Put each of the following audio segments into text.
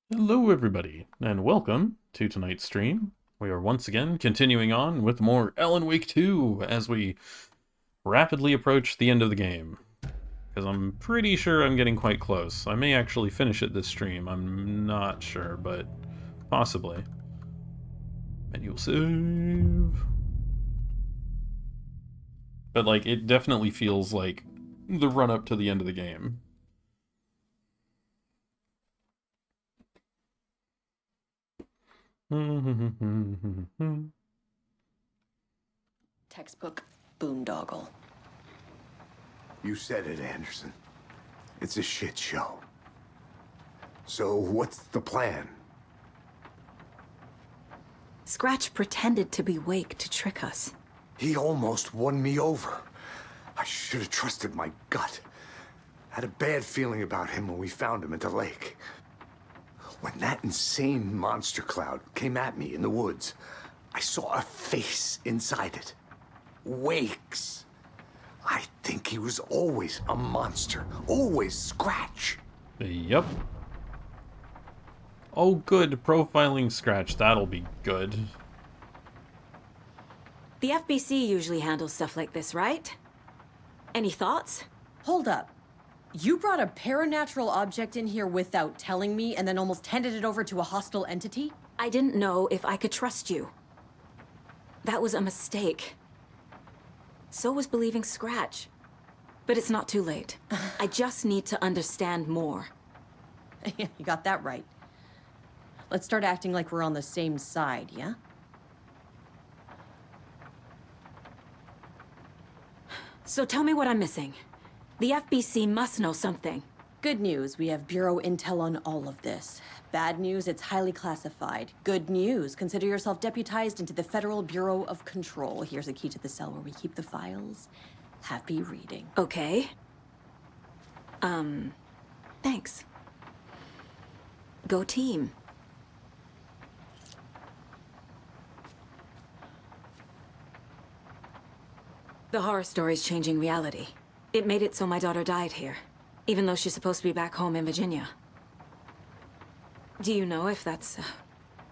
Hello, everybody, and welcome to tonight's stream. We are once again continuing on with more Alan Wake 2 as we rapidly approach the end of the game. Because I'm pretty sure I'm getting quite close. I may actually finish it this stream, I'm not sure, but possibly. Manual save. But, like, it definitely feels like the run up to the end of the game. Textbook boondoggle. You said it, Anderson. It's a shit show. So what's the plan? Scratch pretended to be Wake to trick us. He almost won me over. I should have trusted my gut. Had a bad feeling about him when we found him at the lake. When that insane monster cloud came at me in the woods, I saw a face inside it. Wake's. I think he was always a monster. Always Scratch. Yep. Oh, good. Profiling Scratch. That'll be good. The FBC usually handles stuff like this, right? Any thoughts? Hold up. You brought a paranatural object in here without telling me and then almost handed it over to a hostile entity? I didn't know if I could trust you. That was a mistake. So was believing Scratch. But it's not too late. I just need to understand more. You got that right. Let's start acting like we're on the same side, yeah? So tell me what I'm missing. The FBC must know something. Good news, we have Bureau intel on all of this. Bad news, it's highly classified. Good news, consider yourself deputized into the Federal Bureau of Control. Here's a key to the cell where we keep the files. Happy reading. Okay. Thanks. Go team. The horror story's changing reality. It made it so my daughter died here, even though she's supposed to be back home in Virginia. Do you know if that's...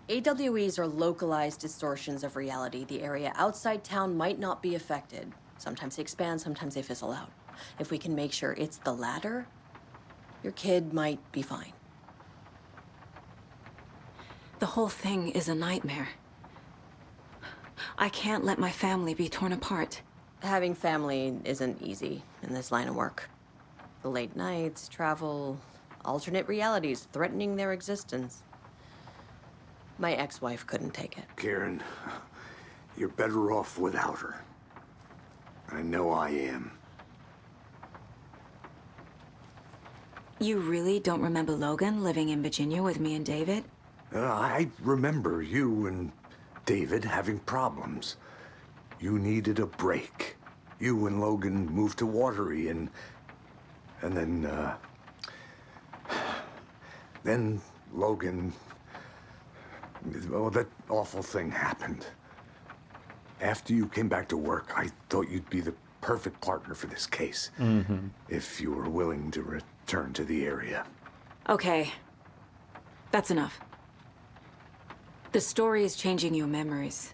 AWEs are localized distortions of reality. The area outside town might not be affected. Sometimes they expand, sometimes they fizzle out. If we can make sure it's the latter, your kid might be fine. The whole thing is a nightmare. I can't let my family be torn apart. Having family isn't easy in this line of work. The late nights, travel, alternate realities threatening their existence. My ex-wife couldn't take it. Karen, you're better off without her. I know I am. You really don't remember Logan living in Virginia with me and David? I remember you and David having problems. You needed a break. You and Logan moved to Watery and then Logan, oh, that awful thing happened. After you came back to work, I thought you'd be the perfect partner for this case. If you were willing to return to the area. Okay. That's enough. The story is changing your memories.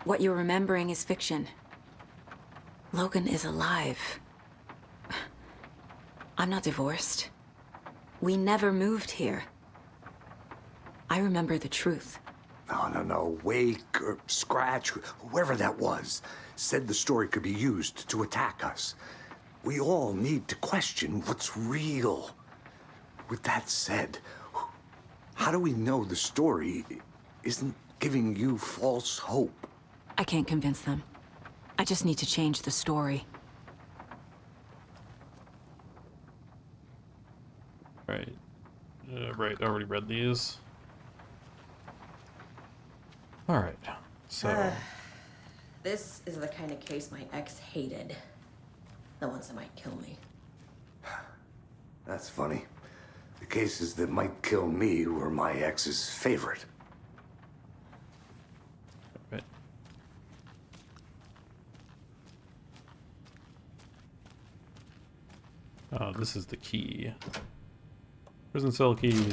What you're remembering is fiction. Logan is alive. I'm not divorced. We never moved here. I remember the truth. No. Wake or Scratch, whoever that was, said the story could be used to attack us. We all need to question what's real. With that said, how do we know the story isn't giving you false hope? I can't convince them. I just need to change the story. Right. Right, I already read these. Alright, so... This is the kind of case my ex hated. The ones that might kill me. That's funny. The cases that might kill me were my ex's favorite. Right. Oh, this is the key. Prison cell key.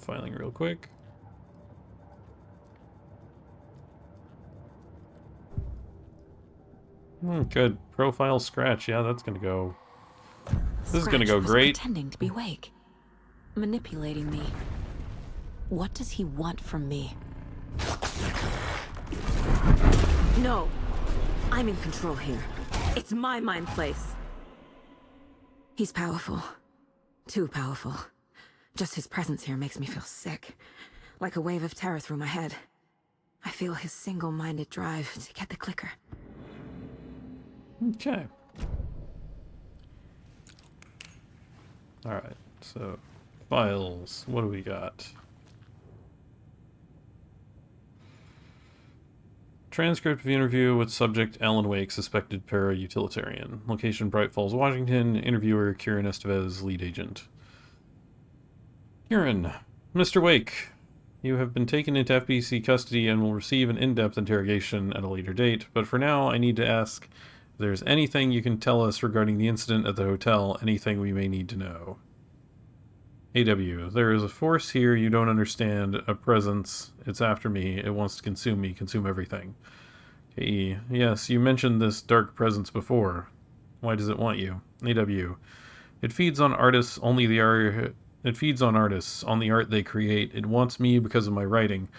profiling real quick. Good. Profile Scratch. Yeah, that's gonna go. This is gonna go was great. Pretending to be awake. Manipulating me. What does he want from me? No! I'm in control here. It's my mind place. He's powerful. Too powerful. Just his presence here makes me feel sick. Like a wave of terror through my head. I feel his single-minded drive to get the clicker. Okay. Alright, so files. What do we got? Transcript of interview with subject Alan Wake, suspected para-utilitarian. Location Bright Falls, Washington. Interviewer Kieran Estevez, lead agent. Kieran, Mr. Wake, you have been taken into FBC custody and will receive an in-depth interrogation at a later date, but for now I need to ask if there's anything you can tell us regarding the incident at the hotel, anything we may need to know. AW, there is a force here you don't understand, a presence. It's after me. It wants to consume me, consume everything. KE, yes, you mentioned this dark presence before. Why does it want you? AW, it feeds on artists, only the art. It feeds on artists, on the art they create. It wants me because of my writing.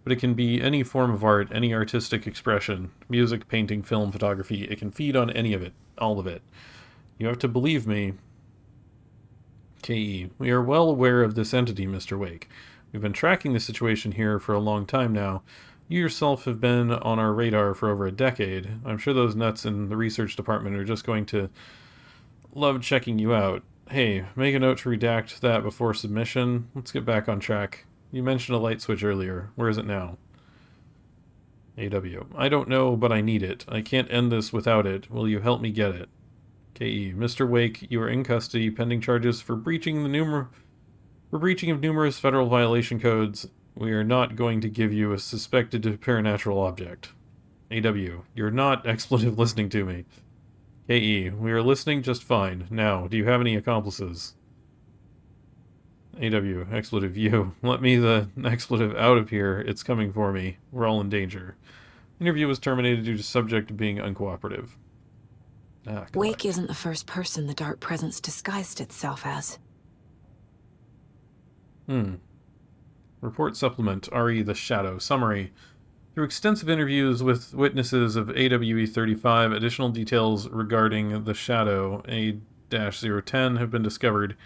But it can be any form of art, any artistic expression. Music, painting, film, photography. It can feed on any of it. All of it. You have to believe me. KE, we are well aware of this entity, Mr. Wake. We've been tracking the situation here for a long time now. You yourself have been on our radar for over a decade. I'm sure those nuts in the research department are just going to love checking you out. Hey, make a note to redact that before submission. Let's get back on track. You mentioned a light switch earlier. Where is it now? AW, I don't know, but I need it. I can't end this without it. Will you help me get it? KE, Mr. Wake, you are in custody pending charges for breaching of numerous federal violation codes. We are not going to give you a suspected paranatural object. AW, you're not expletive listening to me. KE, we are listening just fine. Now, do you have any accomplices? AW, expletive, you. Let me the expletive out of here. It's coming for me. We're all in danger. Interview was terminated due to subject being uncooperative. Wake isn't the first person the dark presence disguised itself as. Report supplement, RE The Shadow. Summary. Through extensive interviews with witnesses of AWE 35, additional details regarding the Shadow, A-010, have been discovered.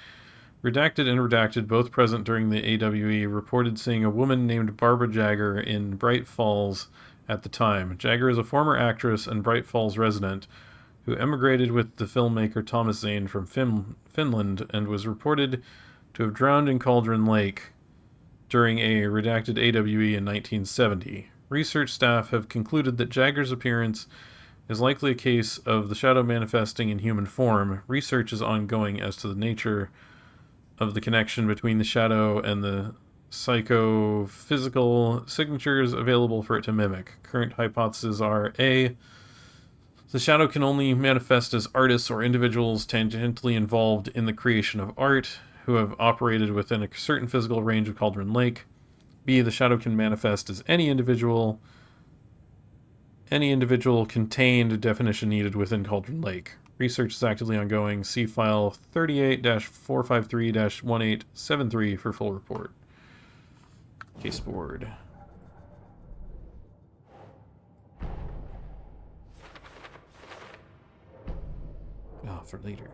Redacted and redacted, both present during the AWE, reported seeing a woman named Barbara Jagger in Bright Falls at the time. Jagger is a former actress and Bright Falls resident who emigrated with the filmmaker Thomas Zane from Finland and was reported to have drowned in Cauldron Lake during a redacted AWE in 1970. Research staff have concluded that Jagger's appearance is likely a case of the shadow manifesting in human form. Research is ongoing as to the nature of the connection between the shadow and the psychophysical signatures available for it to mimic. Current hypotheses are A, the shadow can only manifest as artists or individuals tangentially involved in the creation of art who have operated within a certain physical range of Cauldron Lake. B, the shadow can manifest as any individual contained definition needed within Cauldron Lake. Research is actively ongoing. See file 38-453-1873 for full report. Case board. For later.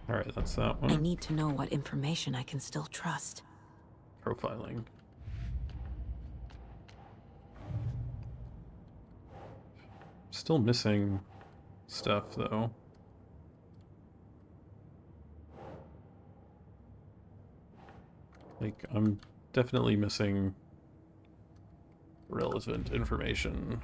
Alright, that's that one. I need to know what information I can still trust. Profiling. Still missing stuff, though. Like, I'm definitely missing relevant information.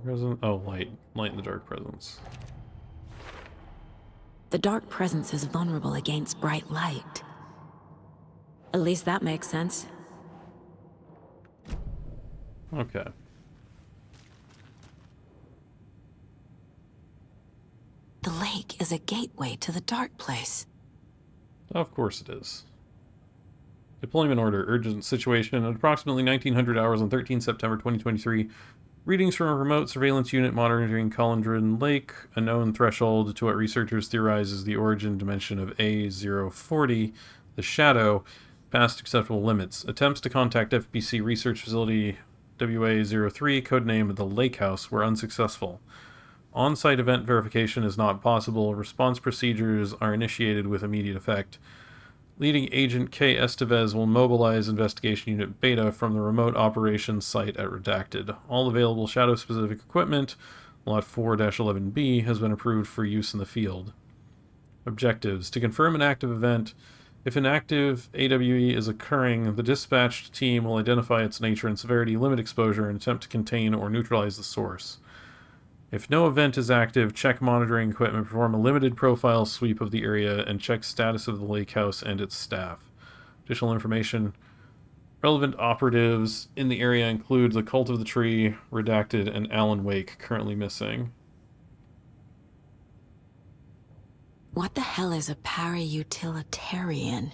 Present. Oh, light. Light in the dark presence. The dark presence is vulnerable against bright light. At least that makes sense. Okay. The lake is a gateway to the dark place. Of course it is. Deployment order. Urgent situation. At approximately 1900 hours on 13 September 2023, readings from a remote surveillance unit monitoring Cauldron Lake, a known threshold to what researchers theorize is the origin dimension of A040, the Shadow, past acceptable limits. Attempts to contact FBC Research Facility WA03, codename the Lake House, were unsuccessful. On-site event verification is not possible. Response procedures are initiated with immediate effect. Leading Agent K. Estevez will mobilize Investigation Unit Beta from the remote operations site at Redacted. All available Shadow-specific equipment, Lot 4-11B, has been approved for use in the field. Objectives. To confirm an active event, if an active AWE is occurring, the dispatched team will identify its nature and severity, limit exposure, and attempt to contain or neutralize the source. If no event is active, check monitoring equipment, perform a limited profile sweep of the area, and check status of the lake house and its staff. Additional information. Relevant operatives in the area include the Cult of the Tree, Redacted, and Alan Wake, currently missing. What the hell is a para-utilitarian?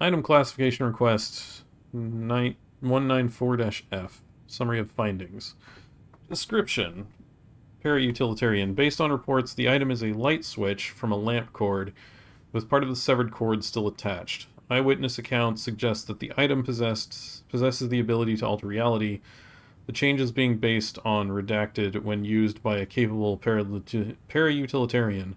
Item classification request 194-F. Summary of findings. Description. Para-utilitarian. Based on reports, the item is a light switch from a lamp cord, with part of the severed cord still attached. Eyewitness accounts suggest that the item possesses the ability to alter reality, the changes being based on Redacted when used by a capable para-utilitarian.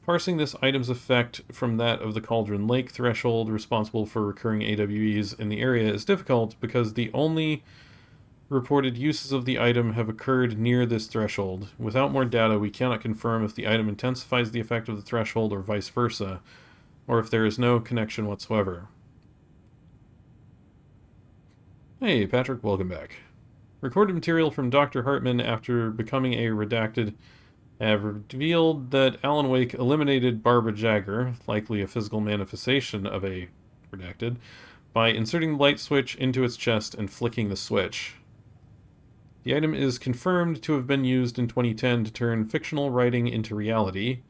Parsing this item's effect from that of the Cauldron Lake threshold responsible for recurring AWEs in the area is difficult because the only reported uses of the item have occurred near this threshold. Without more data, we cannot confirm if the item intensifies the effect of the threshold or vice versa, or if there is no connection whatsoever. Hey, Patrick, welcome back. Recorded material from Dr. Hartman after becoming a Redacted have revealed that Alan Wake eliminated Barbara Jagger, likely a physical manifestation of a Redacted, by inserting the light switch into its chest and flicking the switch. The item is confirmed to have been used in 2010 to turn fictional writing into reality.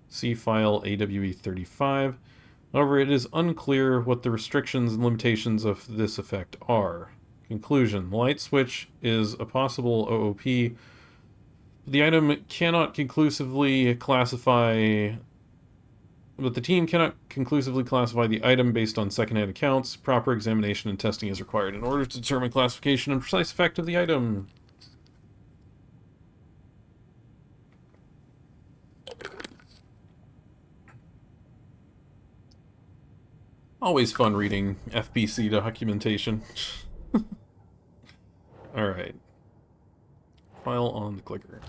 See file AWE35. However, it is unclear what the restrictions and limitations of this effect are. Conclusion. The light switch is a possible OOP. The item cannot conclusively classify... But the team cannot conclusively classify the item based on secondhand accounts. Proper examination and testing is required in order to determine classification and precise effect of the item. Always fun reading FBC documentation. Alright. File on the clicker.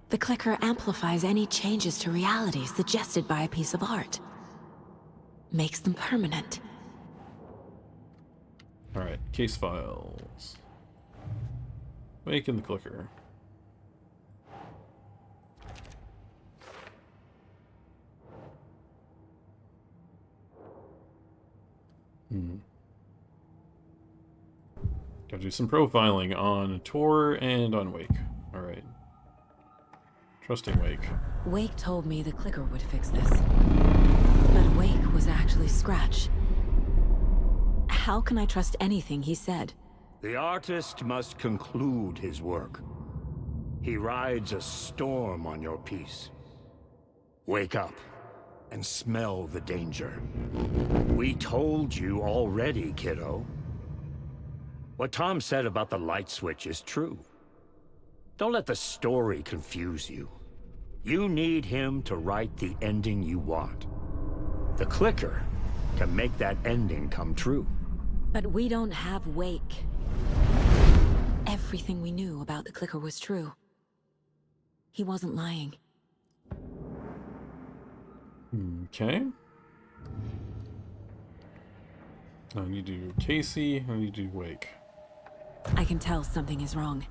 The clicker amplifies any changes to reality suggested by a piece of art. Makes them permanent. Alright, case files. Awaken the clicker. Gotta do some profiling on Tor and on Wake. Alright. Trusting Wake. Wake told me the clicker would fix this. But Wake was actually Scratch. How can I trust anything he said? The artist must conclude his work. He rides a storm on your piece. Wake up and smell the danger. We told you already, kiddo. What Tom said about the light switch is true. Don't let the story confuse you. You need him to write the ending you want. The clicker can make that ending come true. But we don't have Wake. Everything we knew about the clicker was true. He wasn't lying. Okay. I need to do Casey, I need to do Wake. I can tell something is wrong.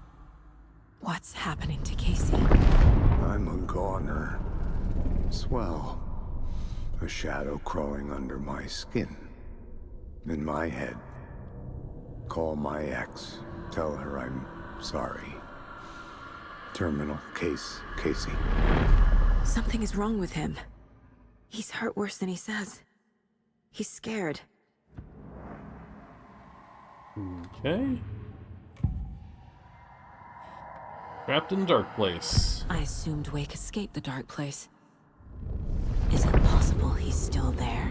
What's happening to Casey? I'm a goner. Swell. A shadow crawling under my skin. In my head. Call my ex. Tell her I'm sorry. Terminal case, Casey. Something is wrong with him. He's hurt worse than he says. He's scared. Okay. Trapped in the dark place. I assumed Wake escaped the dark place. Is it possible he's still there?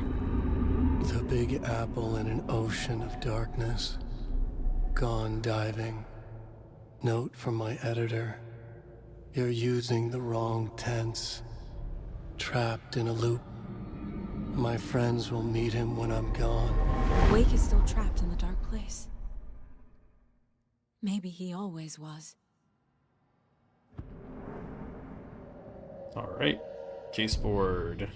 The Big Apple in an ocean of darkness. Gone diving. Note from my editor. You're using the wrong tense. Trapped in a loop. My friends will meet him when I'm gone. Wake is still trapped in the dark place. Maybe he always was. Alright. Case board.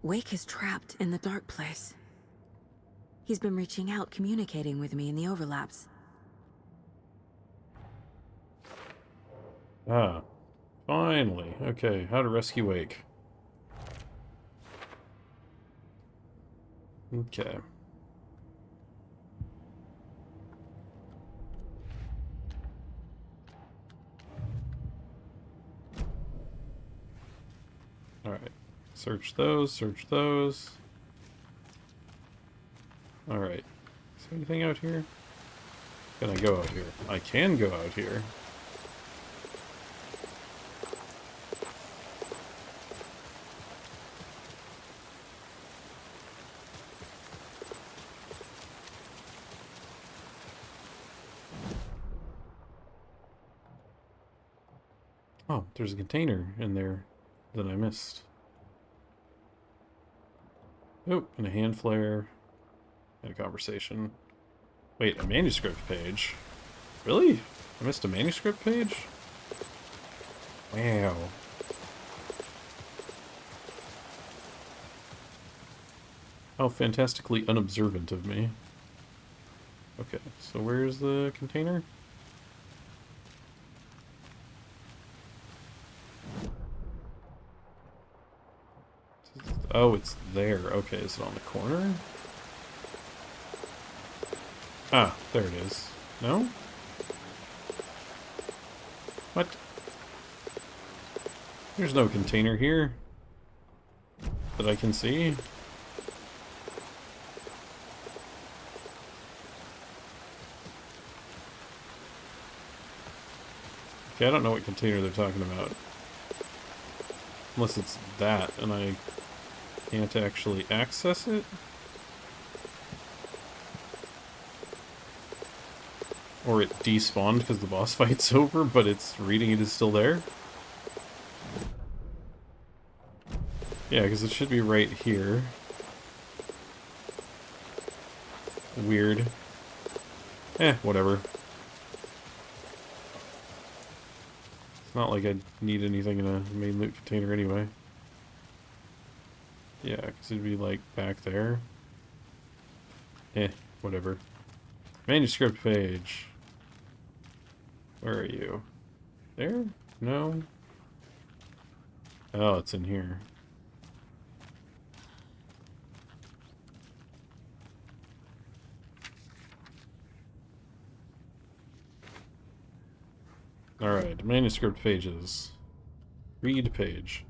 Wake is trapped in the dark place. He's been reaching out, communicating with me in the overlaps. Ah. Finally. Okay, how to rescue Wake. Okay. Alright. Search those, search those. Alright. Is there anything out here? Can I go out here? I can go out here. Oh, there's a container in there that I missed. Oh, and a hand flare. And a conversation. Wait, a manuscript page? Really? I missed a manuscript page? Wow. How fantastically unobservant of me. Okay, so where's the container? Oh, it's there. Okay, is it on the corner? Ah, there it is. No? What? There's no container here that I can see. Okay, I don't know what container they're talking about. Unless it's that, and I can't actually access it? Or it despawned because the boss fight's over, but it's reading it is still there? Yeah, because it should be right here. Weird. Whatever. It's not like I need anything in a main loot container anyway. Yeah, because it'd be like back there. Whatever. Manuscript page. Where are you? There? No? Oh, it's in here. Alright, manuscript pages. Read page.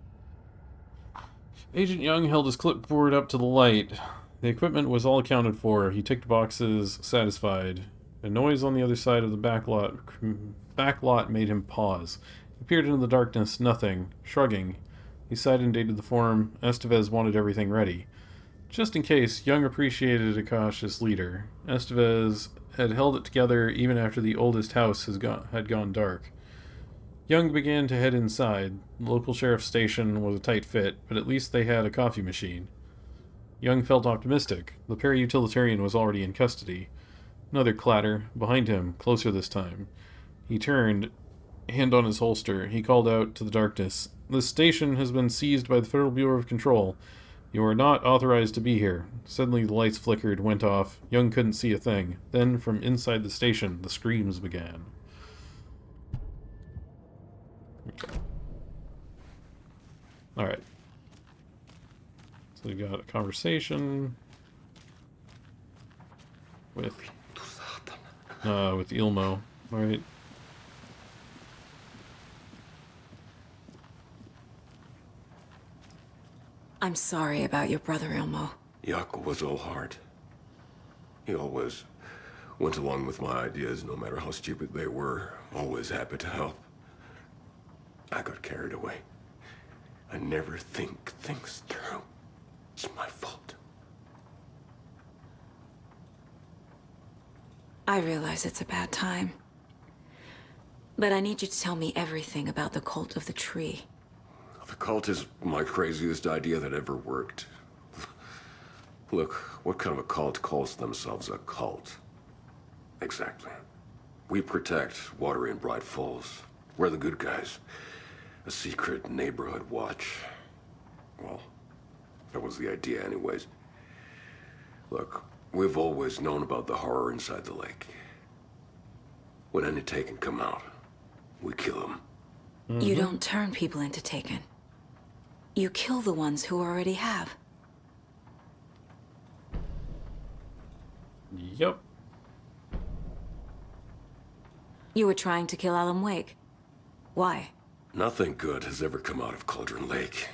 Agent Young held his clipboard up to the light. The equipment was all accounted for. He ticked boxes, satisfied. A noise on the other side of the back lot made him pause. He peered into the darkness, nothing. Shrugging, he sighed and dated the form. Estevez wanted everything ready. Just in case, Young appreciated a cautious leader. Estevez had held it together even after the oldest house had gone dark. Young began to head inside. The local sheriff's station was a tight fit, but at least they had a coffee machine. Young felt optimistic. The para-utilitarian was already in custody. Another clatter, behind him, closer this time. He turned. hand on his holster, he called out to the darkness, "This station has been seized by the Federal Bureau of Control. You are not authorized to be here." Suddenly the lights flickered, went off. Young couldn't see a thing. Then, from inside the station, the screams began. Alright. So we got a conversation with Ilmo. Alright. I'm sorry about your brother, Ilmo. Jaakko was all heart. He always went along with my ideas, no matter how stupid they were. Always happy to help. I got carried away. I never think things through. It's my fault. I realize it's a bad time. But I need you to tell me everything about the Cult of the Tree. The cult is my craziest idea that ever worked. Look, what kind of a cult calls themselves a cult? Exactly. We protect water in Bright Falls. We're the good guys. A secret neighborhood watch. Well, that was the idea anyways. Look, we've always known about the horror inside the lake. When any Taken come out, we kill them. You don't turn people into Taken. You kill the ones who already have. Yep. You were trying to kill Alan Wake. Why? Nothing good has ever come out of Cauldron Lake.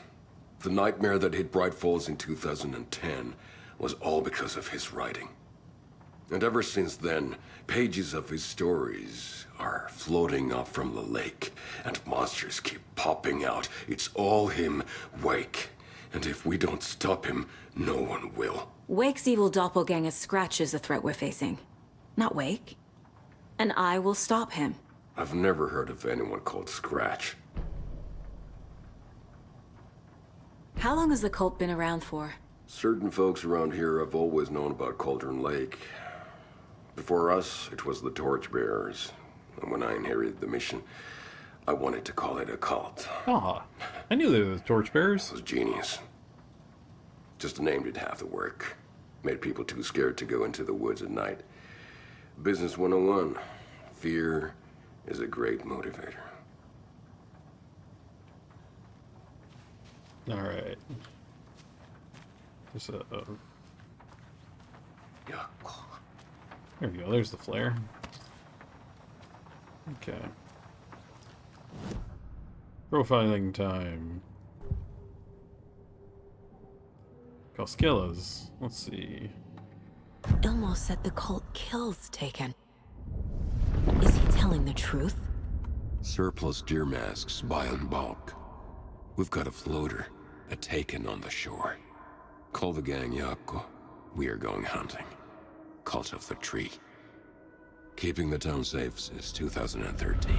The nightmare that hit Bright Falls in 2010 was all because of his writing. And ever since then, pages of his stories are floating up from the lake, and monsters keep popping out. It's all him, Wake. And if we don't stop him, no one will. Wake's evil doppelganger Scratch is the threat we're facing. Not Wake. And I will stop him. I've never heard of anyone called Scratch. How long has the cult been around for? Certain folks around here have always known about Cauldron Lake. Before us, it was the Torchbearers. And when I inherited the mission, I wanted to call it a cult. Ah, I knew they were the Torchbearers. It was genius. Just the name did half the work. Made people too scared to go into the woods at night. Business 101. Fear is a great motivator. Alright. There's Yeah. there we go, there's the flare. Okay. Profiling time. Koskela's. Let's see. Ilmo said the cult kills Taken. Is he telling the truth? Surplus deer masks buy in bulk. We've got a floater, a Taken on the shore. Call the gang Jaakko. We are going hunting. Cult of the Tree. Keeping the town safe since 2013.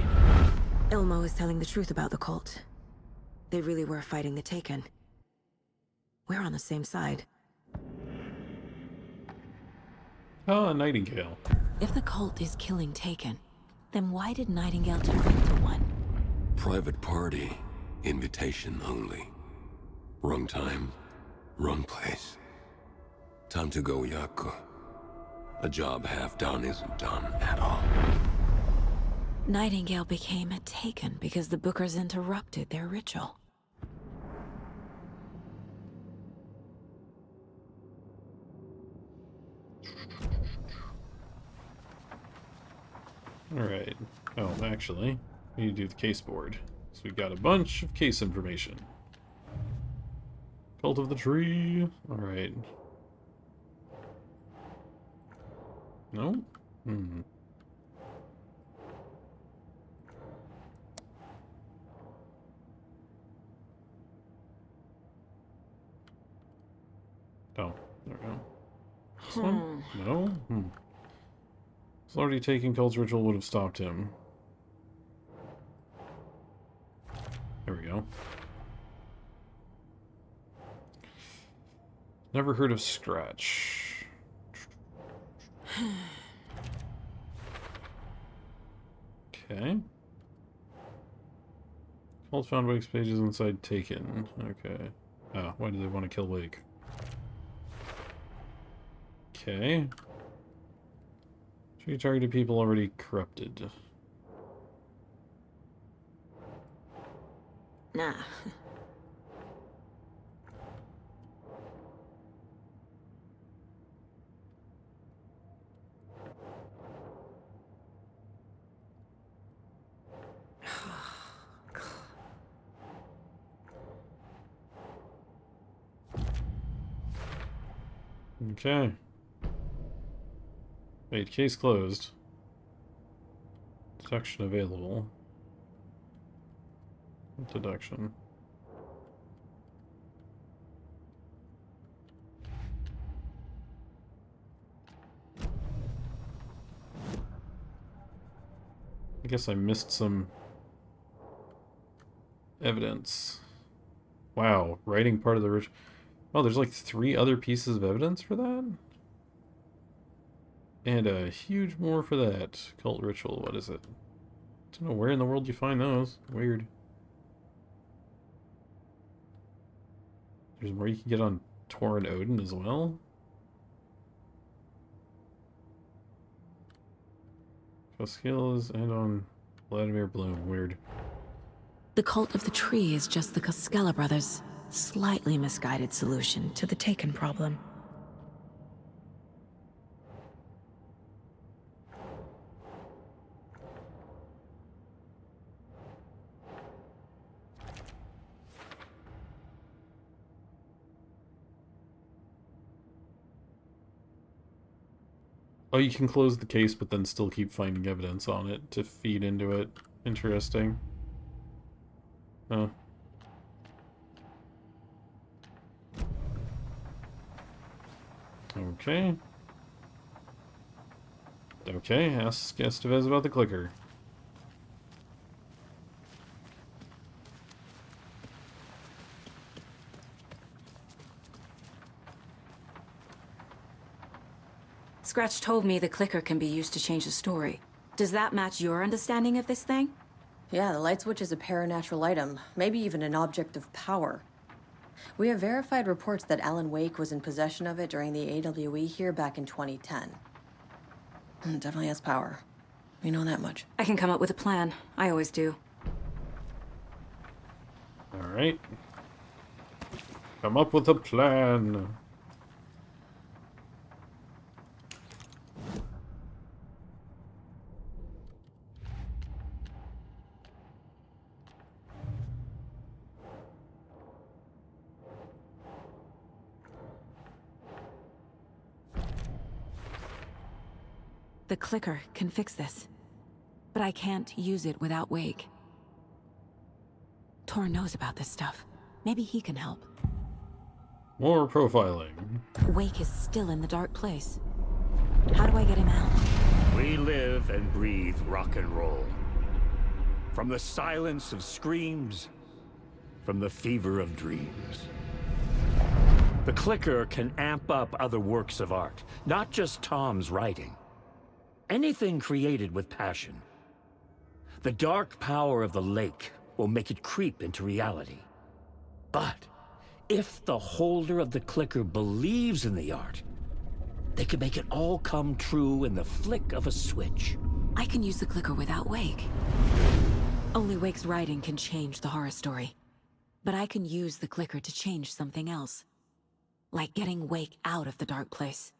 Ilmo is telling the truth about the cult. They really were fighting the Taken. We're on the same side. Ah, Nightingale. If the cult is killing Taken, then why did Nightingale turn into one? Private party. Invitation only. Wrong time, wrong place. Time to go, Jaakko. A job half done isn't done at all. Nightingale became a Taken because the Bookers interrupted their ritual. Alright. Oh, actually, we need to do the case board. So we got a bunch of case information. Cult of the Tree. Alright. No? Hmm. Oh, there we go. This one? No? Hmm. He's already taken Cult's ritual would have stopped him. There we go. Never heard of Scratch. Okay. Cult found Wake's pages inside Taken. Okay. Oh, why do they want to kill Wake? Okay. She targeted people already corrupted. Nah. Okay. Wait, case closed. Deduction available. Deduction. I guess I missed some evidence. Wow, writing part of the ritual. Oh, there's like 3 other pieces of evidence for that? And a huge more for that. Cult ritual, what is it? Don't know where in the world you find those. Weird. There's more you can get on Tor and Odin as well. Skills and on Vladimir Bloom. Weird. The cult of the tree is just the Costello brothers' slightly misguided solution to the Taken problem. Oh, you can close the case, but then still keep finding evidence on it to feed into it. Interesting. Oh. Okay. Okay, ask Estevez about the clicker. Scratch told me the clicker can be used to change the story. Does that match your understanding of this thing? Yeah, the light switch is a paranatural item, maybe even an object of power. We have verified reports that Alan Wake was in possession of it during the AWE here back in 2010. Definitely has power. We know that much. I can come up with a plan. I always do. Alright. Come up with a plan. The clicker can fix this. But I can't use it without Wake. Tor knows about this stuff. Maybe he can help. More profiling. Wake is still in the dark place. How do I get him out? We live and breathe rock and roll. From the silence of screams, from the fever of dreams. The clicker can amp up other works of art, not just Tom's writing. Anything created with passion. The dark power of the lake will make it creep into reality. But if the holder of the clicker believes in the art, they can make it all come true in the flick of a switch. I can use the clicker without Wake. Only Wake's writing can change the horror story. But I can use the clicker to change something else. Like getting Wake out of the dark place.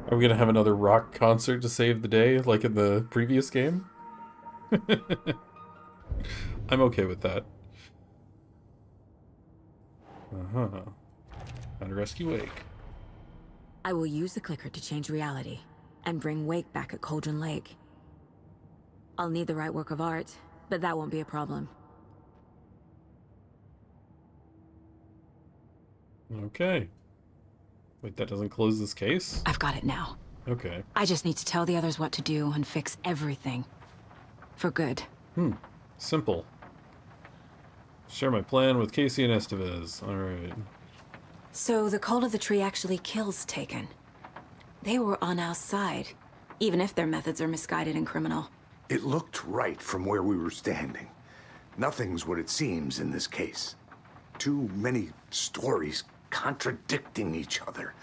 Are we gonna have another rock concert to save the day, like in the previous game? I'm okay with that. Uh-huh. How to rescue Wake. I will use the clicker to change reality, and bring Wake back at Cauldron Lake. I'll need the right work of art, but that won't be a problem. Okay. Wait, that doesn't close this case? I've got it now. Okay. I just need to tell the others what to do and fix everything. For good. Simple. Share my plan with Casey and Estevez. Alright. So the cult of the tree actually kills Taken. They were on our side, even if their methods are misguided and criminal. It looked right from where we were standing. Nothing's what it seems in this case. Too many stories contradicting each other.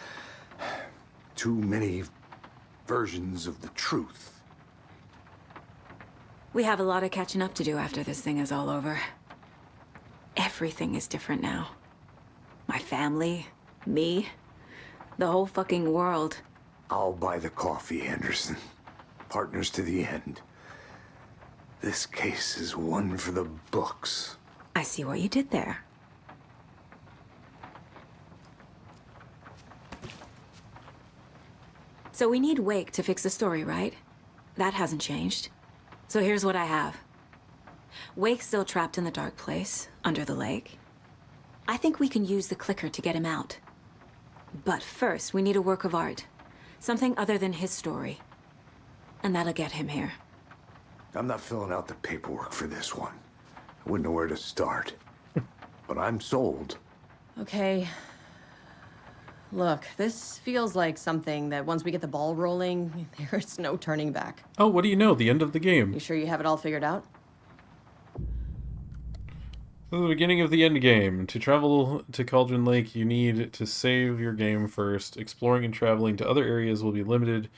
Too many versions of the truth. We have a lot of catching up to do after this thing is all over. Everything is different now. My family, me, the whole fucking world. I'll buy the coffee, Anderson. Partners to the end. This case is one for the books. I see what you did there. So we need Wake to fix the story, right? That hasn't changed. So here's what I have. Wake's still trapped in the dark place, under the lake. I think we can use the clicker to get him out. But first, we need a work of art. Something other than his story. And that'll get him here. I'm not filling out the paperwork for this one. I wouldn't know where to start. But I'm sold. Okay. Look, this feels like something that once we get the ball rolling, there's no turning back. Oh, what do you know? The end of the game. You sure you have it all figured out? The beginning of the end game. To travel to Cauldron Lake, you need to save your game first. Exploring and traveling to other areas will be limited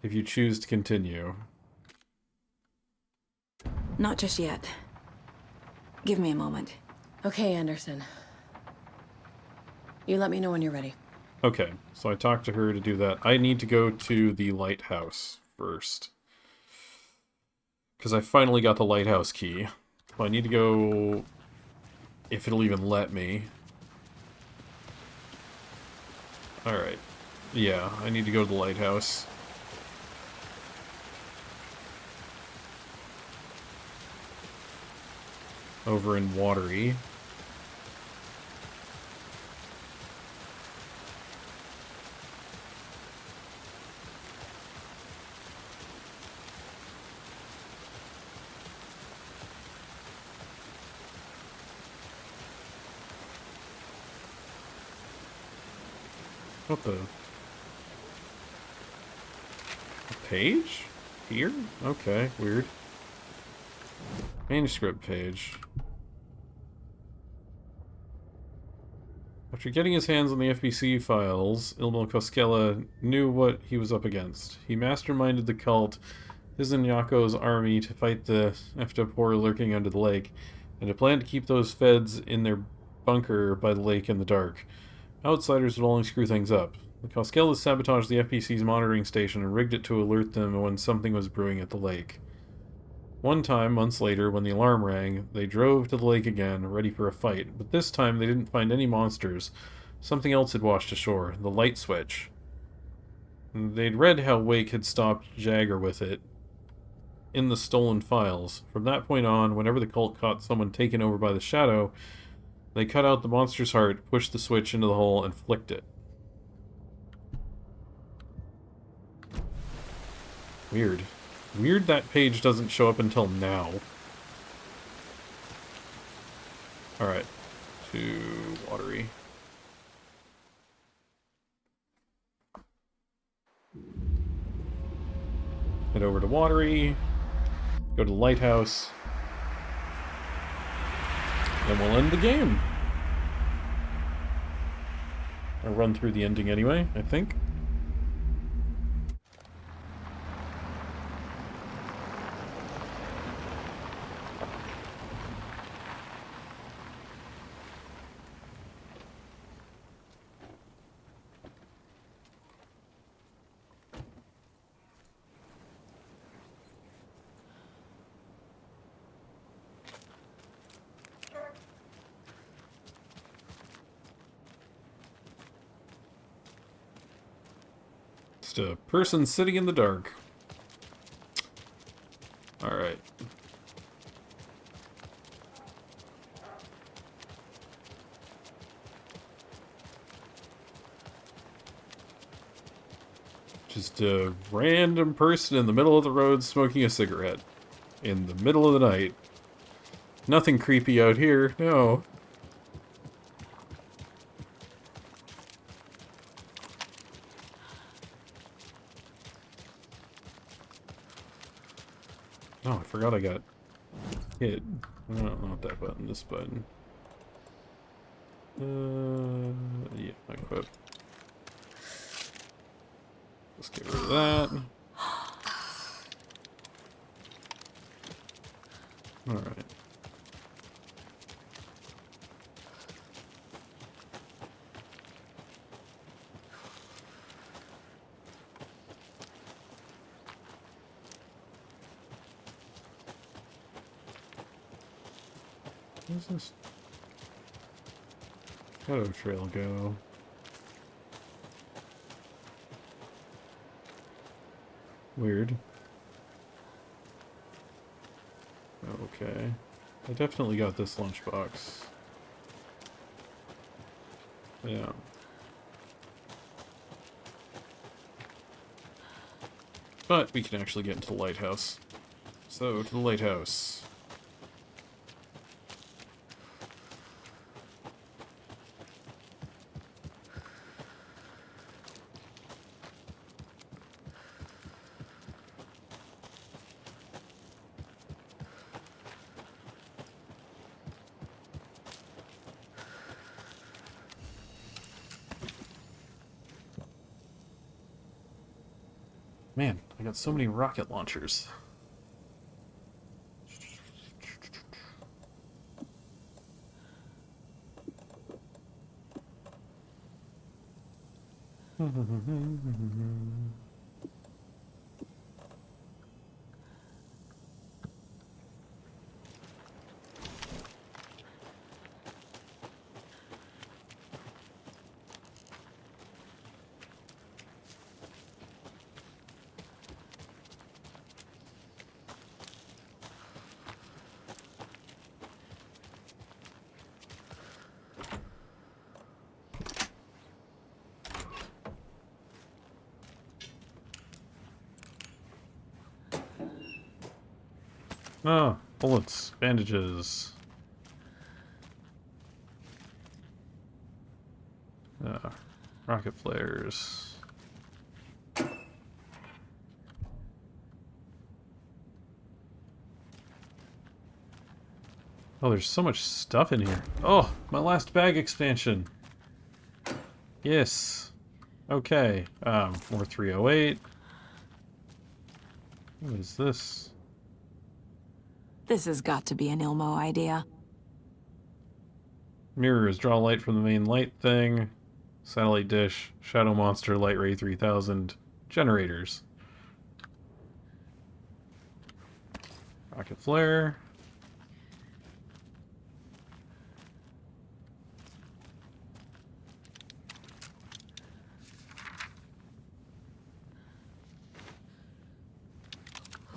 if you choose to continue. Not just yet. Give me a moment. Okay, Anderson. You let me know when you're ready. Okay, so I talked to her to do that. I need to go to the lighthouse first. Because I finally got the lighthouse key. So I need to go... if it'll even let me. Alright. Yeah, I need to go to the lighthouse. Over in Watery. What the? A page? Here? Okay, weird. Manuscript page. After getting his hands on the FBC files, Ilmo Koskela knew what he was up against. He masterminded the cult, his and Yako's army, to fight the Eftapor lurking under the lake, and to plan to keep those feds in their bunker by the lake in the dark. Outsiders would only screw things up. The Koskelas sabotaged the FBC's monitoring station and rigged it to alert them when something was brewing at the lake. One time, months later, when the alarm rang, they drove to the lake again, ready for a fight, but this time they didn't find any monsters. Something else had washed ashore, the light switch. They'd read how Wake had stopped Jagger with it in the stolen files. From that point on, whenever the cult caught someone taken over by the Shadow, they cut out the monster's heart, pushed the switch into the hole, and flicked it. Weird. Weird that page doesn't show up until now. Alright. To Watery. Head over to Watery. Go to the lighthouse. Then we'll end the game. I'll run through the ending anyway, I think. Just a person sitting in the dark. Alright. Just a random person in the middle of the road smoking a cigarette. In the middle of the night. Nothing creepy out here, no. forgot I got hit. No, not that button, this button. Yeah, equip. Let's get rid of that. Alright. Where's this shadow trail go? Weird. Okay. I definitely got this lunchbox. Yeah. But we can actually get into the lighthouse. So, to the lighthouse. Man, I got so many rocket launchers. Oh, bullets, bandages. Rocket flares. Oh, there's so much stuff in here. Oh, my last bag expansion. Yes. Okay. 4308. What is this? This has got to be an Ilmo idea. Mirrors. Draw light from the main light thing. Satellite dish. Shadow monster. Light ray 3000. Generators. Rocket flare.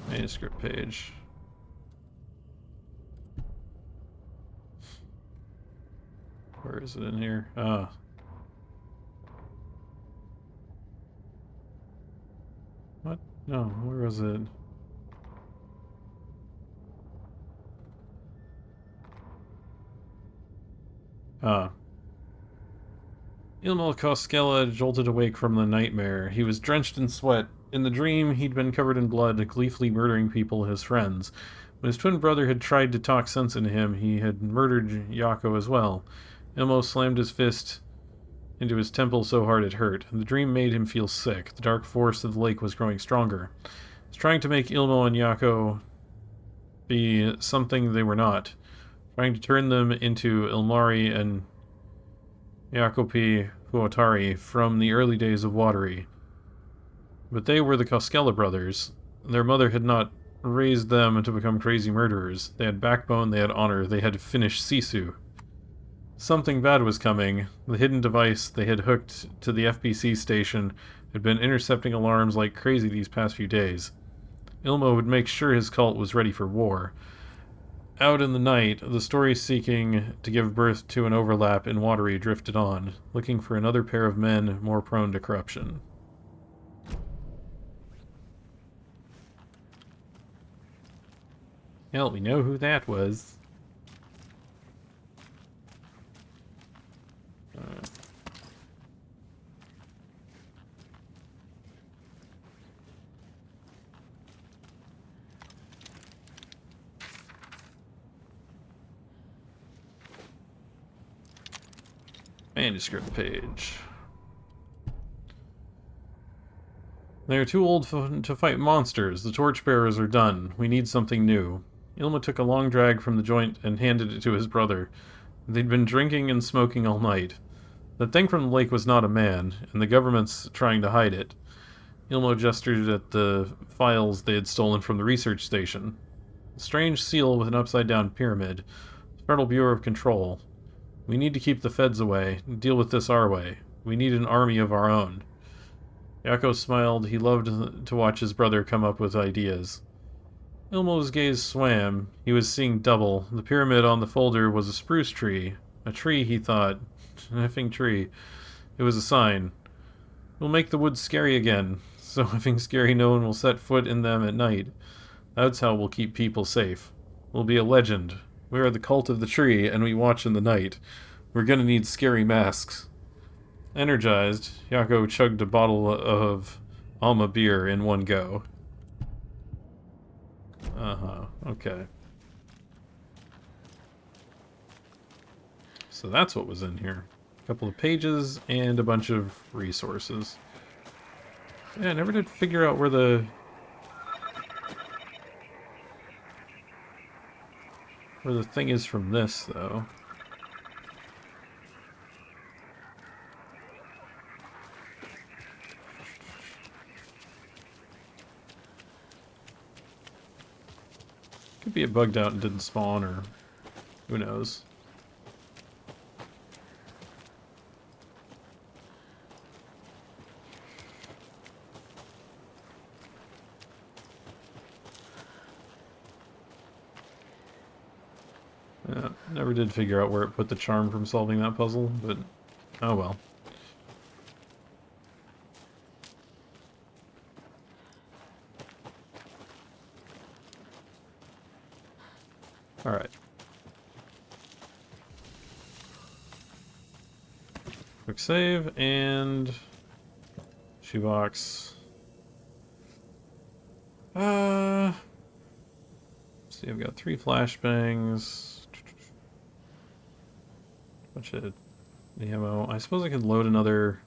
Manuscript page. Where is it in here? Ah. What? No, where is it? Ah. Ilmo Koskela jolted awake from the nightmare. He was drenched in sweat. In the dream, he'd been covered in blood, gleefully murdering people, his friends. When his twin brother had tried to talk sense into him, he had murdered Yako as well. Ilmo slammed his fist into his temple so hard it hurt. The dream made him feel sick. The dark force of the lake was growing stronger. It was trying to make Ilmo and Yako be something they were not. Trying to turn them into Ilmari and Jacopi Huotari from the early days of Watery. But they were the Koskela brothers. Their mother had not raised them to become crazy murderers. They had backbone, they had honor, they had finished Sisu. Something bad was coming. The hidden device they had hooked to the FBC station had been intercepting alarms like crazy these past few days. Ilmo would make sure his cult was ready for war. Out in the night, the story seeking to give birth to an overlap in Watery drifted on, looking for another pair of men more prone to corruption. Hell, we know who that was. Manuscript page. They're too old to fight monsters. The torchbearers are done. We need something new. Ilma took a long drag from the joint and handed it to his brother. They'd been drinking and smoking all night. The thing from the lake was not a man, and the government's trying to hide it. Ilmo gestured at the files they had stolen from the research station. A strange seal with an upside-down pyramid. Federal Bureau of Control. We need to keep the feds away, deal with this our way. We need an army of our own. Yakko smiled. He loved to watch his brother come up with ideas. Ilmo's gaze swam. He was seeing double. The pyramid on the folder was a spruce tree. A tree, he thought. An effing tree. It was a sign. We'll make the woods scary again. So effing scary no one will set foot in them at night. That's how we'll keep people safe. We'll be a legend. We are the cult of the tree, and we watch in the night. We're gonna need scary masks. Energized, Yakko chugged a bottle of Alma beer in one go. Okay. So that's what was in here. A couple of pages and a bunch of resources. Yeah, I never did figure out where the thing is from this, though. Could be it bugged out and didn't spawn, or who knows. Yeah, never did figure out where it put the charm from solving that puzzle, but oh well. Alright. Quick save, and shoebox. See, I've got 3 flashbangs. Bunch of ammo. I suppose I could load another.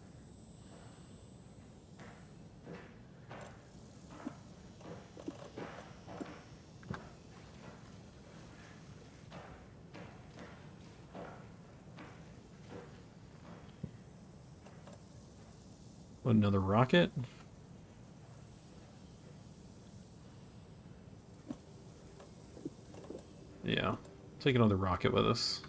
Load another rocket. Yeah, take another rocket with us.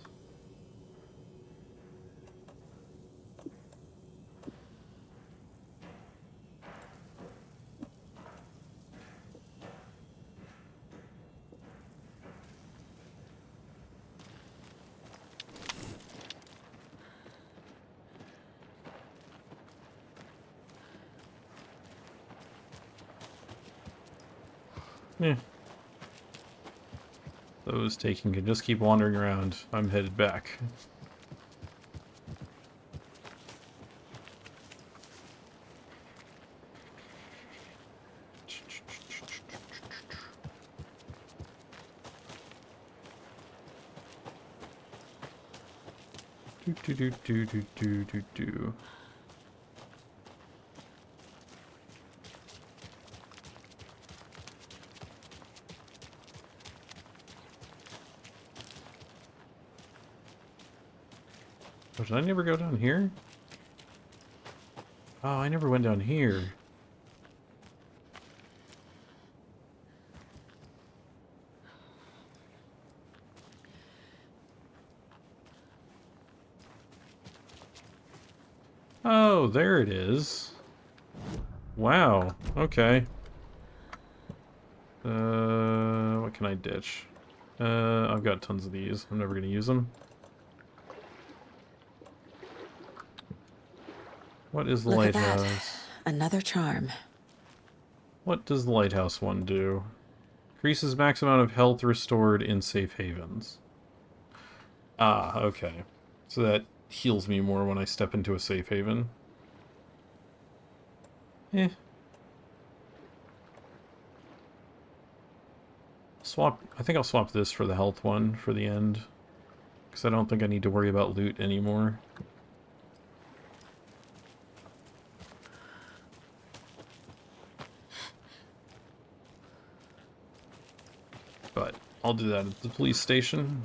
Yeah. Those taking can just keep wandering around. I'm headed back. Do. Oh, did I never go down here? Oh, I never went down here. Oh, there it is. Wow, okay. What can I ditch? I've got tons of these. I'm never gonna use them. What is the Look at lighthouse? that. Another charm. What does the lighthouse one do? Increases max amount of health restored in safe havens. Ah, okay. So that heals me more when I step into a safe haven. Eh. I think I'll swap this for the health one for the end. Because I don't think I need to worry about loot anymore. I'll do that at the police station.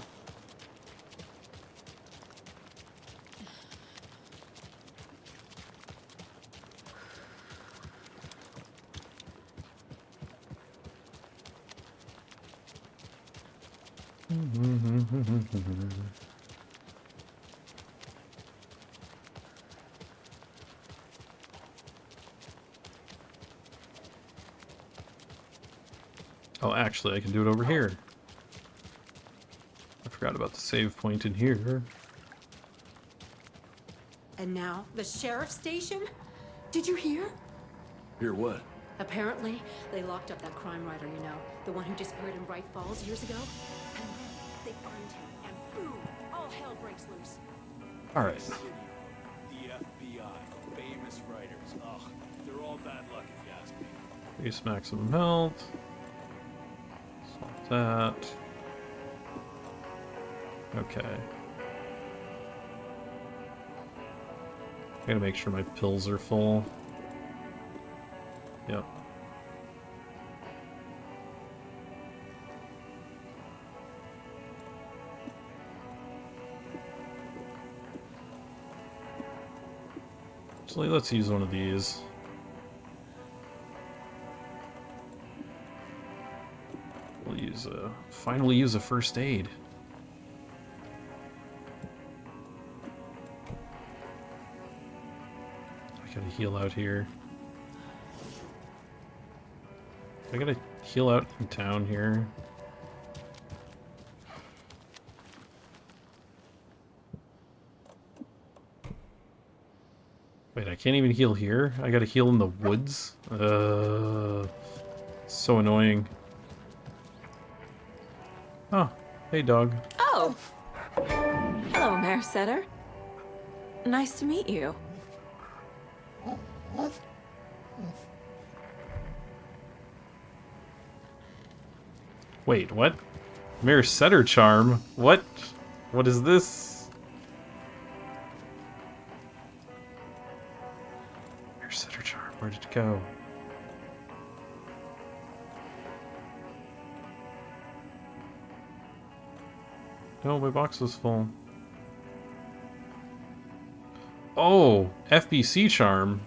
Oh, actually, I can do it over here. I forgot about the save point in here. And now, the sheriff's station? Did you hear? Hear what? Apparently, they locked up that crime writer, you know, the one who disappeared in Bright Falls years ago. And then they find him, and boom, all hell breaks loose. Alright. The FBI, famous writers. Ugh, they're all bad luck if you ask me. Increase maximum health. Solve that. Okay. I gotta make sure my pills are full. Yep. Actually, let's use one of these. We'll use finally use a first aid. I gotta heal out here. I gotta heal out in town here. Wait, I can't even heal here? I gotta heal in the woods? So annoying. Oh, hey dog. Oh! Hello, Mayor Setter. Nice to meet you. Wait, what? Mayor Setter charm? What? What is this? Mayor Setter charm, where did it go? No, my box was full. Oh, FBC charm.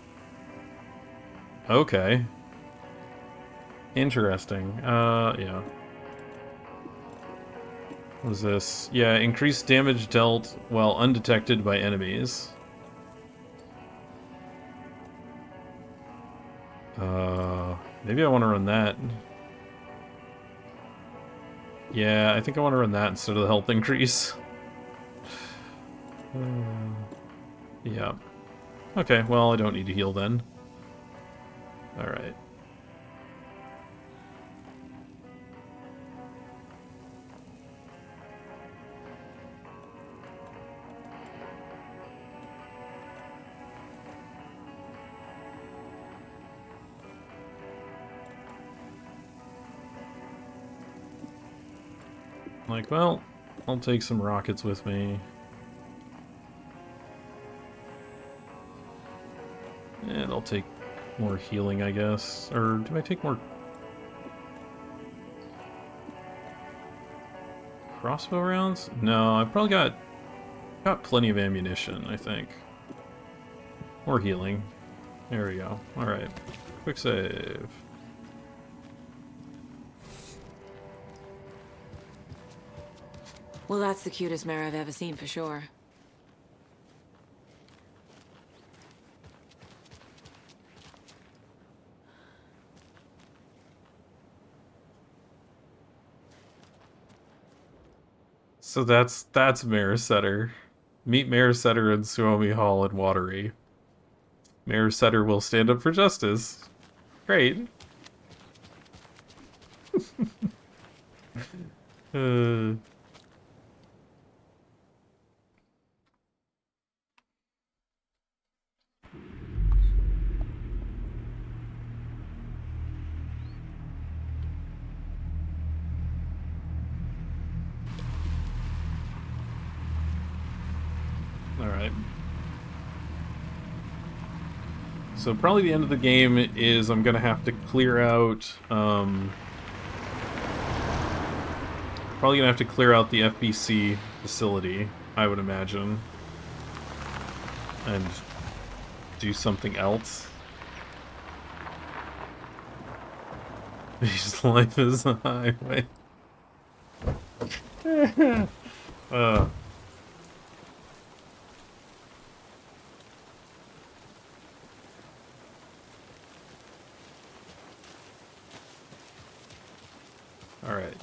Okay. Interesting. Yeah. What is this? Yeah, increased damage dealt while undetected by enemies. Maybe I want to run that. Yeah, I think I want to run that instead of the health increase. Yeah. Okay, well, I don't need to heal then. Alright. Like, well, I'll take some rockets with me. And I'll take more healing, I guess. Or do I take more crossbow rounds? No, I've probably got plenty of ammunition, I think. More healing. There we go. Alright. Quick save. Well, that's the cutest mare I've ever seen for sure. So that's Mayor Setter. Meet Mayor Setter in Suomi Hall in Watery. Mayor Setter will stand up for justice. Great. Alright. So probably the end of the game is I'm gonna have to clear out Probably gonna have to clear out the FBC facility, I would imagine. And do something else. His life is a highway. Alright.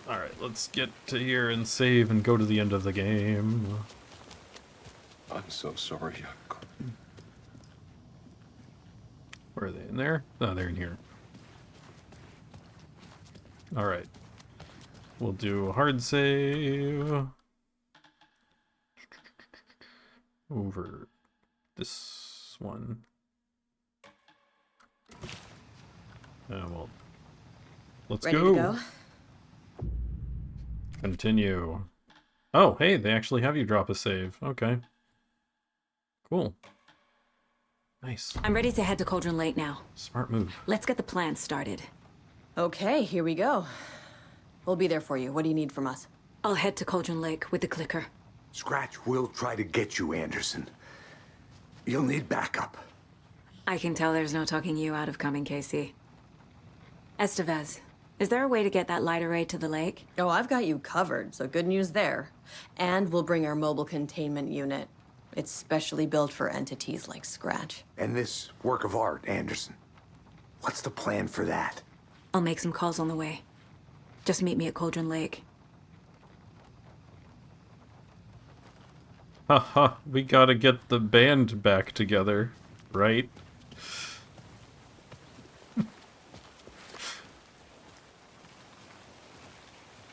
Alright, let's get to here and save and go to the end of the game. I'm so sorry. Where are they? In there? Oh, they're in here. Alright. We'll do a hard save. Over this one. Well, let's Ready go. to go? Continue. Oh, hey, they actually have you drop a save. Okay. Cool. Nice. I'm ready to head to Cauldron Lake now. Smart move. Let's get the plan started. Okay, here we go. We'll be there for you. What do you need from us? I'll head to Cauldron Lake with the clicker. Scratch will try to get you, Anderson. You'll need backup. I can tell there's no talking you out of coming, Casey. Estevez, is there a way to get that light array to the lake? Oh, I've got you covered, so good news there. And we'll bring our mobile containment unit. It's specially built for entities like Scratch. And this work of art, Anderson. What's the plan for that? I'll make some calls on the way. Just meet me at Cauldron Lake. Haha, we gotta get the band back together, right?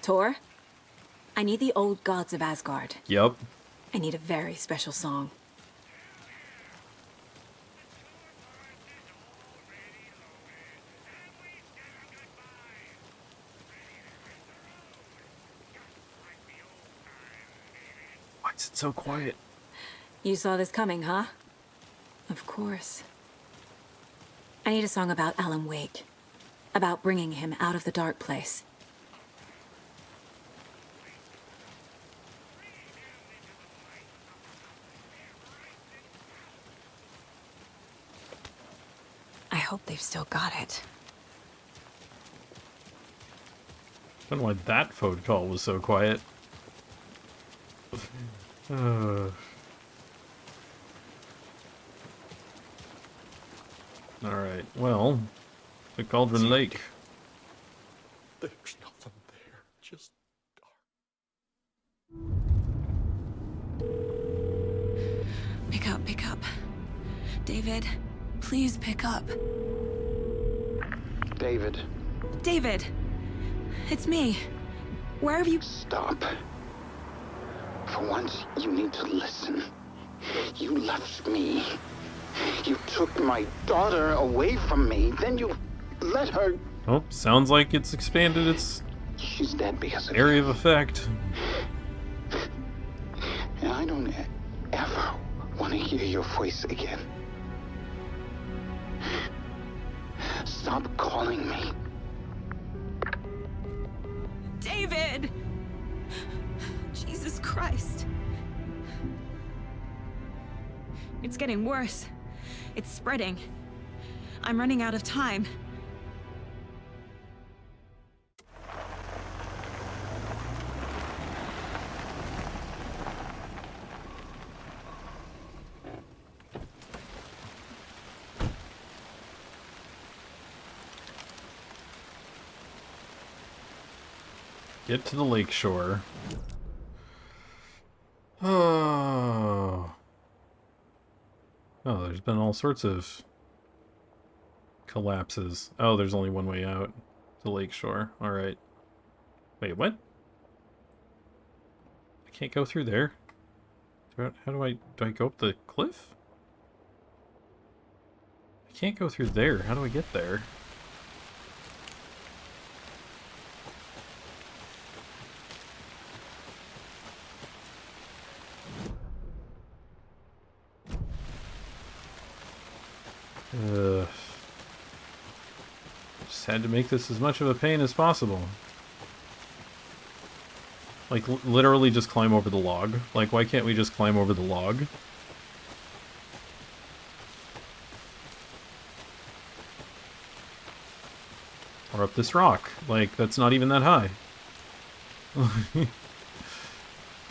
Tor, I need the old gods of Asgard. Yep. I need a very special song. Why is it so quiet? You saw this coming, huh? Of course. I need a song about Alan Wake. About bringing him out of the dark place. I hope they've still got it. I don't know why that phone call was so quiet. Alright, well, the Cauldron Lake. There's nothing there. Just Pick up. David, please pick up. David. David! It's me. Where have you... Stop. For once, you need to listen. You left me. You took my daughter away from me. Then you let her... Oh, sounds like it's expanded its She's dead because of area you. of effect. And I don't ever want to hear your voice again. Stop calling me. David! Jesus Christ. It's getting worse. It's spreading. I'm running out of time. Get to the lake shore. Oh. Oh, there's been all sorts of collapses. Oh, there's only one way out. The lake shore. Alright. Wait, what? I can't go through there. How do I go up the cliff? I can't go through there. How do I get there? Just had to make this as much of a pain as possible. Like, literally just climb over the log. Like, why can't we just climb over the log? Or up this rock. Like, that's not even that high.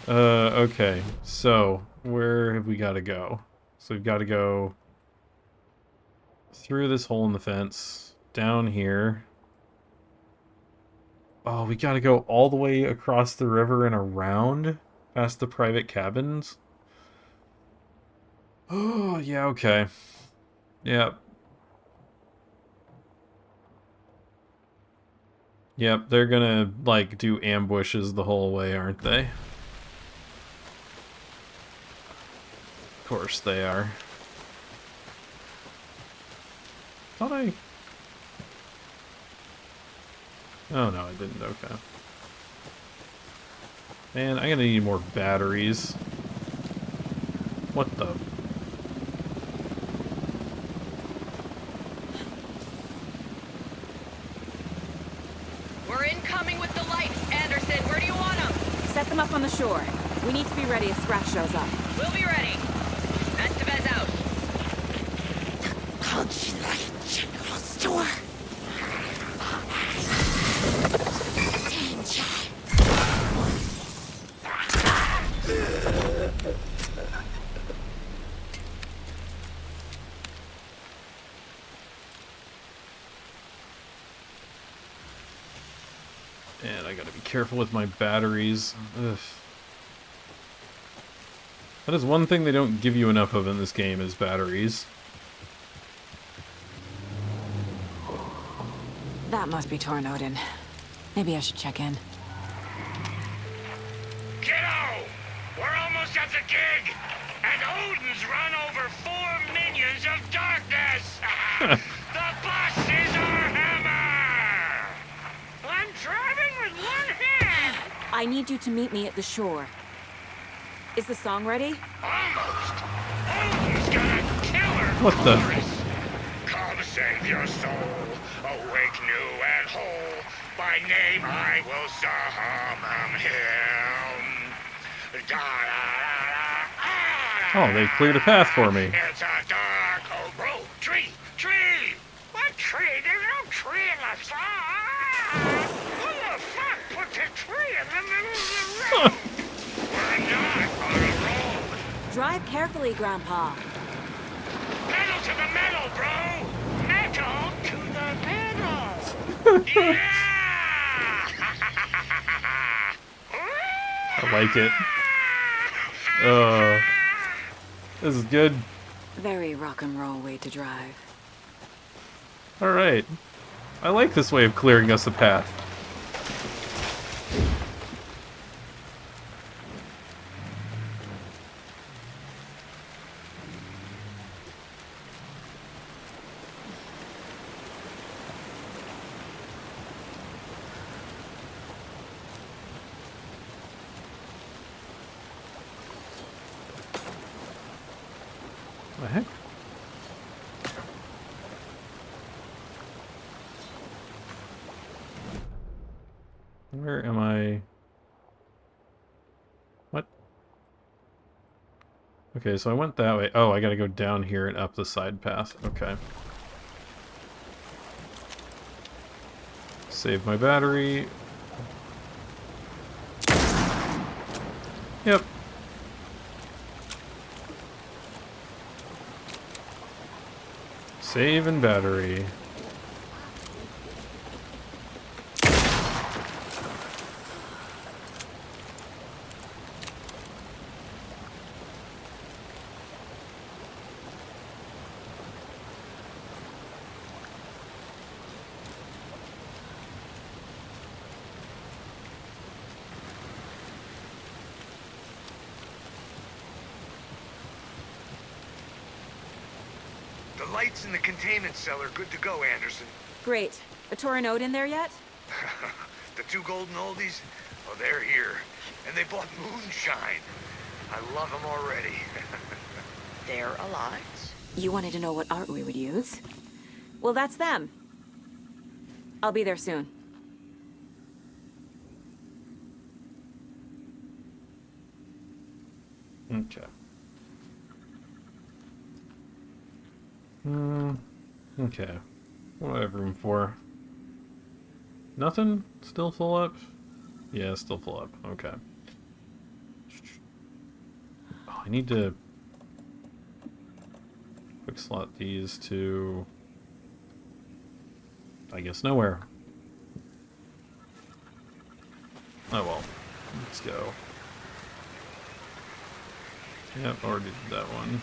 Okay. So, where have we got to go? So we've got to go through this hole in the fence, down here. Oh, we got to go all the way across the river and around past the private cabins. Oh, yeah, okay. Yep. Yep, they're gonna, like, do ambushes the whole way, aren't they? Of course they are. Thought I... Oh, no, I didn't. Okay. Man, I'm gonna need more batteries. What the... We're incoming with the lights. Anderson, where do you want them? Set them up on the shore. We need to be ready if Scratch shows up. We'll be ready. Estevez out. Ghostlight General's door. Danger. And I gotta be careful with my batteries. Ugh. That is one thing they don't give you enough of in this game, is batteries. That must be Tornodin. Maybe I should check in. Kiddo! We're almost at the gig! And Odin's run over 4 minions of darkness! The boss is our hammer! I'm driving with one hand! I need you to meet me at the shore. Is the song ready? Almost! Odin's got a killer What the? chorus. Come save your soul, awake new and whole. By name I will summon him. Oh, they cleared a path for me. It's a dark old bro. Tree! What tree? There's no tree in the song! Who the fuck put the tree in the middle of the road? We're not on a roll. Drive carefully, Grandpa. Pedal to the metal, bro! Metal to the metal! Yeah! I like it. This is good. Very rock and roll way to drive. Alright. I like this way of clearing us a path. What the heck? Where am I? What? Okay, so I went that way. Oh, I gotta go down here and up the side path. Okay. Save my battery. Yep. Save and battery. The The lights in the containment cell are good to go, Anderson. Great. A Torinode in there yet? The 2 golden oldies? Oh, they're here. And they bought moonshine. I love them already. They're a lot. You wanted to know what art we would use? Well, that's them. I'll be there soon. Okay. Okay. What do I have room for? Nothing? Still full up? Yeah, still full up. Okay. Oh, I need to quick slot these to, I guess, nowhere. Oh well. Let's go. Yep, already did that one.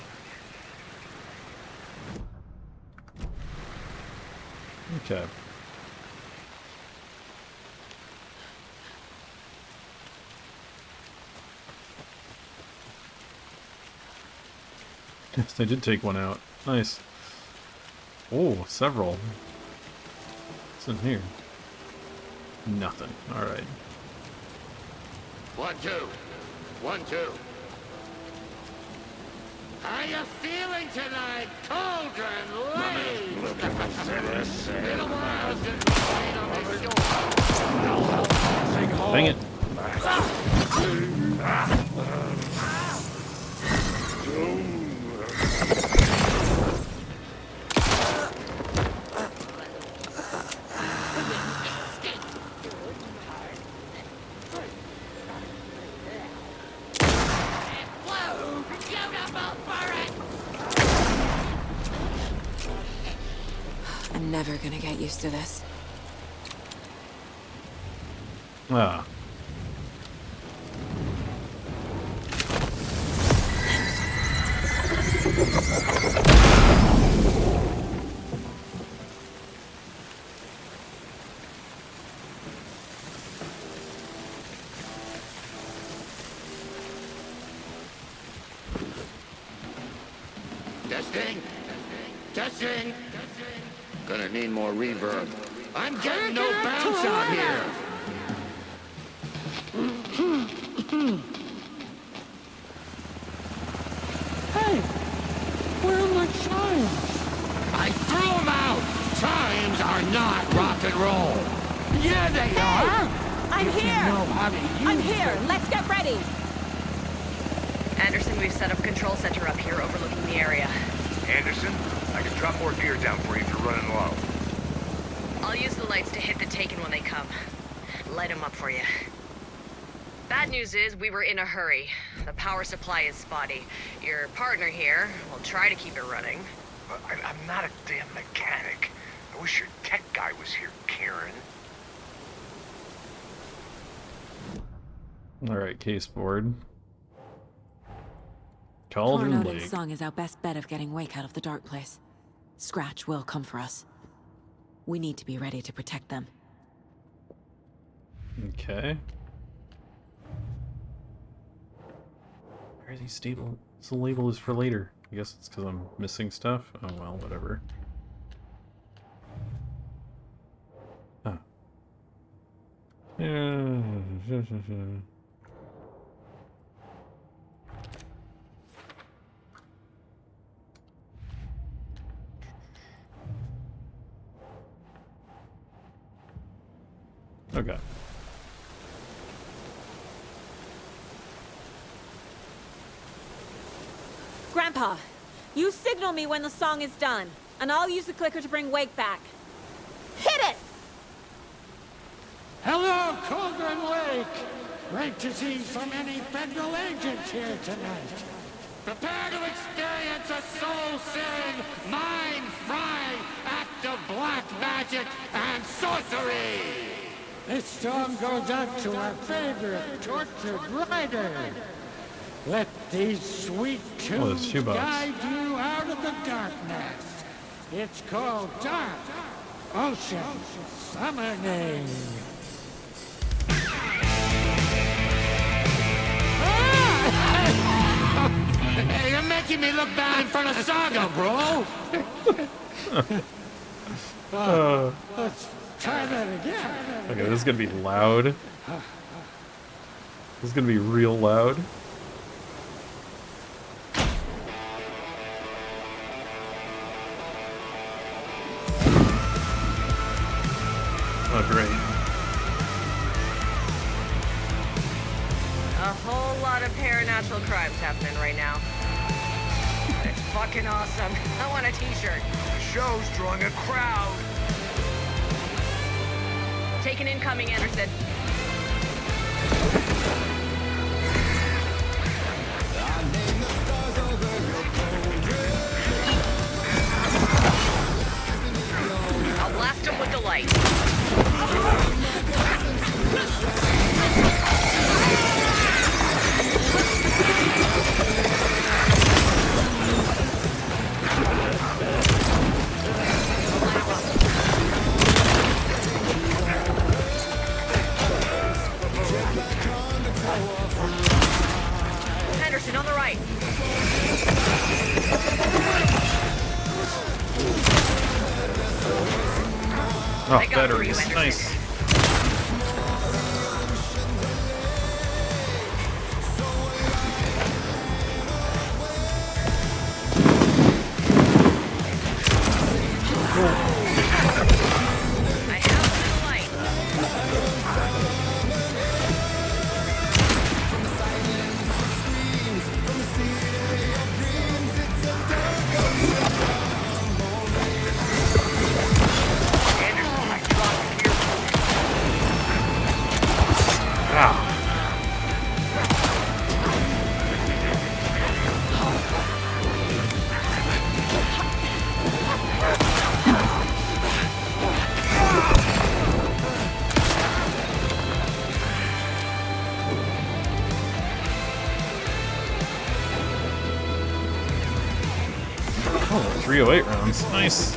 Okay. Yes, they did take one out. Nice. Oh, several. What's in here? Nothing. Alright. 1, 2. 1, 2. How you feeling tonight, Cauldron Lake? Little while since we played on this shore. Dang it. I'm never gonna get used to this. Ah. Testing. Testing. Gonna need more reverb. I'm getting no bounce out here. Hey, where are my chimes? I threw them out. Chimes are not rock and roll. Yeah, they are. I'm If you here! know how to use I'm here! them. Let's get ready! Anderson, we've set up a control center up here overlooking the area. Anderson, I can drop more gear down for you if you're running low. I'll use the lights to hit the Taken when they come. Light them up for you. Bad news is we were in a hurry. The power supply is spotty. Your partner here will try to keep it running. But I'm not a damn mechanic. I wish your tech guy was here, Karen. Alright, case board. Cauldron Tornado Lake. song is our best bet of getting Wake out of the dark place. Scratch will come for us. We need to be ready to protect them. Okay. Where are these stable? The label is for later. I guess it's because I'm missing stuff. Oh well, whatever. Huh. Yeah. Okay. Grandpa, you signal me when the song is done, and I'll use the clicker to bring Wake back. Hit it! Hello, Cauldron Lake. Great to see so many federal agents here tonight. Prepare to experience a soul-searing, mind-frying act of black magic and sorcery! This song goes out to our favorite tortured rider. Let these sweet tunes shoebox. guide you out of the darkness. It's called Dark Ocean Summoning. Hey, you're making making me look bad in front of Saga, bro! Let's try that again. Okay, this is gonna be loud. This is gonna be real loud. Oh, great. A whole lot of paranatural crimes happening right now. It's fucking awesome. I want a t-shirt. The show's drawing a crowd. Take an incoming, Anderson. I'll blast him with the light. Henderson on the right. Oh, I got batteries. you, Nice. I have the light. Anderson, I got here. Ah. Oh, 308 rounds. Nice.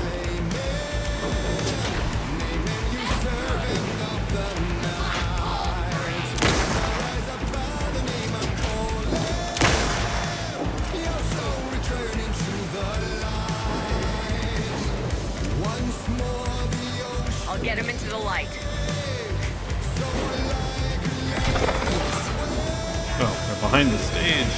I'll get him into the light. Oh, they're behind the stage.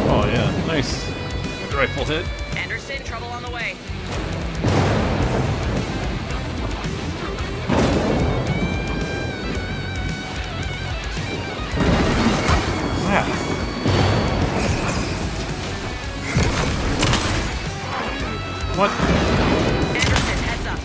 Oh yeah, nice. Rifle hit. Anderson, trouble on the way. Wow. What? Anderson, heads up.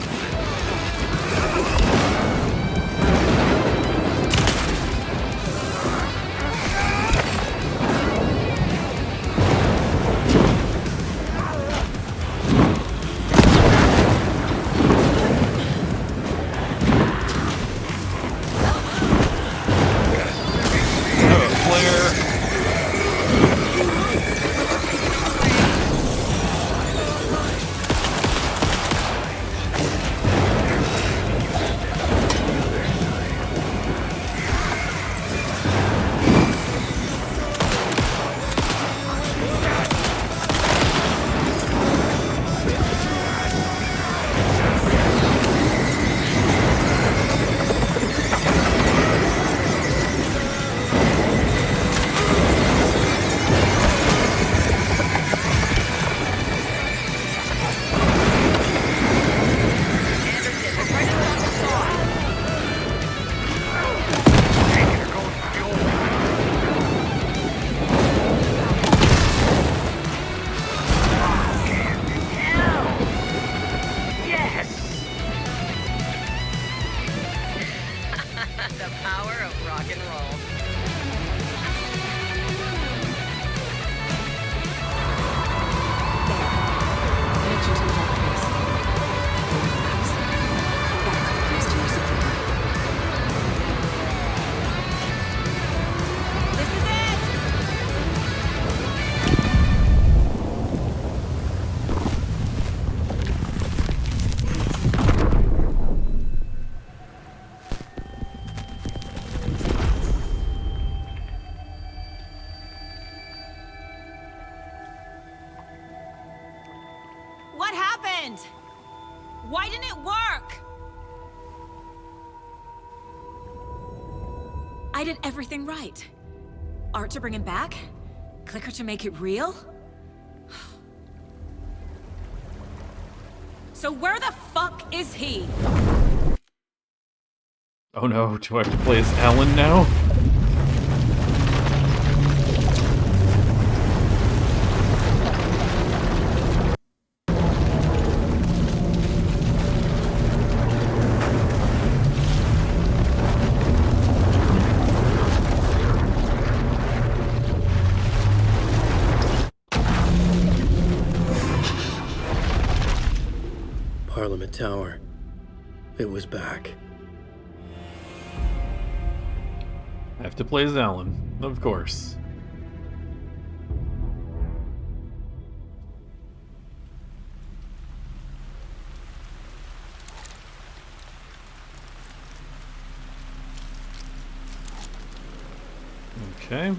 The power of rock and roll. Connection to the database. That's the keys to your security. This is it! What happened? Why didn't it work? I did everything right. Art to bring him back? Clicker to make it real? So where the fuck is he? Oh no, do I have to play as Alan now? Parliament Tower. It was back. I have to play as Alan, of course. Okay.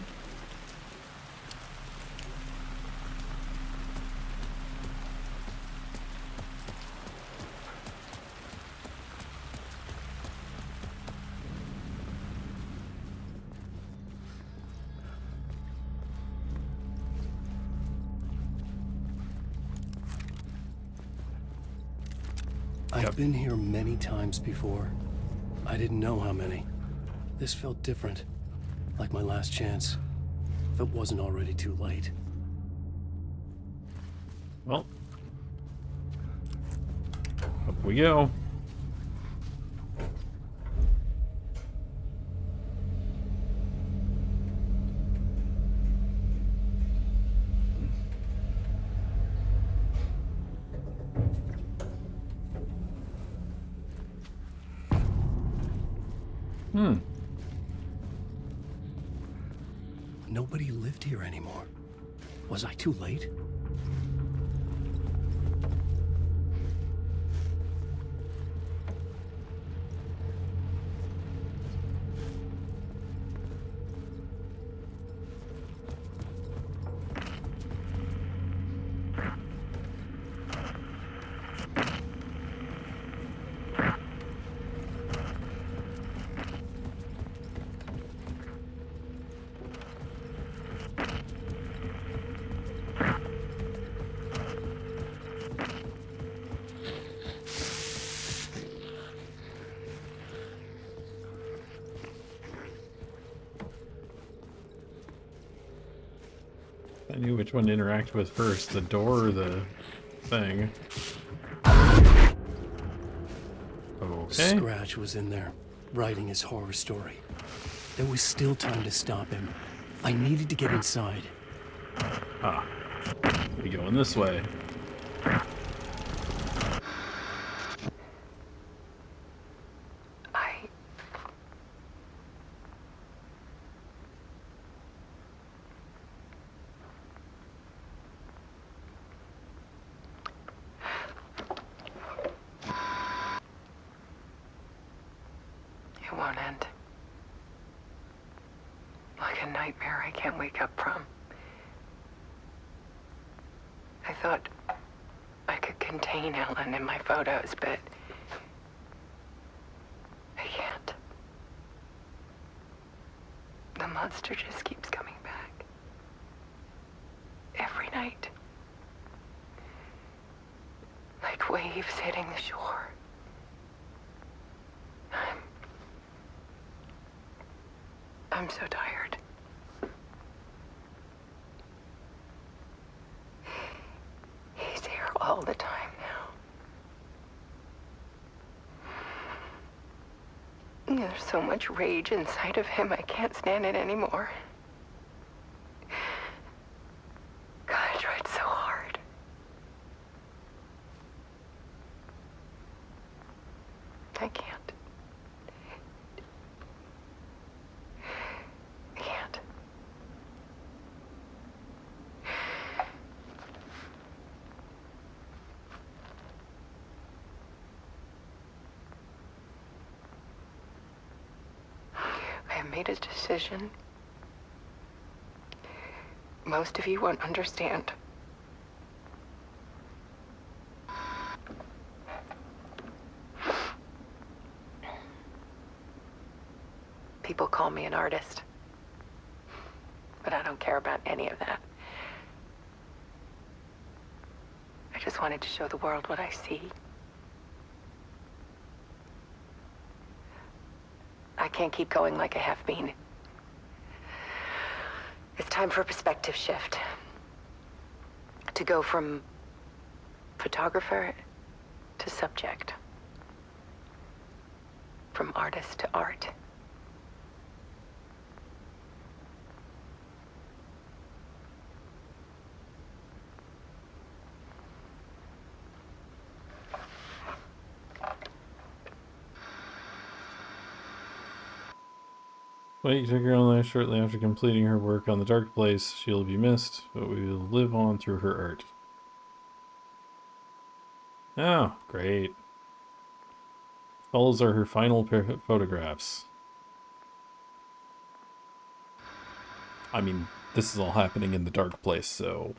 I've been here many times before. I didn't know how many. This felt different. Like my last chance. If it wasn't already too late. Well. Up we go. Nobody lived here anymore. Was I too late? I knew which one to interact with first, the door or the thing. Okay. Scratch was in there, writing his horror story. There was still time to stop him. I needed to get inside. Ah. We going this way. It won't end. Like a nightmare I can't wake up from. I thought I could contain Ellen in my photos, but I can't. The monster just keeps coming back. Every night. Like waves hitting the shore. I'm so tired. He's here all the time now. There's so much rage inside of him, I can't stand it anymore. God, I tried so hard. I can't. I can't. I have made a decision. Most of you won't understand. People call me an artist, but I don't care about any of that. I just wanted to show the world what I see. I can't keep going like I have been. It's time for a perspective shift. To go from photographer to subject. From artist to art. Wait, took her own life shortly after completing her work on the Dark Place. She'll be missed, but we will live on through her art. Oh, great. Follows are her final photographs. I mean, this is all happening in the Dark Place, so...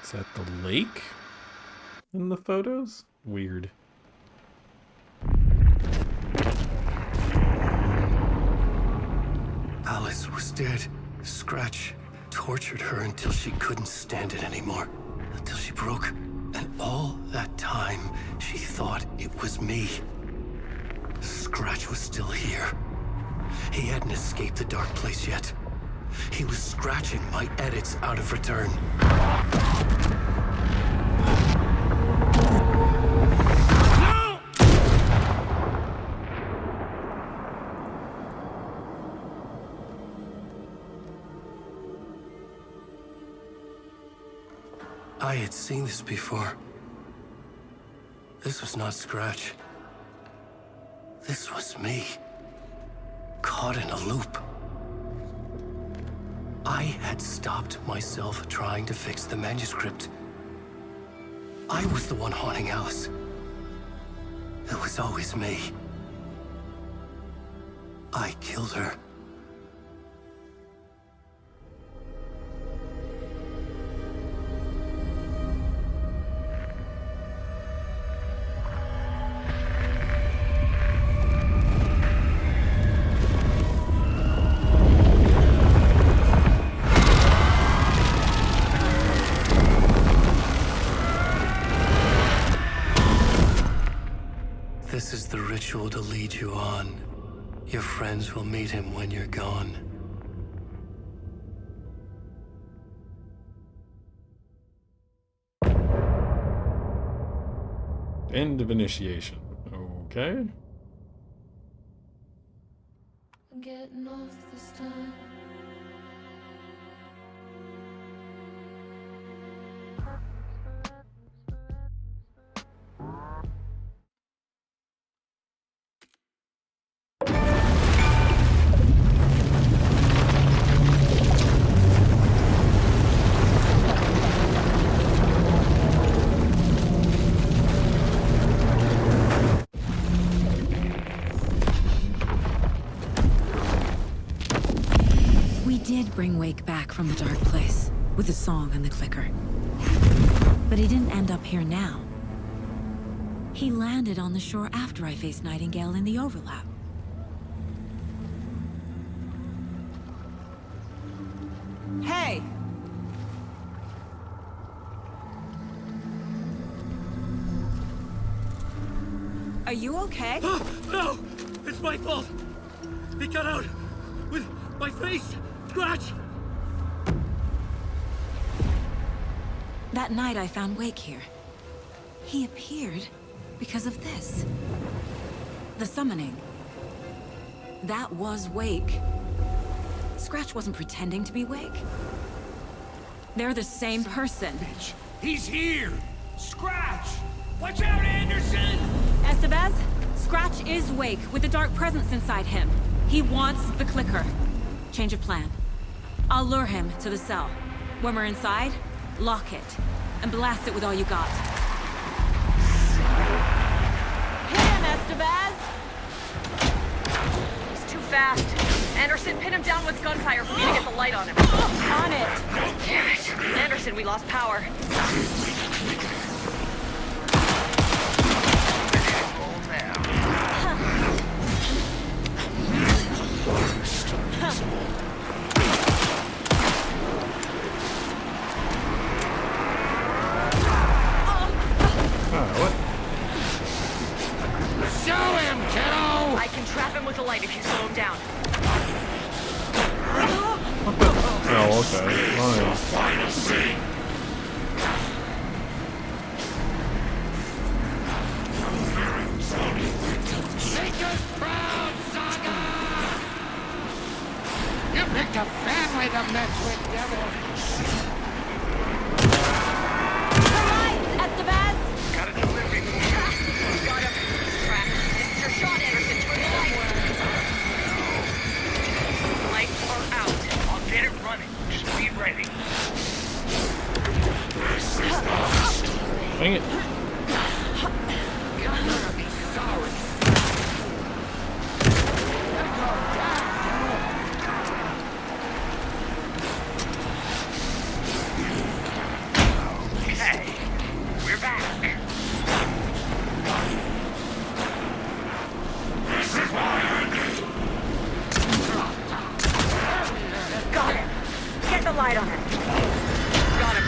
Is that the lake in the photos? Weird. Alice was dead. Scratch tortured her until she couldn't stand it anymore. Until she broke. And all that time, she thought it was me. Scratch was still here. He hadn't escaped the Dark Place yet. He was scratching my edits out of return. I had seen this before. This was not Scratch. This was me. Caught in a loop. I had stopped myself trying to fix the manuscript. I was the one haunting Alice. It was always me. I killed her. This is the ritual to lead you on. Your friends will meet him when you're gone. End of initiation. Okay. I'm getting off this time. Bring Wake back from the Dark Place with the song and the clicker. But he didn't end up here now. He landed on the shore after I faced Nightingale in the overlap. Hey! Are you okay? No! It's my fault! He got out with my face! Scratch! That night I found Wake here. He appeared because of this. The summoning. That was Wake. Scratch wasn't pretending to be Wake. They're the same person. Bitch. He's here! Scratch! Watch out, Anderson! Estevez, Scratch is Wake with a dark presence inside him. He wants the clicker. Change of plan. I'll lure him to the cell. When we're inside, lock it, and blast it with all you got. Hit him, Estevez! He's too fast. Anderson, pin him down with gunfire for me to get the light on him. On it! Damn it. Anderson, we lost power. What? Show him, kiddo! I can trap him with the light if you slow him down. Oh, okay. Fine. Make us proud, Saga! You picked a family to mess with, devil! Estevez! Got a delivery. Got him. Trap. This is your shot, Anderson. Turn the light. Lights are out. I'll get it running. Just be ready. Dang it. You're gonna be sorry. Okay. We're back. Got him. Get the light on him. Got him.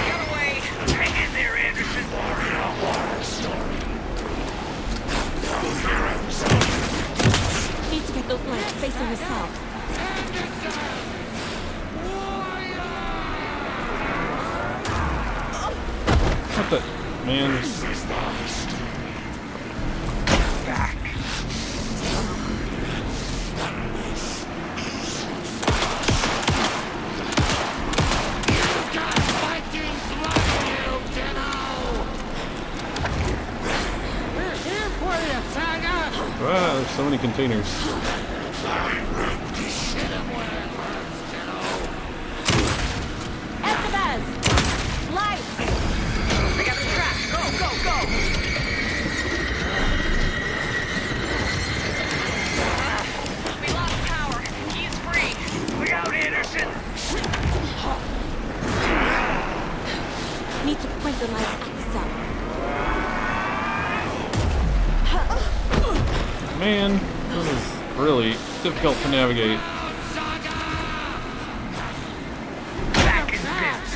Get away. Hang in there, Anderson. Need to get those lights facing the cell. What the? Man. Back. Ah, there's so many containers. Estevez! Lights! I got the trap. Go, go, go! We lost power. He's free. Look out, Anderson! Need to point the lights at the cell. Man, this is really difficult to navigate. Back in business.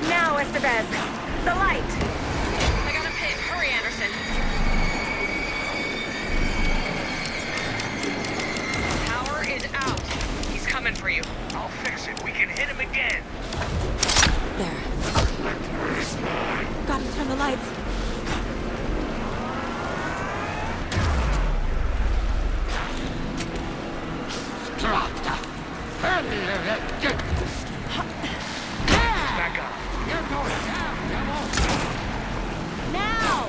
Now, Estevez. The light. I got a pin. Hurry, Anderson. Power is out. He's coming for you. I'll fix it. We can hit him again. There. Gotta turn the lights. Back up. You're going down, devil! Now!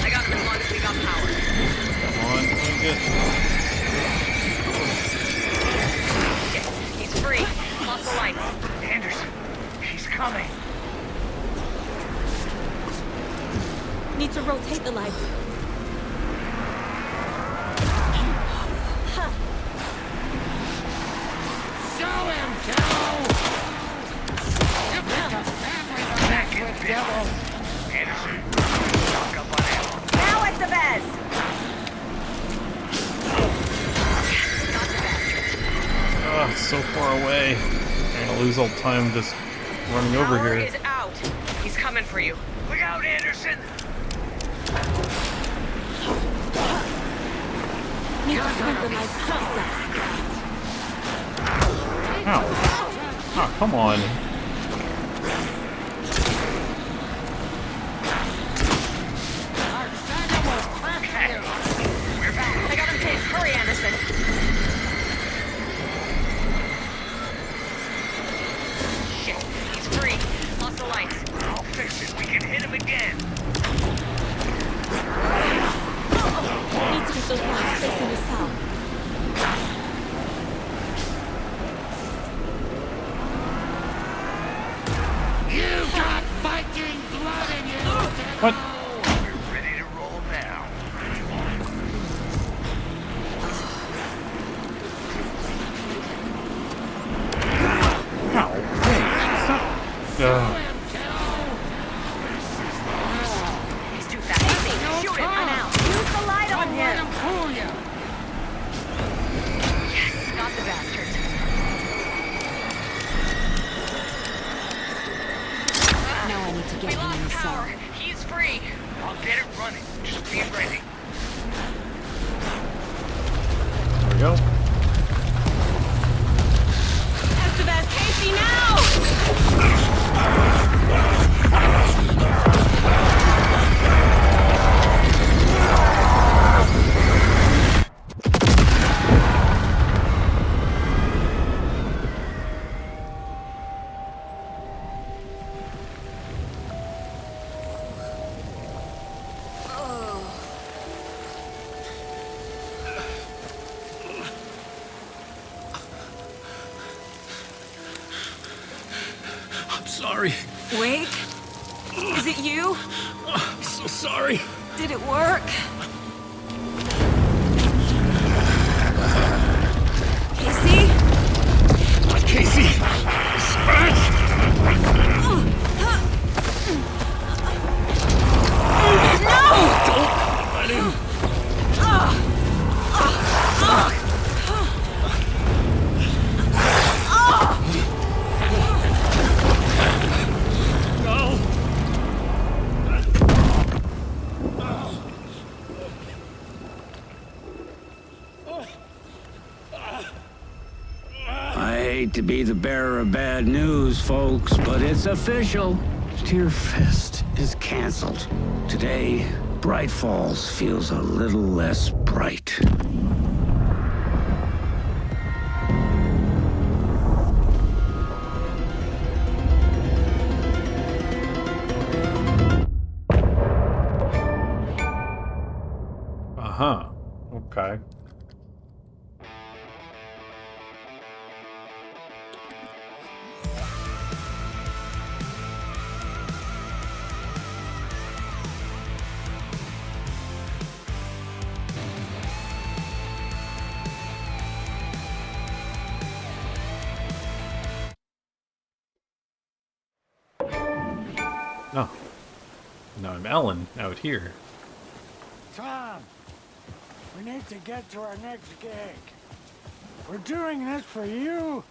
I got him as long as we got power. Come on, take it. Okay, he's free. Off the light. Anderson, he's coming. Need to rotate the lights. Show him, kiddo! You picked a family to mess with, devil! Anderson, stock up on ammo. Now, Estevez! so far away. I'm gonna lose all time just running over Power here. is out. He's coming for you. Look out, Anderson! Need to synchronize pulsar. Ow. Oh, come on. We're back. I got him taped. Hurry, Anderson. Shit, he's free. Lost the lights. I'll fix it. We can hit him again. Need to get those lights facing the south. You got Viking blood in you! What? We're ready to roll now. Ow. Hey, stop. He's too fast. Shoot him. I'm out. Use the light on him. Let him fool you! Yes, got the bastard. Now I need to get We him in lost the cell. power. He's free. I'll get it running. Just be ready. There we go. Estevez, Casey, now! I'm sorry. Wake? Is it you? I'm so sorry. Did it work? Casey? Not Casey. Scratch. Don't let him. No. I hate to be the bearer of bad news, folks, but it's official. Tear Fest is canceled. Today, Bright Falls feels a little less bright. Uh-huh. Okay. Oh. Now I'm Ellen out here. Tom, we need to get to our next gig. We're doing this for you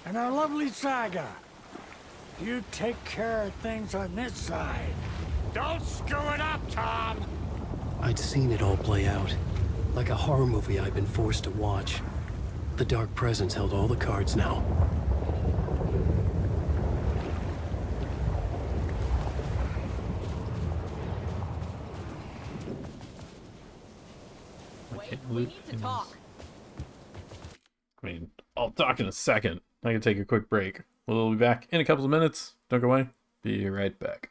and our lovely saga. You take care of things on this side. Don't screw it up, Tom! I'd seen it all play out. Like a horror movie I'd been forced to watch. The Dark Presence held all the cards now. We need to talk. I mean, I'll talk in a second. I can take a quick break. We'll be back in a couple of minutes. Don't go away. Be right back.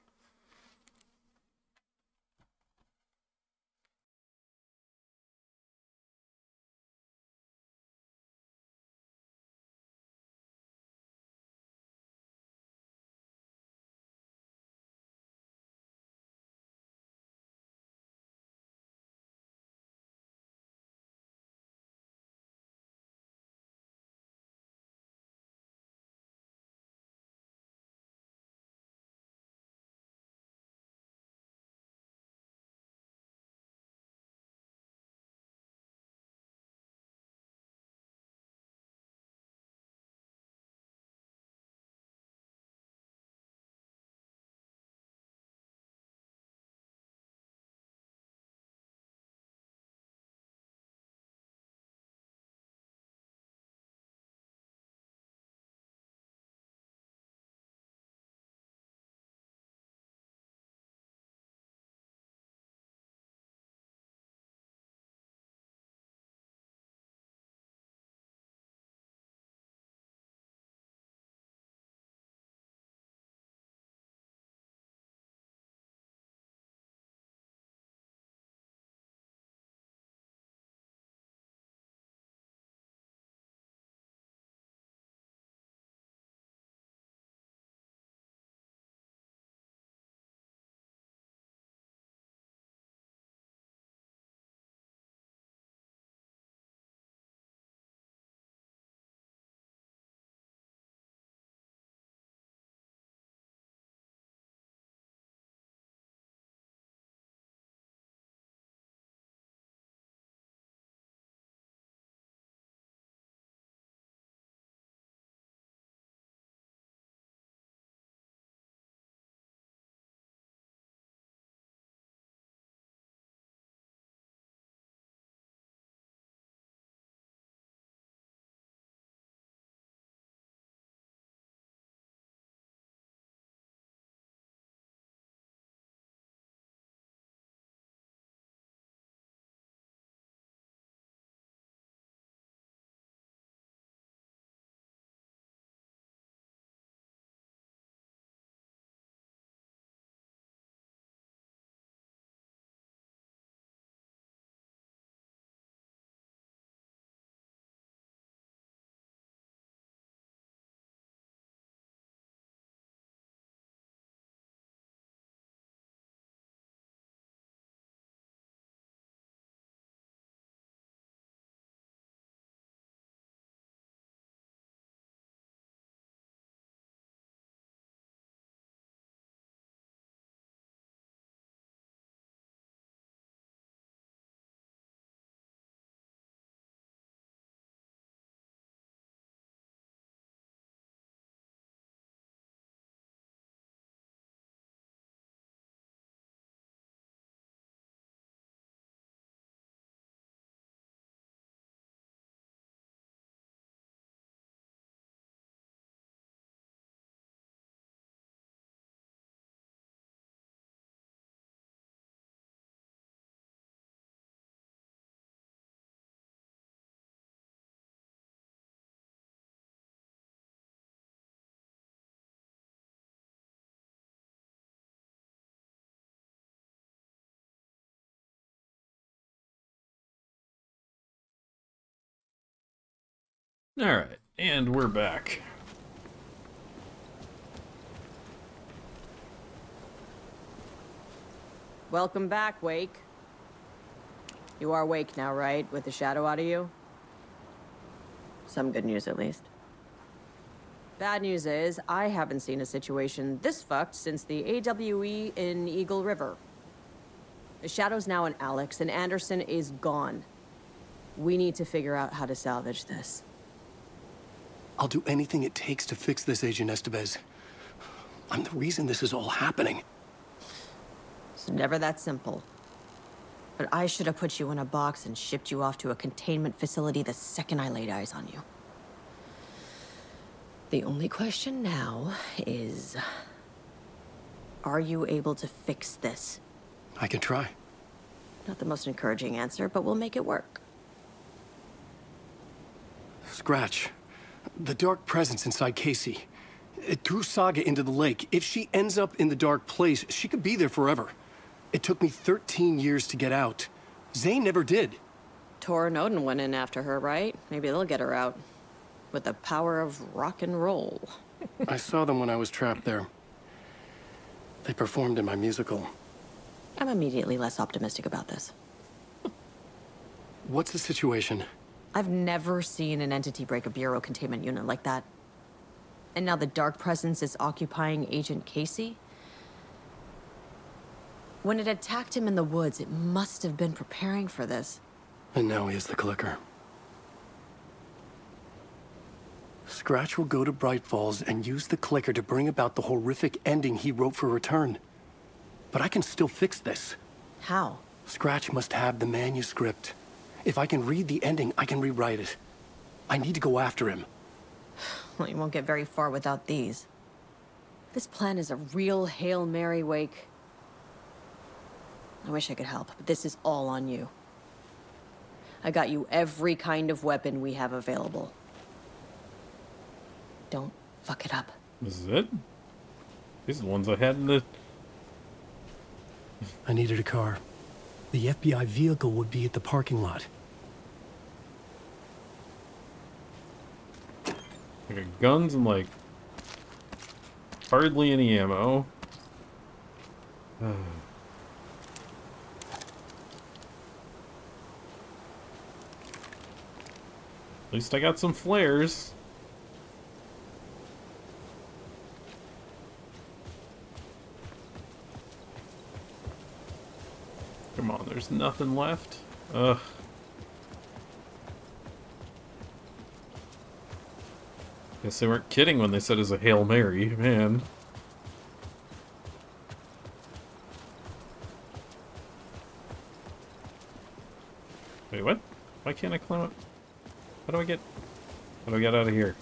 Alright, and we're back. Welcome back, Wake. You are Wake now, right? With the shadow out of you? Some good news, at least. Bad news is, I haven't seen a situation this fucked since the AWE in Eagle River. The shadow's now in Alex, and Anderson is gone. We need to figure out how to salvage this. I'll do anything it takes to fix this, Agent Estevez. I'm the reason this is all happening. It's never that simple. But I should have put you in a box and shipped you off to a containment facility the second I laid eyes on you. The only question now is... are you able to fix this? I can try. Not the most encouraging answer, but we'll make it work. Scratch. The dark presence inside Casey. It threw Saga into the lake. If she ends up in the dark place, she could be there forever. It took me 13 years to get out. Zane never did. Tor and Odin went in after her, right? Maybe they'll get her out. With the power of rock and roll. I saw them when I was trapped there. They performed in my musical. I'm immediately less optimistic about this. What's the situation? I've never seen an entity break a Bureau containment unit like that. And now the dark presence is occupying Agent Casey? When it attacked him in the woods, it must have been preparing for this. And now he has the clicker. Scratch will go to Bright Falls and use the clicker to bring about the horrific ending he wrote for Return. But I can still fix this. How? Scratch must have the manuscript. If I can read the ending, I can rewrite it. I need to go after him. Well, you won't get very far without these. This plan is a real Hail Mary, Wake. I wish I could help, but this is all on you. I got you every kind of weapon we have available. Don't fuck it up. This is it? These are the ones I had in the... I needed a car. The FBI vehicle would be at the parking lot. I got guns and, like, hardly any ammo. At least I got some flares. Come on, there's nothing left. Ugh. Guess they weren't kidding when they said it's a Hail Mary, man. Wait, what? Why can't I climb up? How do I get out of here?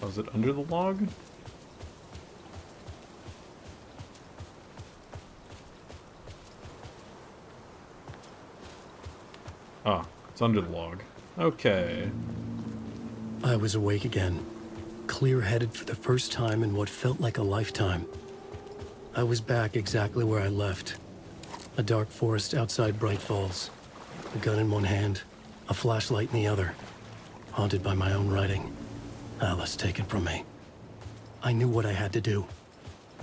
Oh, is it under the log? Ah, it's under the log. Okay. I was awake again, clear-headed for the first time in what felt like a lifetime. I was back exactly where I left. A dark forest outside Bright Falls. A gun in one hand, a flashlight in the other. Haunted by my own writing. Alice taken from me. I knew what I had to do.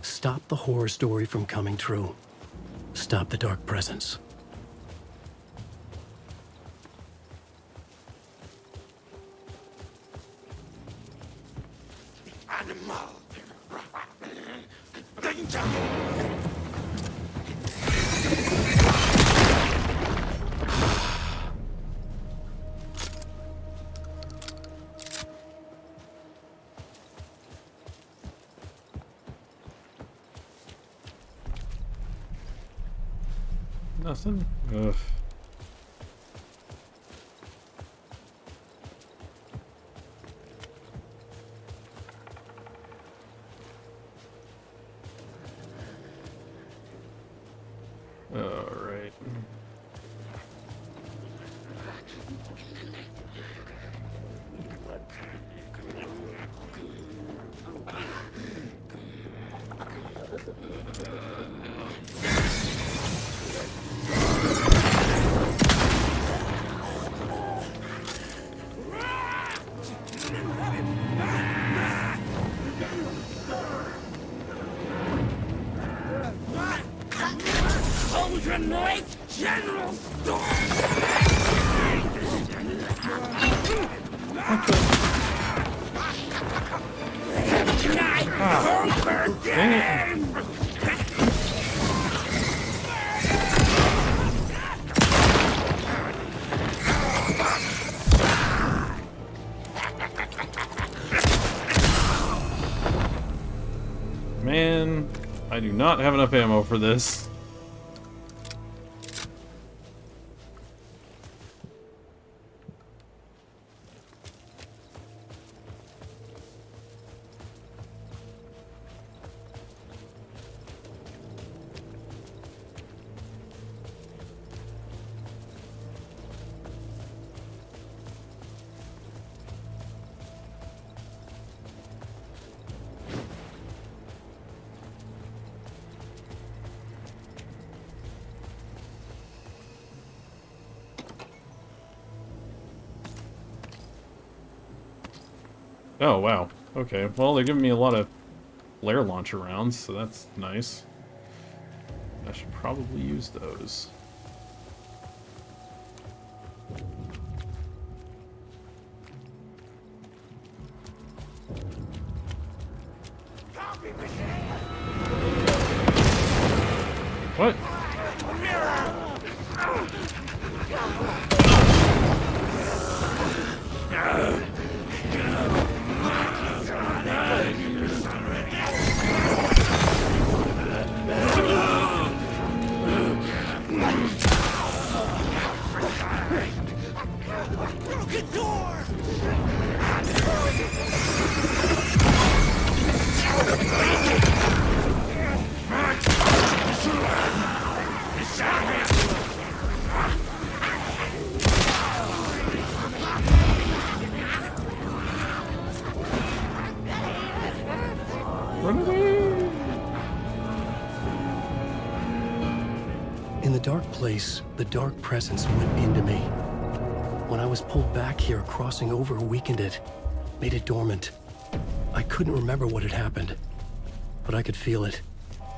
Stop the horror story from coming true. Stop the dark presence. Animal. Danger. Nothing? Ugh. Alright. general store! Dang it. Man, I do not have enough ammo for this. Oh, wow. Okay, well, they're giving me a lot of flare launcher rounds, so that's nice. I should probably use those. What? Broken door! Run away! In the dark place, the dark presence went into me. When I was pulled back here, crossing over weakened it, made it dormant. I couldn't remember what had happened, but I could feel it,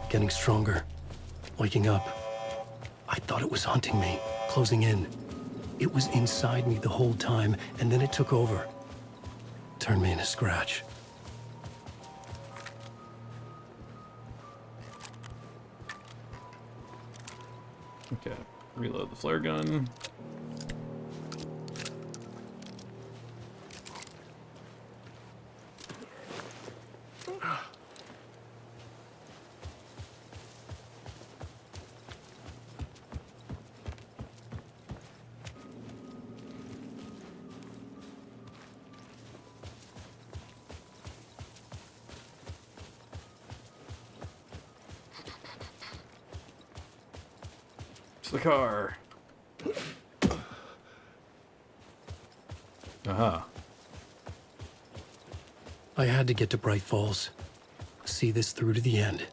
getting stronger, waking up. I thought it was hunting me, closing in. It was inside me the whole time, and then it took over. Turned me into Scratch. Okay, reload the flare gun. To the car. Aha. I had to get to Bright Falls. See this through to the end.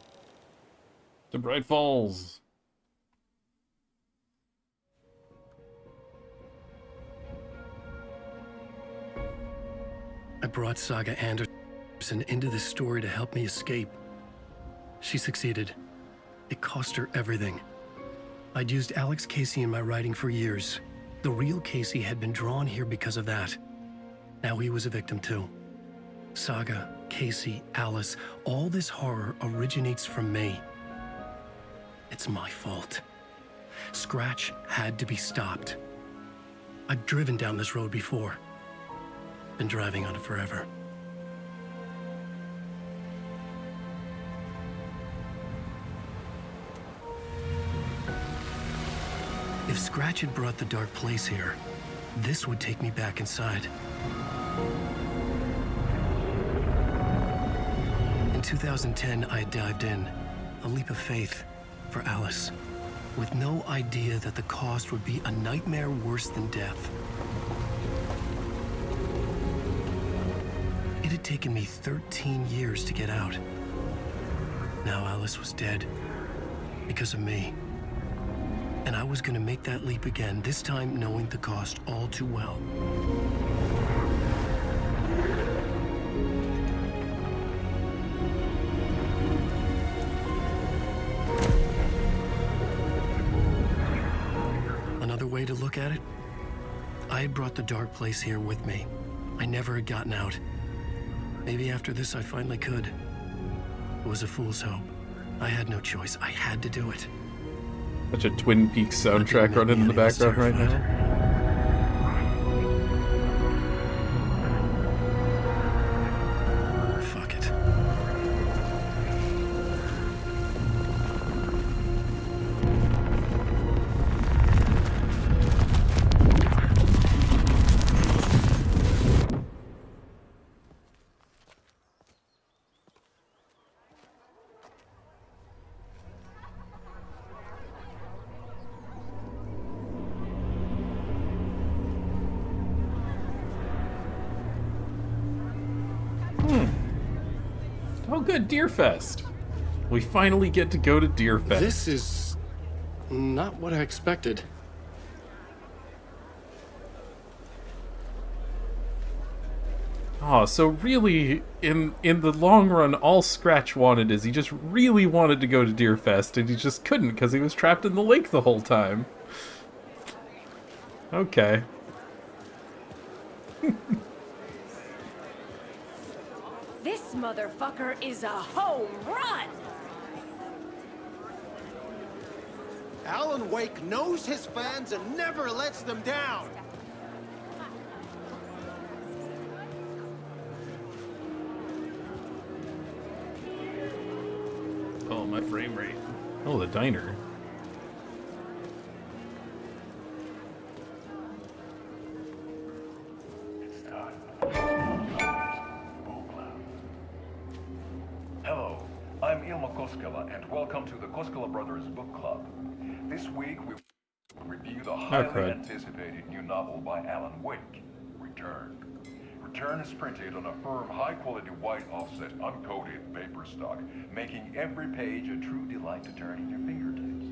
To Bright Falls. I brought Saga Anderson into this story to help me escape. She succeeded. It cost her everything. I'd used Alex Casey in my writing for years. The real Casey had been drawn here because of that. Now he was a victim too. Saga, Casey, Alice, all this horror originates from me. It's my fault. Scratch had to be stopped. I've driven down this road before. Been driving on it forever. If Scratch had brought the dark place here, this would take me back inside. In 2010, I dived in, a leap of faith for Alice, with no idea that the cost would be a nightmare worse than death. It had taken me 13 years to get out. Now Alice was dead, because of me. And I was gonna make that leap again, this time knowing the cost all too well. at it, I had brought the dark place here with me. I never had gotten out. Maybe after this I finally could. It was a fool's hope. I had no choice. I had to do it. Such a Twin Peaks soundtrack running in the background right now. Fuck it. Oh good, Deerfest. We finally get to go to Deerfest. This is not what I expected. Oh, so really, in the long run, all Scratch wanted is he just really wanted to go to Deerfest, and he just couldn't because he was trapped in the lake the whole time. Okay. This motherfucker is a home run! Alan Wake knows his fans and never lets them down. Oh, my frame rate. Oh, the diner. Hello, I'm Ilma Koskela, and welcome to the Koskela Brothers Book Club. This week we review the highly anticipated new novel by Alan Wake, Return. Return is printed on a firm, high-quality white offset, uncoated paper stock, making every page a true delight to turn in your fingertips.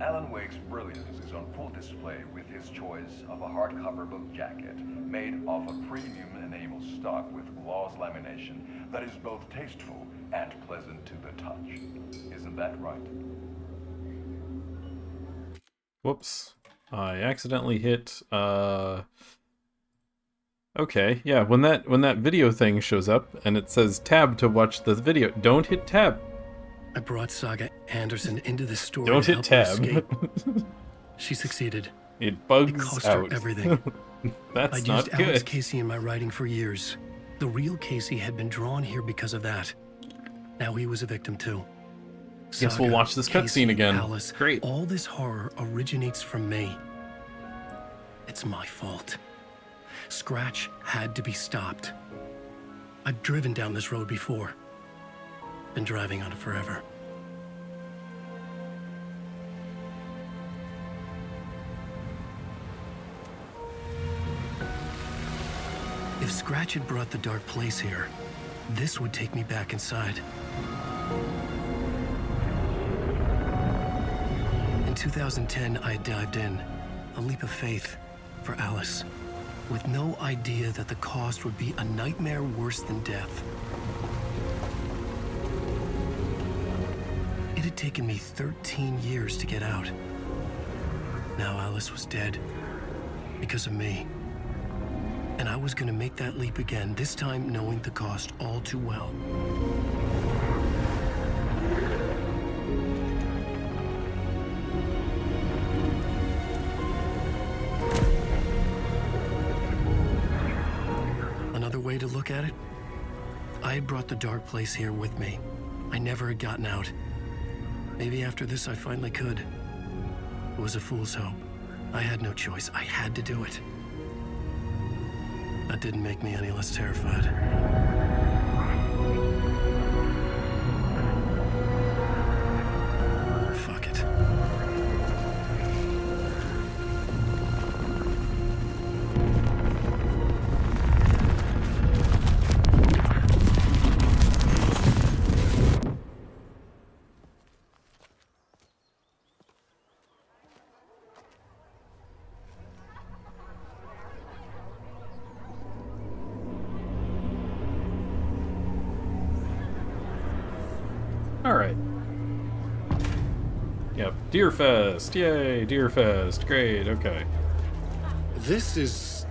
Alan Wake's brilliance is on full display with his choice of a hardcover book jacket made of a premium enamel stock with gloss lamination that is both tasteful and pleasant to the touch. Isn't that right? Whoops. I accidentally hit, Okay, yeah, when that video thing shows up and it says tab to watch the video, don't hit tab. I brought Saga Anderson into the store. Don't to hit help her tab. escape. She succeeded. It bugs It cost out. her everything. That's I'd not used Alex good. Casey in my writing for years. The real Casey had been drawn here because of that. Now he was a victim too. Guess we'll watch this cutscene again. Alice, great. All this horror originates from me. It's my fault. Scratch had to be stopped. I've driven down this road before. Been driving on it forever. If Scratch had brought the dark place here, this would take me back inside. In 2010, I dived in, a leap of faith for Alice, with no idea that the cost would be a nightmare worse than death. It had taken me 13 years to get out. Now Alice was dead, because of me. And I was gonna make that leap again, this time knowing the cost all too well. Another way to look at it, I had brought the dark place here with me. I never had gotten out. Maybe after this I finally could. It was a fool's hope. I had no choice. I had to do it. That didn't make me any less terrified. Fuck it. Alright. Yep, Deerfest! Yay, Deerfest! Great, okay. This is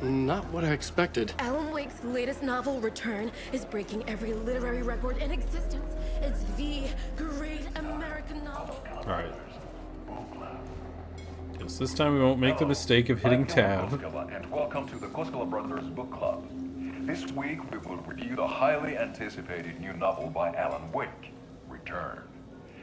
not what I expected. Alan Wake's latest novel, Return, is breaking every literary record in existence. It's the great American novel. Alright. Guess this time we won't make the mistake of hitting tab. And welcome to the Koskela Brothers Book Club. This week we will review the highly anticipated new novel by Alan Wake, Return.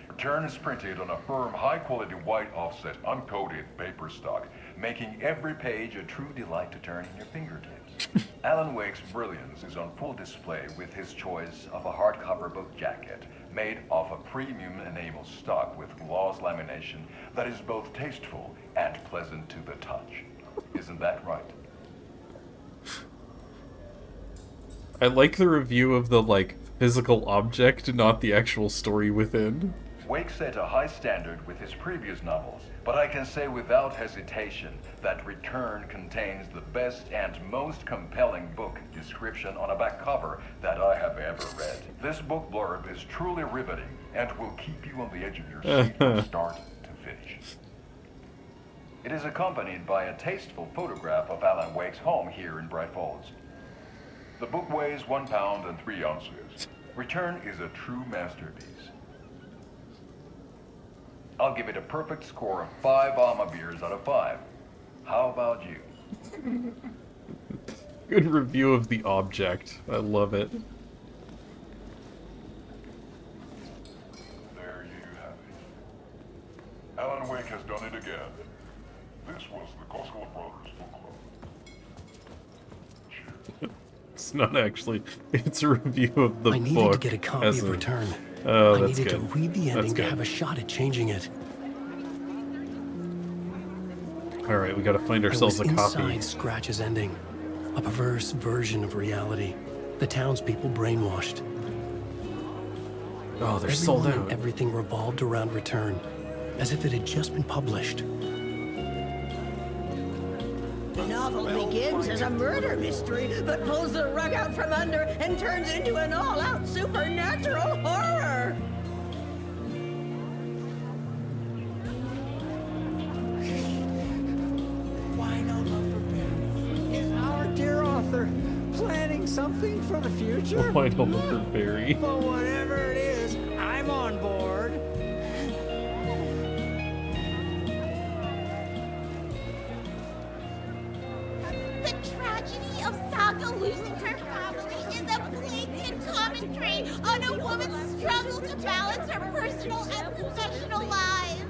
Return is printed on a firm, high-quality white offset, uncoated paper stock, making every page a true delight to turn in your fingertips. Alan Wake's brilliance is on full display with his choice of a hardcover book jacket made of a premium enamel stock with gloss lamination that is both tasteful and pleasant to the touch. Isn't that right? I like the review of the, like, physical object, not the actual story within. Wake set a high standard with his previous novels, but I can say without hesitation that Return contains the best and most compelling book description on a back cover that I have ever read. This book blurb is truly riveting and will keep you on the edge of your seat from start to finish. It is accompanied by a tasteful photograph of Alan Wake's home here in Bright Falls. The book weighs 1 pound and 3 ounces. Return is a true masterpiece. I'll give it a perfect score of 5 Alma beers out of 5. How about you? Good review of the object. I love it. There you have it. Alan Wake has done it again. This was the Koskela Brothers Book Club. It's not actually. It's a review of the book. I needed to get a copy of Return. Oh, I that's needed good. to read the ending to good. have a shot at changing it. All right, we got to find ourselves a copy. Inside Scratch's ending, a perverse version of reality. The townspeople brainwashed. Oh, they're sold Everyone out. and everything revolved around Return, as if it had just been published. The novel begins as a murder mystery, but pulls the rug out from under and turns into an all-out supernatural horror. Why no love for Barry? Is our dear author planning something for the future? Why no love for Barry? But whatever it is, I'm on board. The tragedy of Saga losing her family is a blatant commentary on a woman's struggle to balance her personal and professional lives.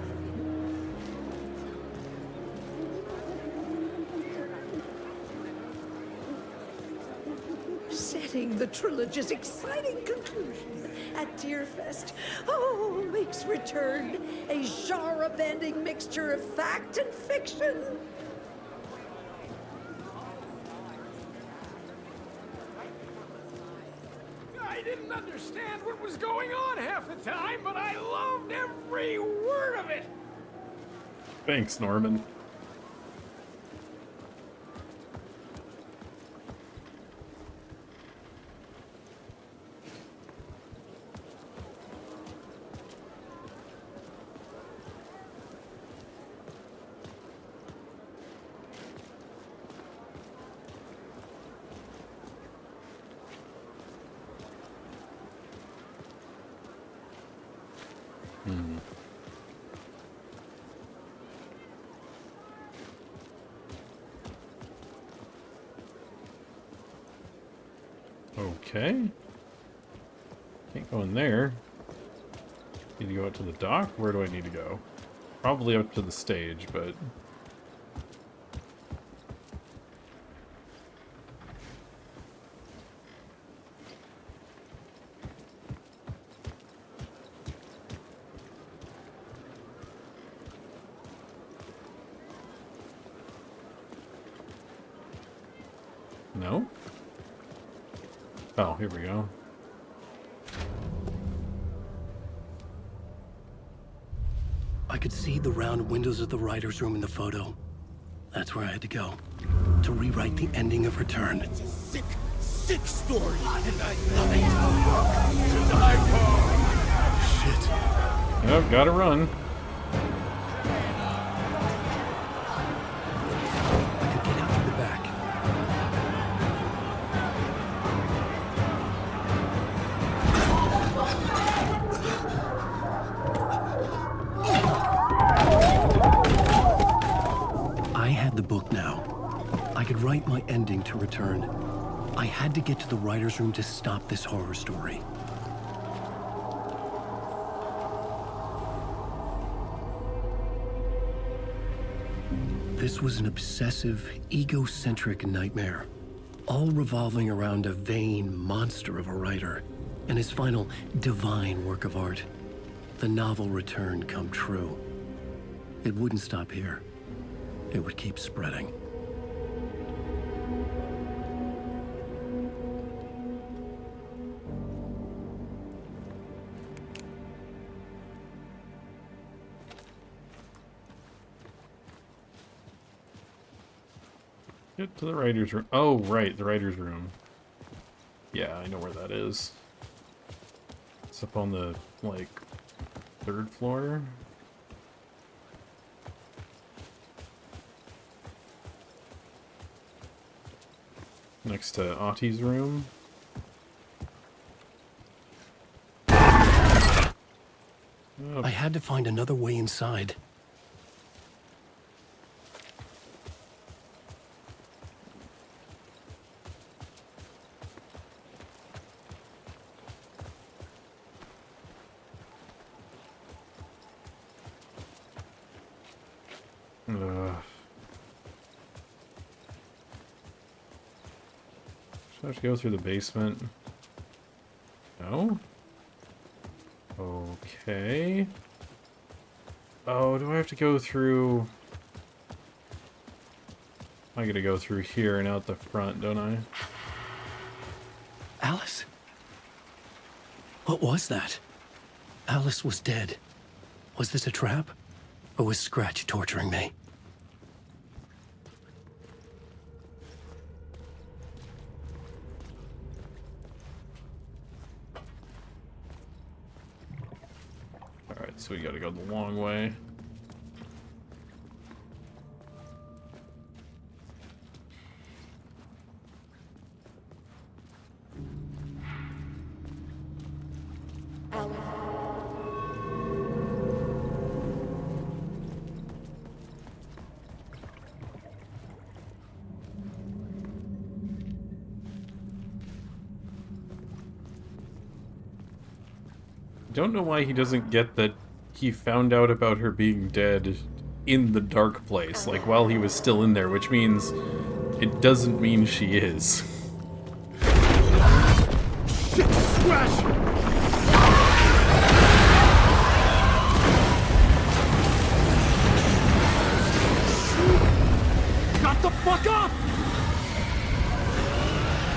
Setting the trilogy's exciting conclusion at Deerfest. Oh, makes Return a genre-bending mixture of fact and fiction. I didn't understand what was going on half the time, but I loved every word of it. Thanks, Norman. Okay. Can't go in there. Need to go out to the dock? Where do I need to go? Probably up to the stage, but... No? Oh, here we go. I could see the round windows of the writer's room in the photo. That's where I had to go, to rewrite the ending of Return. It's a sick, sick story, and I love it. To die for. Shit. Yep, gotta run. I write my ending to return. I had to get to the writer's room to stop this horror story. This was an obsessive, egocentric nightmare, all revolving around a vain monster of a writer and his final divine work of art, the novel Return, come true. It wouldn't stop here. It would keep spreading. Get to the writer's room. Oh, right, the writer's room. Yeah, I know where that is. It's up on the, like, 3rd floor. Next to Auti's room. Oh. I had to find another way inside. Should I have to go through the basement? No? Okay. Oh, do I have to go through... I gotta go through here and out the front, don't I? Alice? What was that? Alice was dead. Was this a trap? Or was Scratch torturing me? Alright, so we gotta go the long way. Don't know why he doesn't get that he found out about her being dead in the dark place, like while he was still in there, which means it doesn't mean she is. Shit, Scratch! Got the fuck up!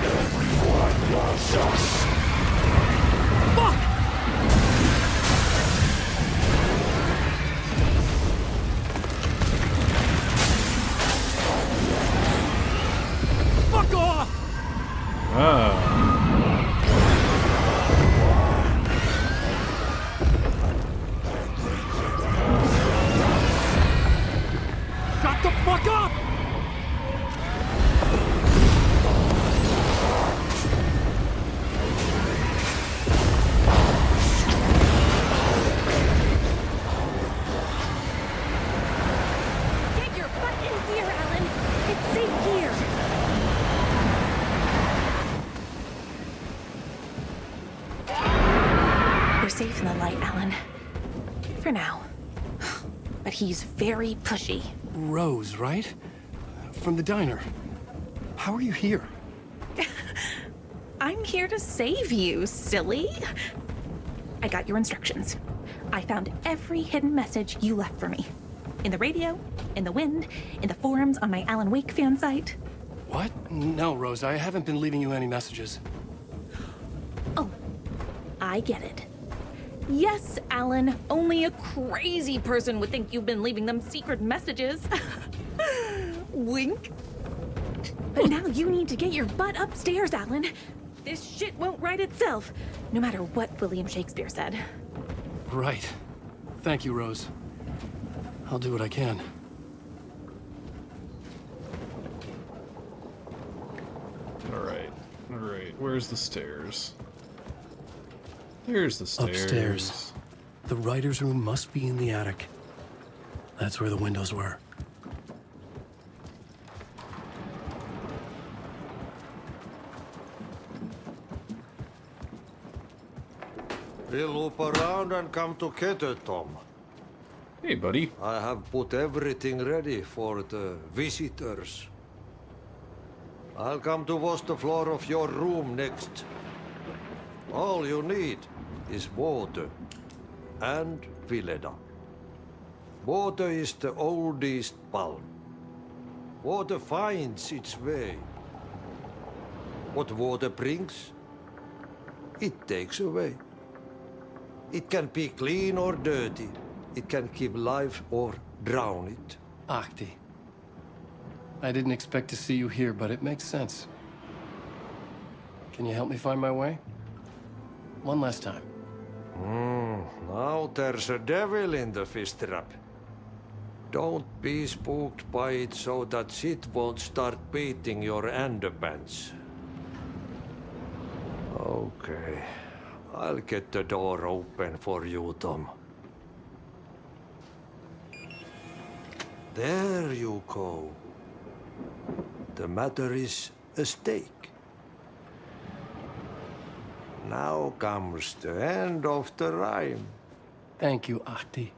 Everyone loves us. Fuck! Fuck off! Shut the fuck up! Get your butt in here, Alan. It's safe here. We're safe in the light, Alan. For now. But he's very pushy. Rose, right? From the diner. How are you here? I'm here to save you, silly. I got your instructions. I found every hidden message you left for me. In the radio, in the wind, in the forums on my Alan Wake fan site. What? No, Rose, I haven't been leaving you any messages. Oh, I get it. Yes, Alan, only a crazy person would think you've been leaving them secret messages. Wink. But now you need to get your butt upstairs, Alan. This shit won't right itself, no matter what William Shakespeare said. Right. Thank you, Rose. I'll do what I can. Alright. Alright, where's the stairs? There's the stairs. Upstairs. The writer's room must be in the attic. That's where the windows were. We'll loop around and come together, Tom. Hey, buddy. I have put everything ready for the visitors. I'll come to wash the floor of your room next. All you need is water and Vileda. Water is the oldest bulb. Water finds its way. What water brings, it takes away. It can be clean or dirty. It can give life or drown it. Ahti. I didn't expect to see you here, but it makes sense. Can you help me find my way? One last time. Now there's a devil in the fish trap. Don't be spooked by it so that shit won't start beating your underpants. Okay. I'll get the door open for you, Tom. There you go. The matter is a stake. Now comes the end of the rhyme. Thank you, Ahti.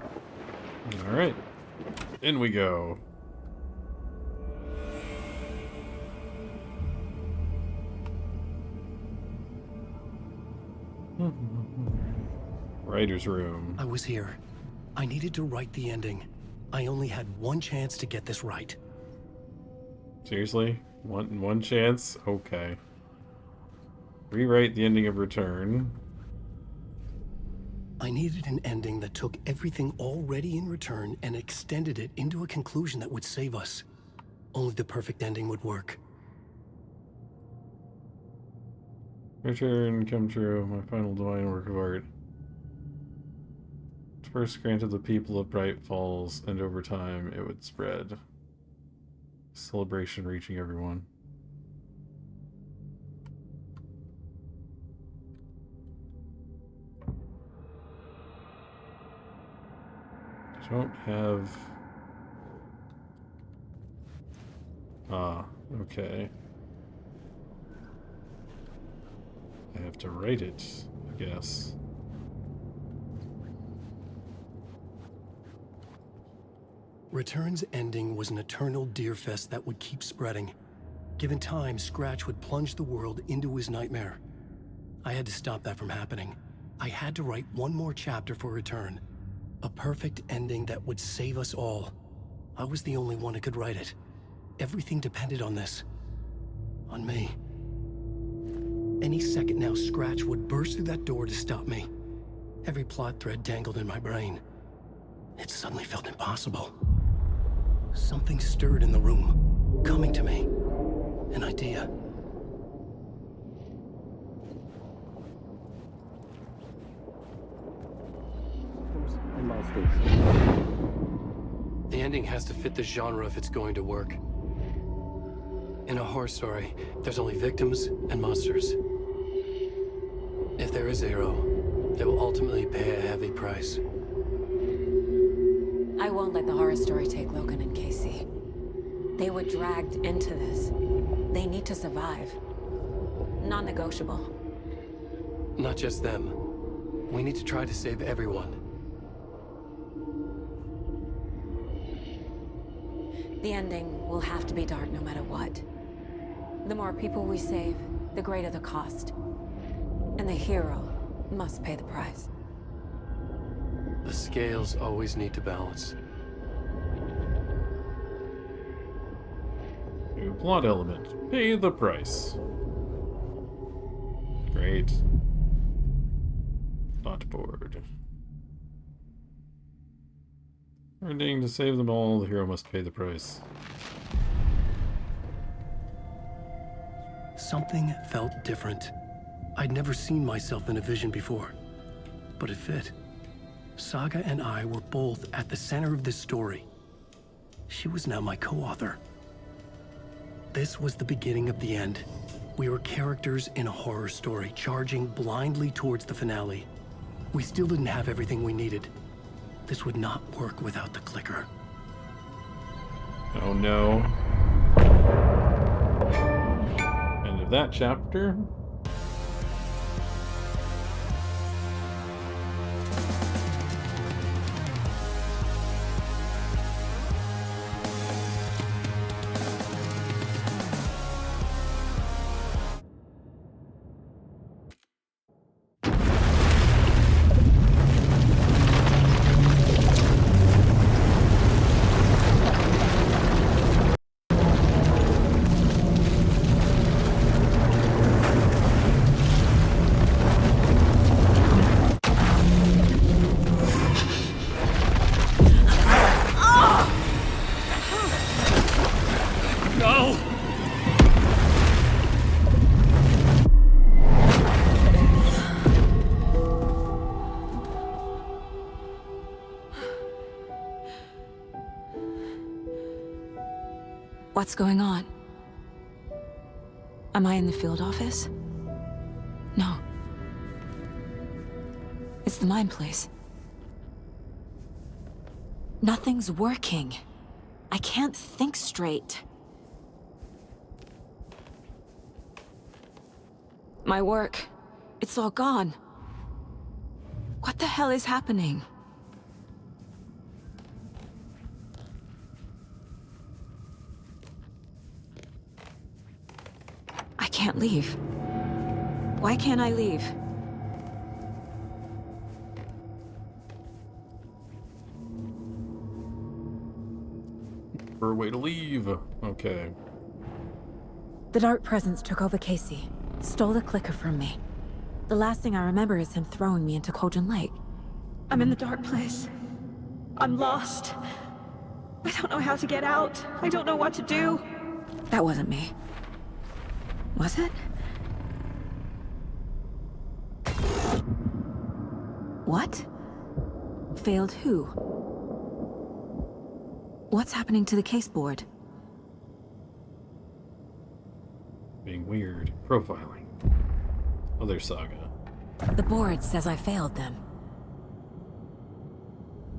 All right. In we go. Writer's room. I was here. I needed to write the ending. I only had one chance to get this right. Seriously? One chance? Okay. Rewrite the ending of Return. I needed an ending that took everything already in Return and extended it into a conclusion that would save us. Only the perfect ending would work. Return, come true, my final divine work of art. First granted the people of Bright Falls, and over time it would spread. Celebration reaching everyone. Don't have... Ah, okay. I have to write it, I guess. Return's ending was an eternal deerfest that would keep spreading. Given time, Scratch would plunge the world into his nightmare. I had to stop that from happening. I had to write one more chapter for Return. A perfect ending that would save us all. I was the only one who could write it. Everything depended on this. On me. Any second now, Scratch would burst through that door to stop me. Every plot thread dangled in my brain. It suddenly felt impossible. Something stirred in the room, coming to me. An idea. The ending has to fit the genre if it's going to work. In a horror story, there's only victims and monsters. If there is Arrow, they will ultimately pay a heavy price. I won't let the horror story take Logan and Casey. They were dragged into this. They need to survive. Non-negotiable. Not just them. We need to try to save everyone. The ending will have to be dark no matter what. The more people we save, the greater the cost. And the hero must pay the price. The scales always need to balance. New plot element. Pay the price. Great. Not bored. Ending to save them all, the hero must pay the price. Something felt different. I'd never seen myself in a vision before, but it fit. Saga and I were both at the center of this story. She was now my co-author. This was the beginning of the end. We were characters in a horror story, charging blindly towards the finale. We still didn't have everything we needed. This would not work without the clicker. Oh no. End of that chapter. What's going on? Am I in the field office? No. It's the mine place. Nothing's working. I can't think straight. My work, it's all gone. What the hell is happening? I can't leave. Why can't I leave? For a way to leave. Okay. The Dark Presence took over Casey, stole the clicker from me. The last thing I remember is him throwing me into Cauldron Lake. I'm in the dark place. I'm lost. I don't know how to get out. I don't know what to do. That wasn't me. Was it? What? Failed who? What's happening to the case board? Being weird. Profiling. Other saga. The board says I failed them.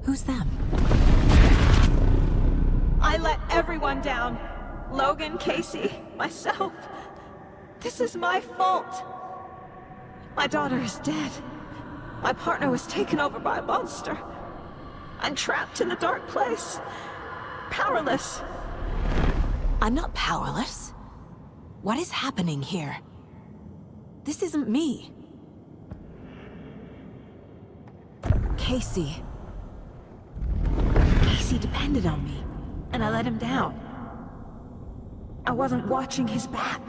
Who's them? I let everyone down. Logan, Casey, myself. This is my fault. My daughter is dead. My partner was taken over by a monster. I'm trapped in the dark place. Powerless. I'm not powerless. What is happening here? This isn't me. Casey. Casey depended on me, and I let him down. I wasn't watching his back.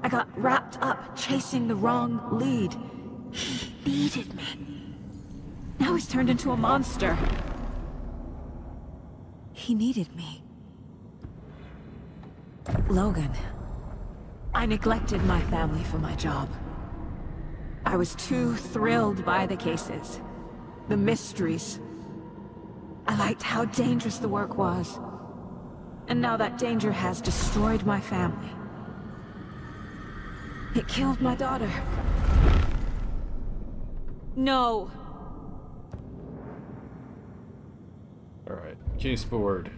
I got wrapped up chasing the wrong lead. He needed me. Now he's turned into a monster. He needed me. Logan. I neglected my family for my job. I was too thrilled by the cases, the mysteries. I liked how dangerous the work was. And now that danger has destroyed my family. It killed my daughter. No. Alright. Case board.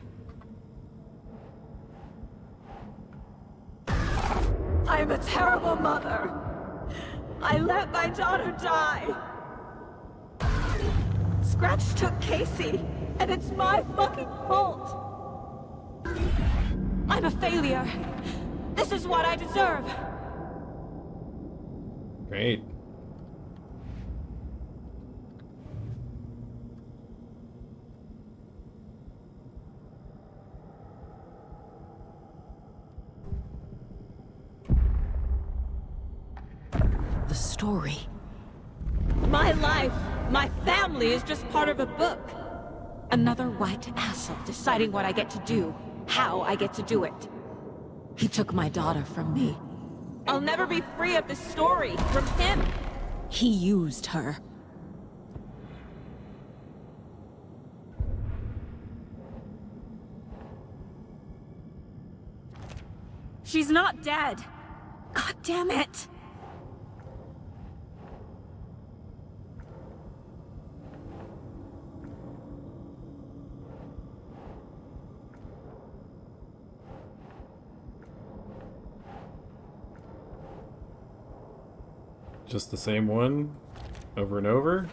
I'm a terrible mother. I let my daughter die. Scratch took Casey, and it's my fucking fault. I'm a failure. This is what I deserve. Great. The story. My life, my family is just part of a book. Another white asshole deciding what I get to do, how I get to do it. He took my daughter from me. I'll never be free of this story from him. He used her. She's not dead. God damn it. Just the same one over and over?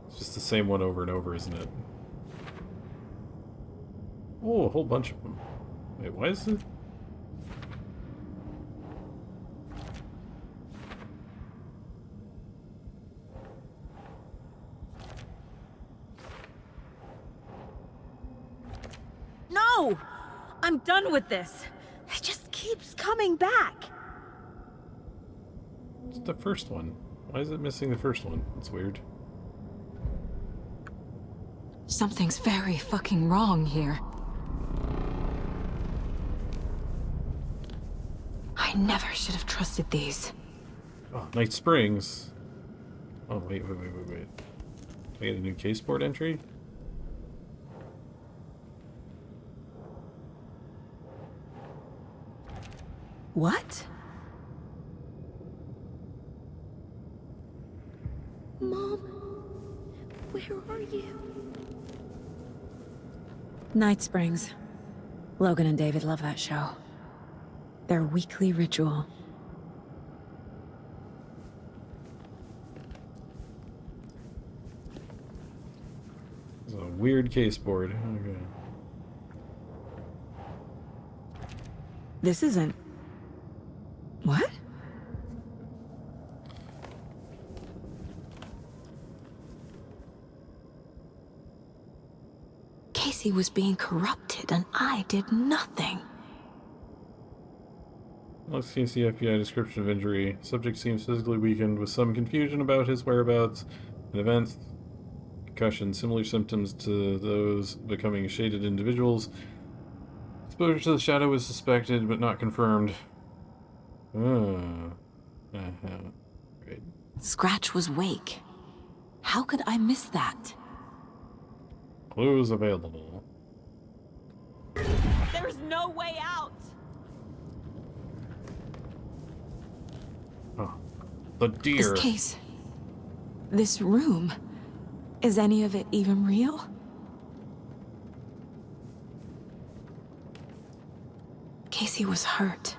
It's just the same one over and over, isn't it? Oh, a whole bunch of them. Wait, why is it? No! I'm done with this. It just keeps coming back. It's the first one. Why is it missing the first one? That's weird. Something's very fucking wrong here. I never should have trusted these. Oh, Night Springs. Oh, wait. Do I get a new case board entry? What? Mom, where are you? Night Springs. Logan and David love that show. Their weekly ritual. It's a weird case board. Okay. This isn't... What? Casey was being corrupted, and I did nothing. Let's see the FBI description of injury. Subject seems physically weakened with some confusion about his whereabouts and events. Concussion, similar symptoms to those becoming shaded individuals. Exposure to the shadow is suspected, but not confirmed. Right. Scratch was Wake. How could I miss that? Clues available. There's no way out! Oh, the deer. This case... This room... Is any of it even real? Casey was hurt.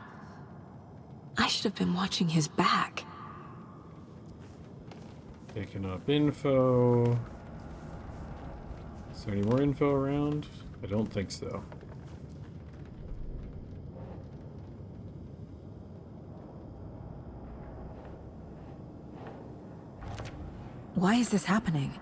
I should have been watching his back. Taking up info. Is there any more info around? I don't think so. Why is this happening?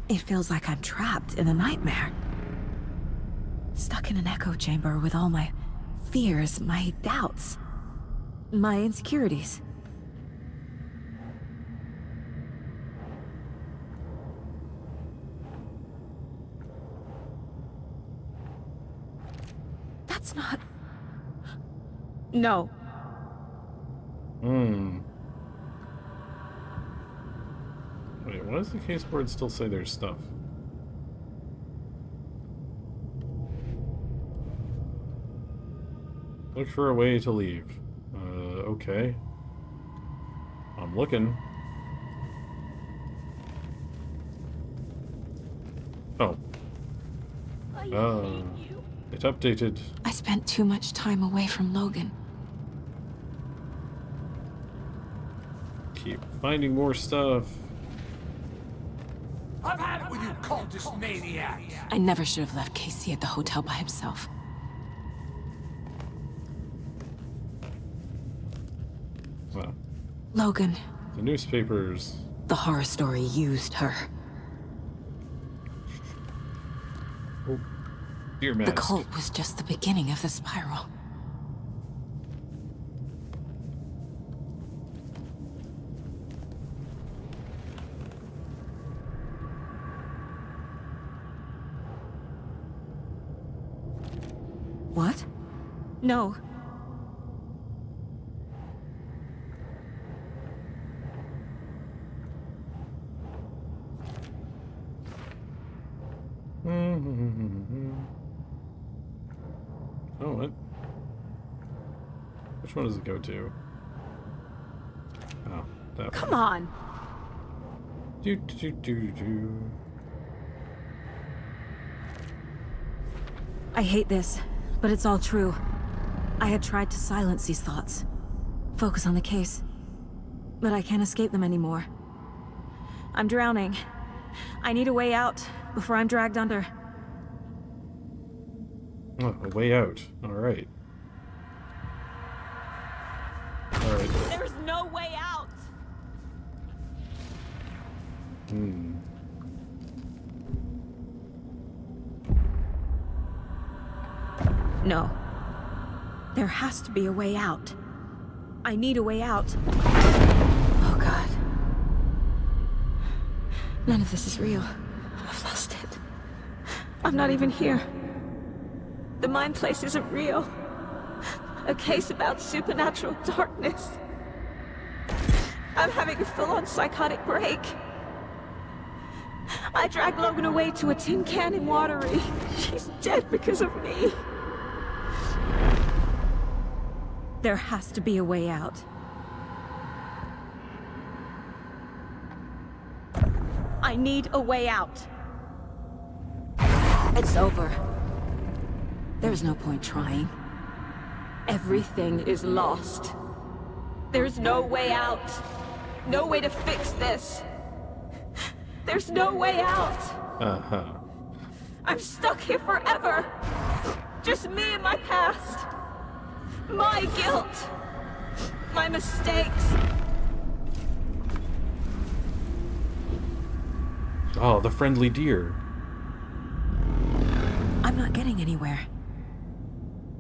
It feels like I'm trapped in a nightmare. Stuck in an echo chamber with all my fears, my doubts, my insecurities. That's not... No. Wait, why does the case board still say there's stuff? Look for a way to leave. Okay. I'm looking. Oh. It updated. I spent too much time away from Logan. Keep finding more stuff. I've had it with you cultist maniacs! I never should have left Casey at the hotel by himself. Well, Logan. the newspapers. The horror story used her. Oh, dear mask. The cult was just the beginning of the spiral. What? No. Oh, what? Which one does it go to? Oh, that one. Come on. Do. I hate this, but it's all true. I had tried to silence these thoughts. Focus on the case. But I can't escape them anymore. I'm drowning. I need a way out before I'm dragged under. Oh, a way out. Alright. Alright. There's no way out! No. There has to be a way out. I need a way out. Oh, God. None of this is real. I've lost it. I'm not even here. The mind place isn't real. A case about supernatural darkness. I'm having a full-on psychotic break. I dragged Logan away to a tin can in Watery. She's dead because of me. There has to be a way out. I need a way out. It's over. There's no point trying. Everything is lost. There's no way out. No way to fix this. There's no way out. Uh-huh. I'm stuck here forever. Just me and my past. My guilt. My mistakes. Oh, the friendly deer. I'm not getting anywhere.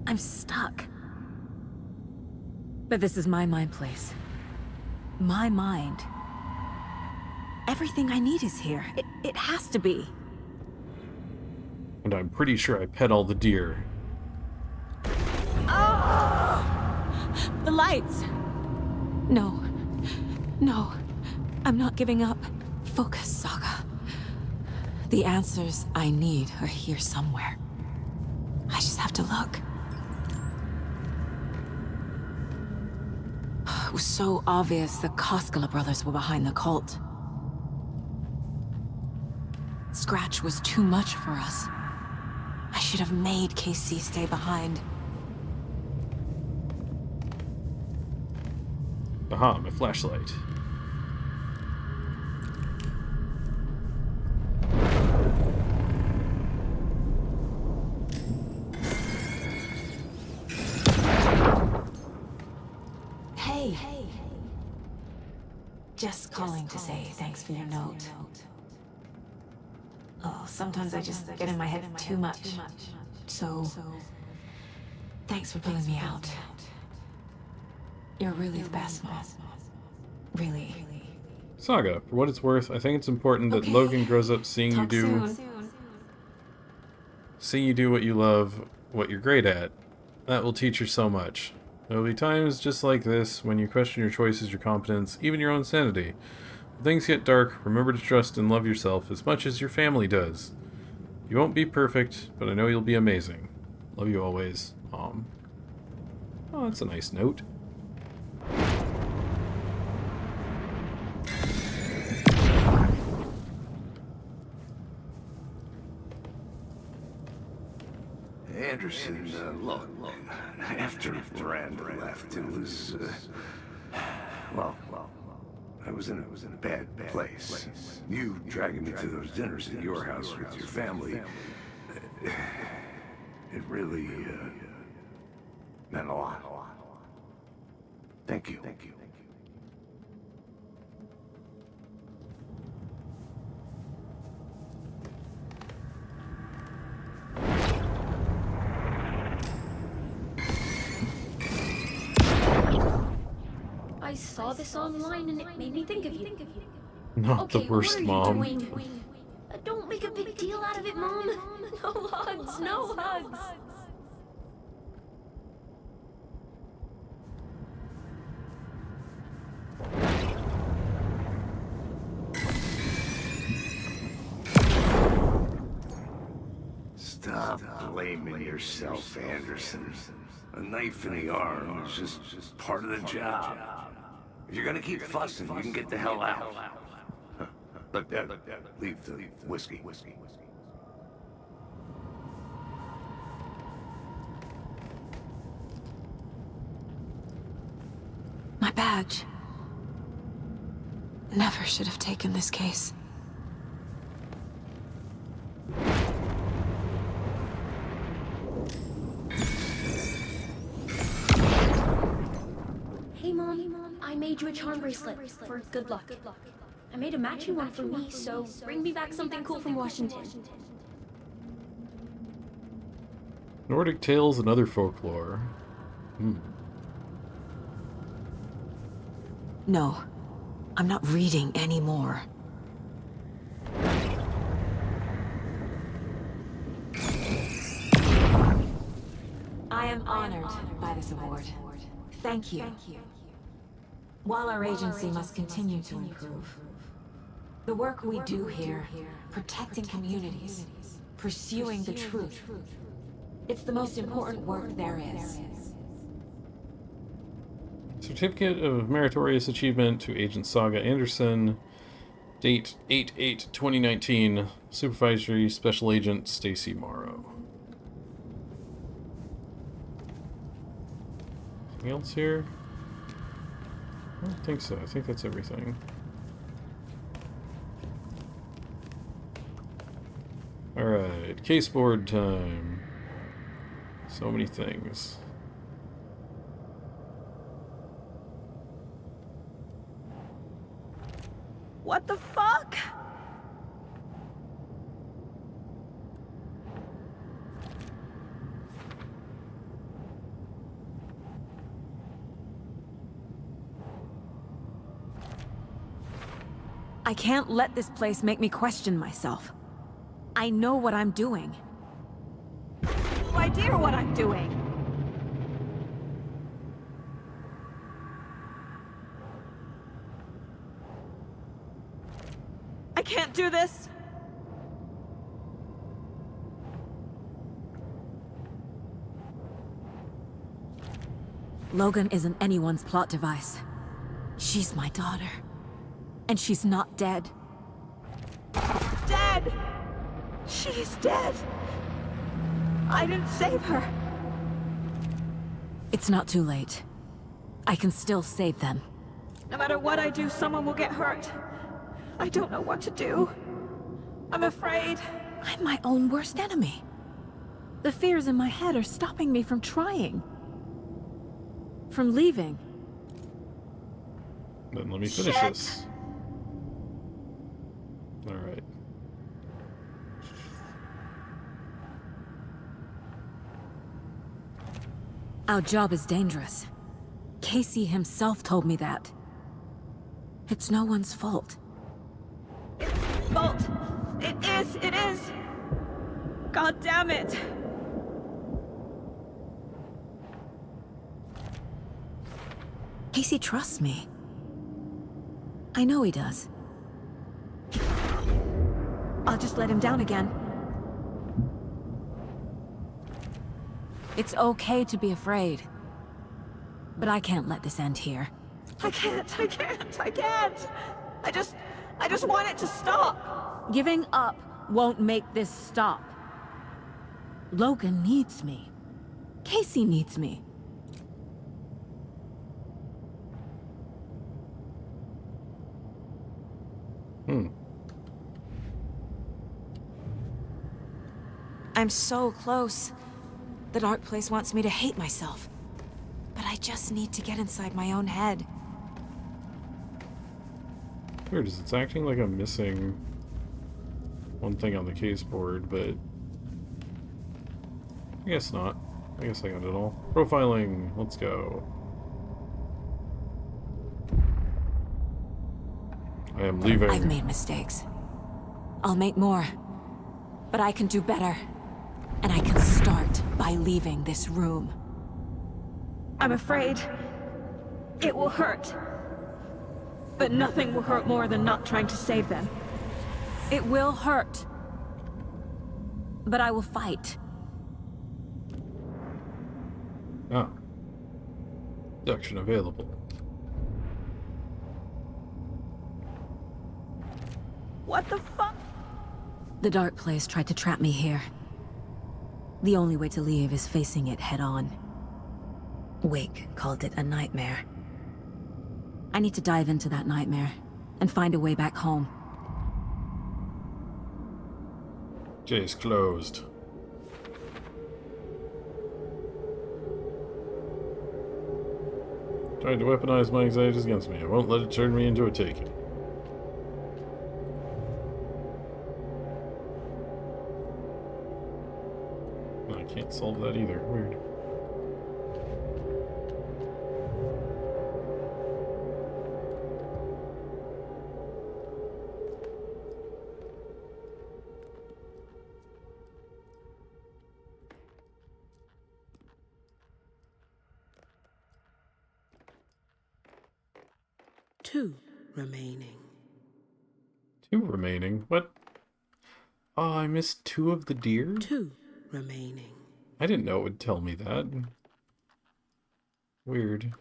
I'm stuck. But this is my mind place. My mind. Everything I need is here. It has to be. And I'm pretty sure I pet all the deer. Oh! The lights! No. No. I'm not giving up. Focus, Saga. The answers I need are here somewhere. I just have to look. It was so obvious the Koskela brothers were behind the cult. Scratch was too much for us. I should have made KC stay behind. Aha, my flashlight. Hey. Just calling to say thanks for your note. Oh, sometimes I just get in my head too much. So, thanks for pulling me out. You're really the best, Mom. Really. Saga, for what it's worth, I think it's important that Logan grows up seeing you do what you love, what you're great at. That will teach her so much. There will be times just like this when you question your choices, your competence, even your own sanity. When things get dark, remember to trust and love yourself as much as your family does. You won't be perfect, but I know you'll be amazing. Love you always, Mom. Oh, that's a nice note. Anderson, look, after Miranda left, it was, well, I was in a bad place. You dragging me to those dinners at your house with your family, it really, meant a lot. Thank you. I saw this online and it made me think of you. Not the worst, Mom. What are you doing? Don't make a big deal out of it, Mom. No hugs, no hugs. Stop blaming yourself, Anderson. A knife in the arm is just part of the job. If you're gonna keep fussing, you can get the hell out. But leave the whiskey. My badge. Never should have taken this case. Hey, Mom, I made you a charm bracelet for good luck. I made a matching one for me, so bring me back something cool from Washington. Nordic tales and other folklore. No, I'm not reading anymore. I am honored by this award. Thank you. While our agency must continue to improve, The work we do here, protecting communities, pursuing the truth. It's the most important work there is. Certificate of Meritorious Achievement to Agent Saga Anderson. Date 8/8/2019. Supervisory Special Agent Stacy Morrow. Anything else here? I don't think so. I think that's everything. Alright, case board time. So many things. What the fuck? I can't let this place make me question myself. I know what I'm doing. No idea what I'm doing. I can't do this. Logan isn't anyone's plot device. She's my daughter. And she's not dead. Dead! She's dead! I didn't save her. It's not too late. I can still save them. No matter what I do, someone will get hurt. I don't know what to do. I'm afraid. I'm my own worst enemy. The fears in my head are stopping me from trying. From leaving. Then let me finish this. Alright. Our job is dangerous. Casey himself told me that. It's no one's fault. Fault. It is. It is. God damn it. Casey trusts me. I know he does. I'll just let him down again. It's okay to be afraid. But I can't let this end here. I can't. I just want it to stop. Giving up won't make this stop. Logan needs me. Casey needs me. I'm so close. The dark place wants me to hate myself. But I just need to get inside my own head. Weird, it's acting like I'm missing one thing on the case board, but I guess not. I guess I got it all. Profiling, let's go. I am leaving. I've made mistakes. I'll make more. But I can do better. And I can start by leaving this room. I'm afraid it will hurt. But nothing will hurt more than not trying to save them. It will hurt. But I will fight. Ah. Deduction available. What the fuck? The dark place tried to trap me here. The only way to leave is facing it head on. Wake called it a nightmare. I need to dive into that nightmare and find a way back home. Case closed. Trying to weaponize my anxieties against me. I won't let it turn me into a taken. I can't solve that either. Weird. Two remaining. 2 remaining? What? Oh, I missed 2 of the deer? 2 remaining. I didn't know it would tell me that. Weird.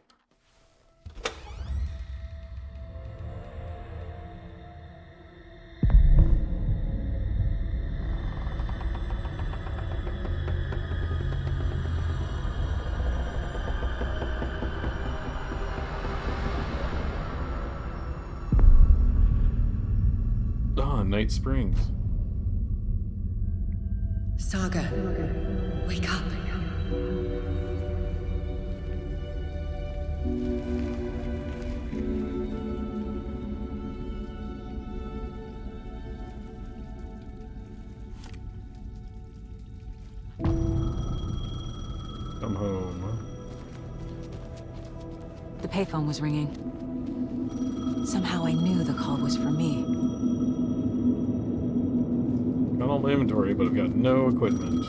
Ah, Night Springs. Saga, wake up. Come home. The payphone was ringing. Somehow I knew the call was for me. Got all my inventory, but I've got no equipment.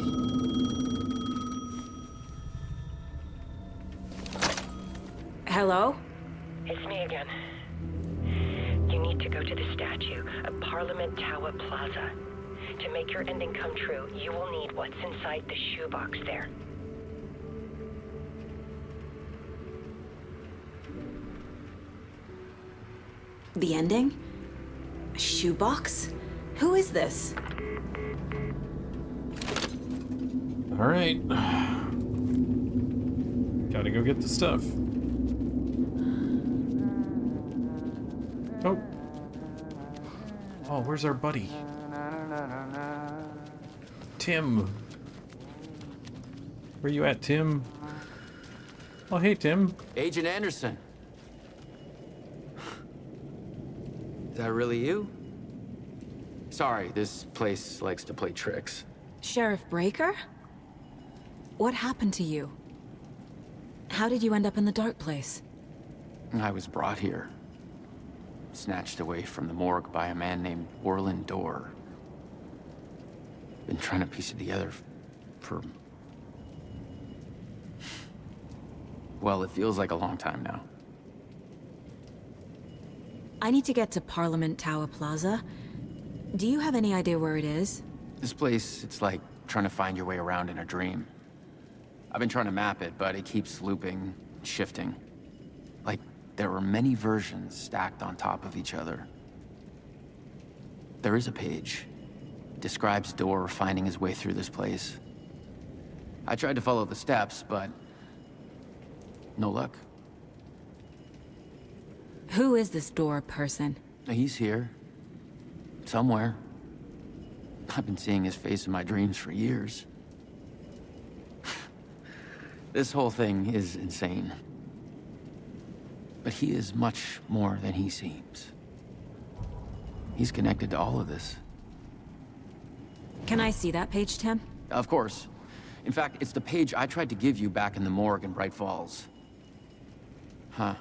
Hello? It's me again. You need to go to the statue at Parliament Tower Plaza. To make your ending come true, you will need what's inside the shoebox there. The ending? A shoebox? Who is this? Alright. Gotta go get the stuff. Oh. Oh, where's our buddy? Tim. Where you at, Tim? Oh, hey, Tim. Agent Anderson. Is that really you? Sorry, this place likes to play tricks. Sheriff Breaker? What happened to you? How did you end up in the dark place? I was brought here. Snatched away from the morgue by a man named Orland Dorr. Been trying to piece it together for... Well, it feels like a long time now. I need to get to Parliament Tower Plaza. Do you have any idea where it is? This place, it's like trying to find your way around in a dream. I've been trying to map it, but it keeps looping, shifting. Like there were many versions stacked on top of each other. There is a page. Describes Dorr finding his way through this place. I tried to follow the steps, but no luck. Who is this Dorr person? He's here. Somewhere. I've been seeing his face in my dreams for years. This whole thing is insane. But he is much more than he seems. He's connected to all of this. Can I see that page, Tim? Of course. In fact, it's the page I tried to give you back in the morgue in Bright Falls. Huh.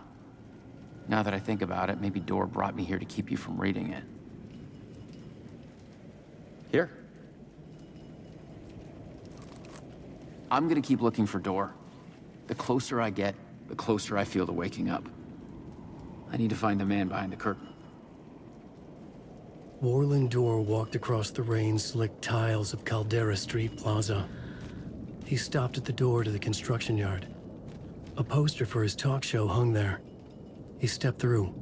Now that I think about it, maybe Dorr brought me here to keep you from reading it. Here. I'm gonna keep looking for Dorr. The closer I get, the closer I feel to waking up. I need to find the man behind the curtain. Orland Dorr walked across the rain-slicked tiles of Caldera Street Plaza. He stopped at the door to the construction yard. A poster for his talk show hung there. He stepped through,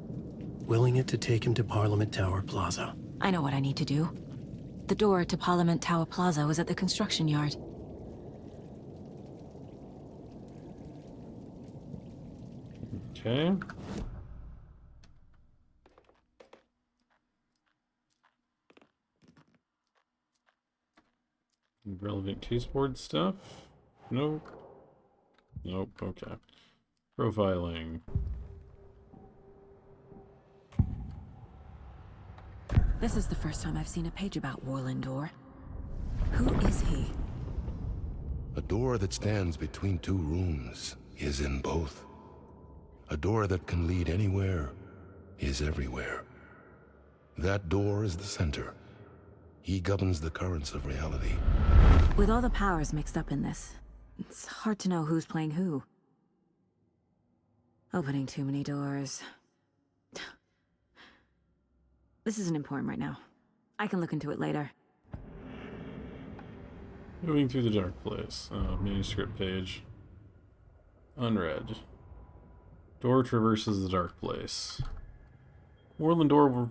willing it to take him to Parliament Tower Plaza. I know what I need to do. The door to Parliament Tower Plaza was at the construction yard. Okay. Relevant caseboard stuff? Nope. Nope, okay. Profiling. This is the first time I've seen a page about Orland Dorr. Who is he? A door that stands between two rooms is in both. A door that can lead anywhere is everywhere. That door is the center. He governs the currents of reality. With all the powers mixed up in this, it's hard to know who's playing who. Opening too many doors. This isn't important right now. I can look into it later. Moving through the dark place. Manuscript page. Unread. Door traverses the dark place. Warland Door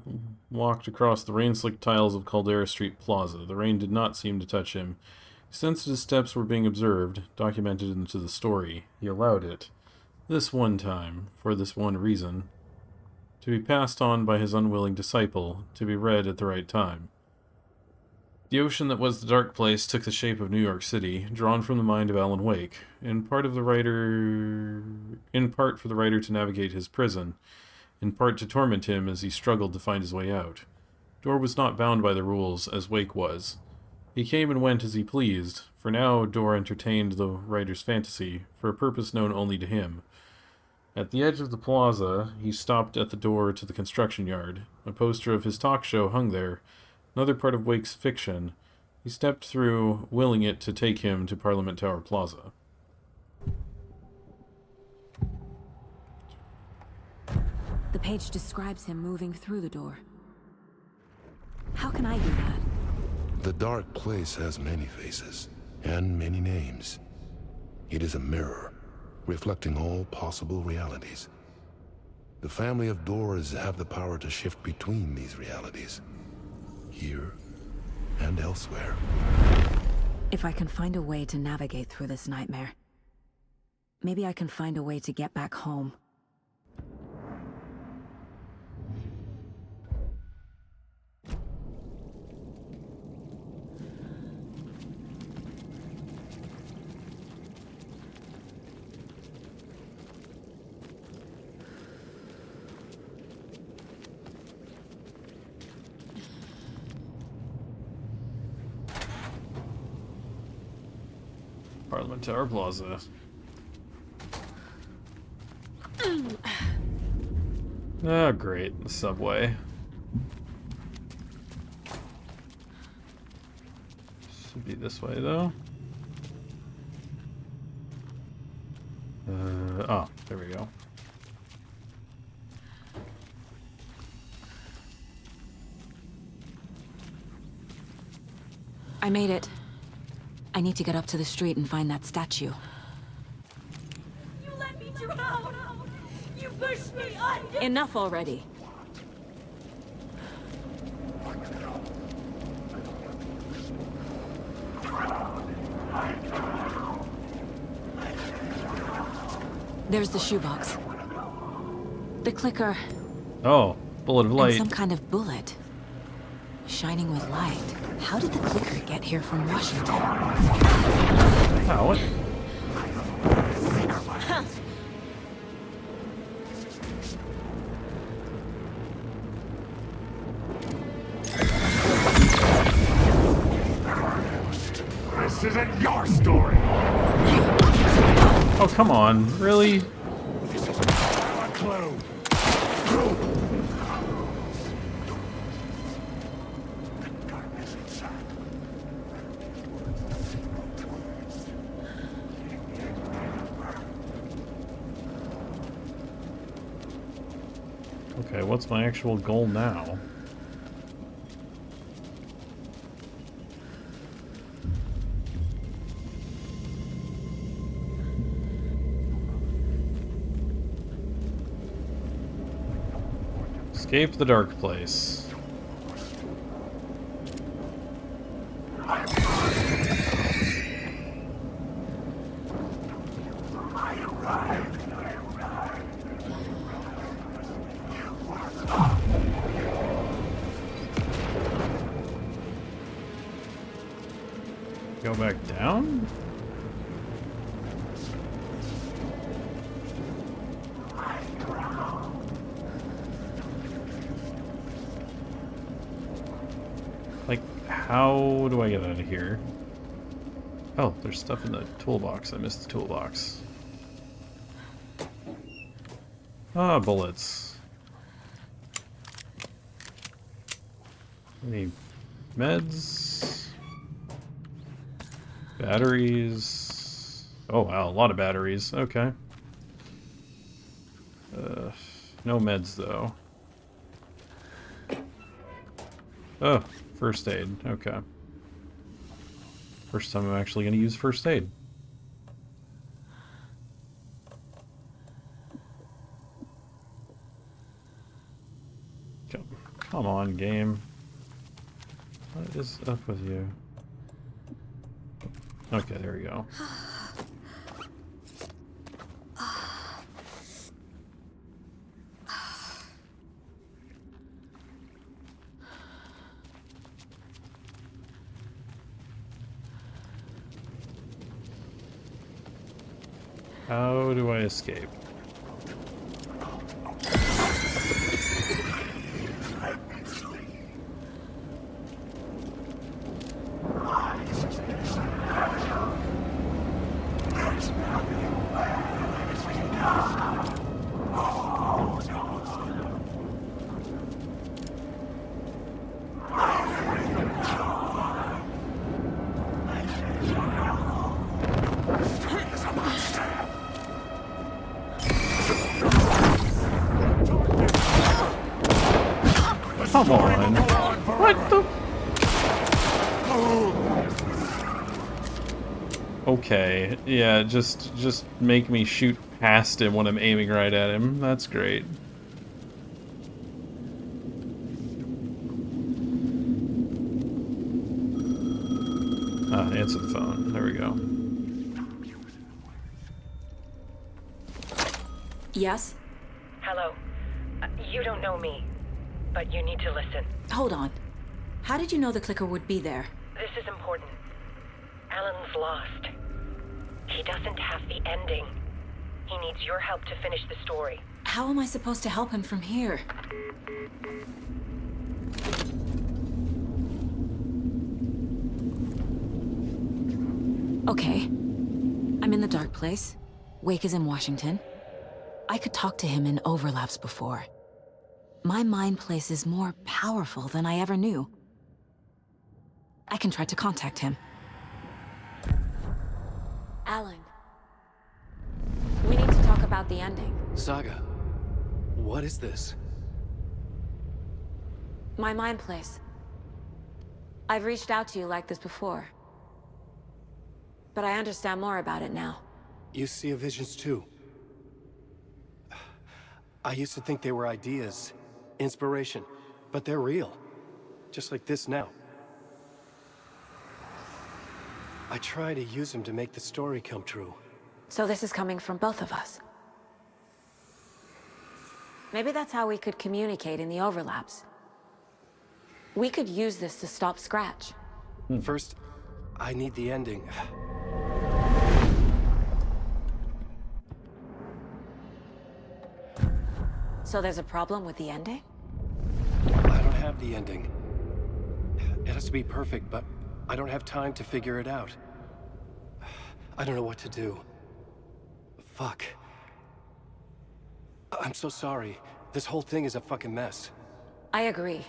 walked across the rain-slicked tiles of Caldera Street Plaza. The rain did not seem to touch him. He sensed his steps were being observed, documented into the story. He allowed it. This one time, for this one reason. To be passed on by his unwilling disciple, to be read at the right time. The ocean that was the dark place took the shape of New York City, drawn from the mind of Alan Wake, in part for the writer to navigate his prison, in part to torment him as he struggled to find his way out. Door was not bound by the rules, as Wake was. He came and went as he pleased, for now Door entertained the writer's fantasy, for a purpose known only to him. At the edge of the plaza, he stopped at the door to the construction yard. A poster of his talk show hung there, another part of Wake's fiction. He stepped through, willing it to take him to Parliament Tower Plaza. The page describes him moving through the door. How can I do that? The dark place has many faces, and many names. It is a mirror, reflecting all possible realities. The family of doors have the power to shift between these realities, here and elsewhere. If I can find a way to navigate through this nightmare, maybe I can find a way to get back home. Parliament Tower Plaza. Oh, great. The subway. Should be this way, though. Oh, there we go. I made it. I need to get up to the street and find that statue. You let me drown! You pushed me under! Enough already. There's the shoebox. The clicker. Oh, bullet of light. And some kind of bullet. Shining with light. How did the clicker get here from Washington? Oh, what? This isn't your story! Oh, come on. Really? A clue. Okay, what's my actual goal now? Escape the dark place. Go back down? Like, how do I get out of here? Oh, there's stuff in the toolbox. I missed the toolbox. Ah, bullets. Any meds? Batteries. Oh wow, a lot of batteries. Okay. No meds though. Oh, first aid. Okay. First time I'm actually going to use first aid. Come on, game. What is up with you? Okay, there we go. How do I escape? Come on. What the? Okay, yeah, just make me shoot past him when I'm aiming right at him. That's great. Ah, answer the phone. There we go. Yes? Hello. You don't know me, but you need to listen. Hold on. How did you know the clicker would be there? This is important. Alan's lost. He doesn't have the ending. He needs your help to finish the story. How am I supposed to help him from here? Okay. I'm in the dark place. Wake is in Washington. I could talk to him in overlaps before. My mind place is more powerful than I ever knew. I can try to contact him. Alan. We need to talk about the ending. Saga, what is this? My mind place. I've reached out to you like this before. But I understand more about it now. You see visions too. I used to think they were ideas, inspiration, but they're real. Just like this now. I try to use them to make the story come true. So this is coming from both of us. Maybe that's how we could communicate in the overlaps. We could use this to stop Scratch. First, I need the ending. So there's a problem with the ending? I don't have the ending. It has to be perfect, but I don't have time to figure it out. I don't know what to do. Fuck. I'm so sorry. This whole thing is a fucking mess. I agree.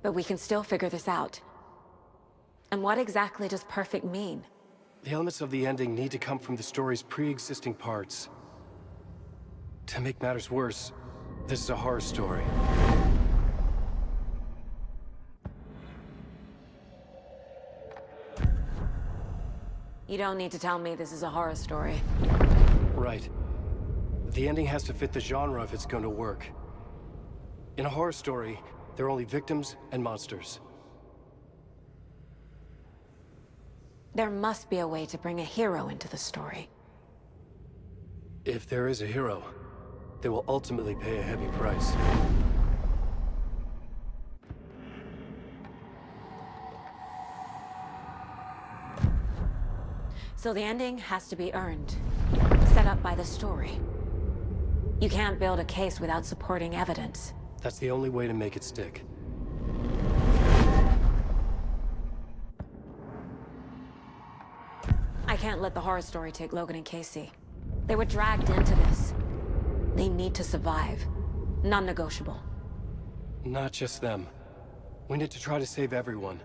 But we can still figure this out. And what exactly does perfect mean? The elements of the ending need to come from the story's pre-existing parts. To make matters worse, this is a horror story. You don't need to tell me this is a horror story. Right. The ending has to fit the genre if it's going to work. In a horror story, there are only victims and monsters. There must be a way to bring a hero into the story. If there is a hero, they will ultimately pay a heavy price. So the ending has to be earned, set up by the story. You can't build a case without supporting evidence. That's the only way to make it stick. I can't let the horror story take Logan and Casey. They were dragged into this. They need to survive. Non-negotiable. Not just them. We need to try to save everyone.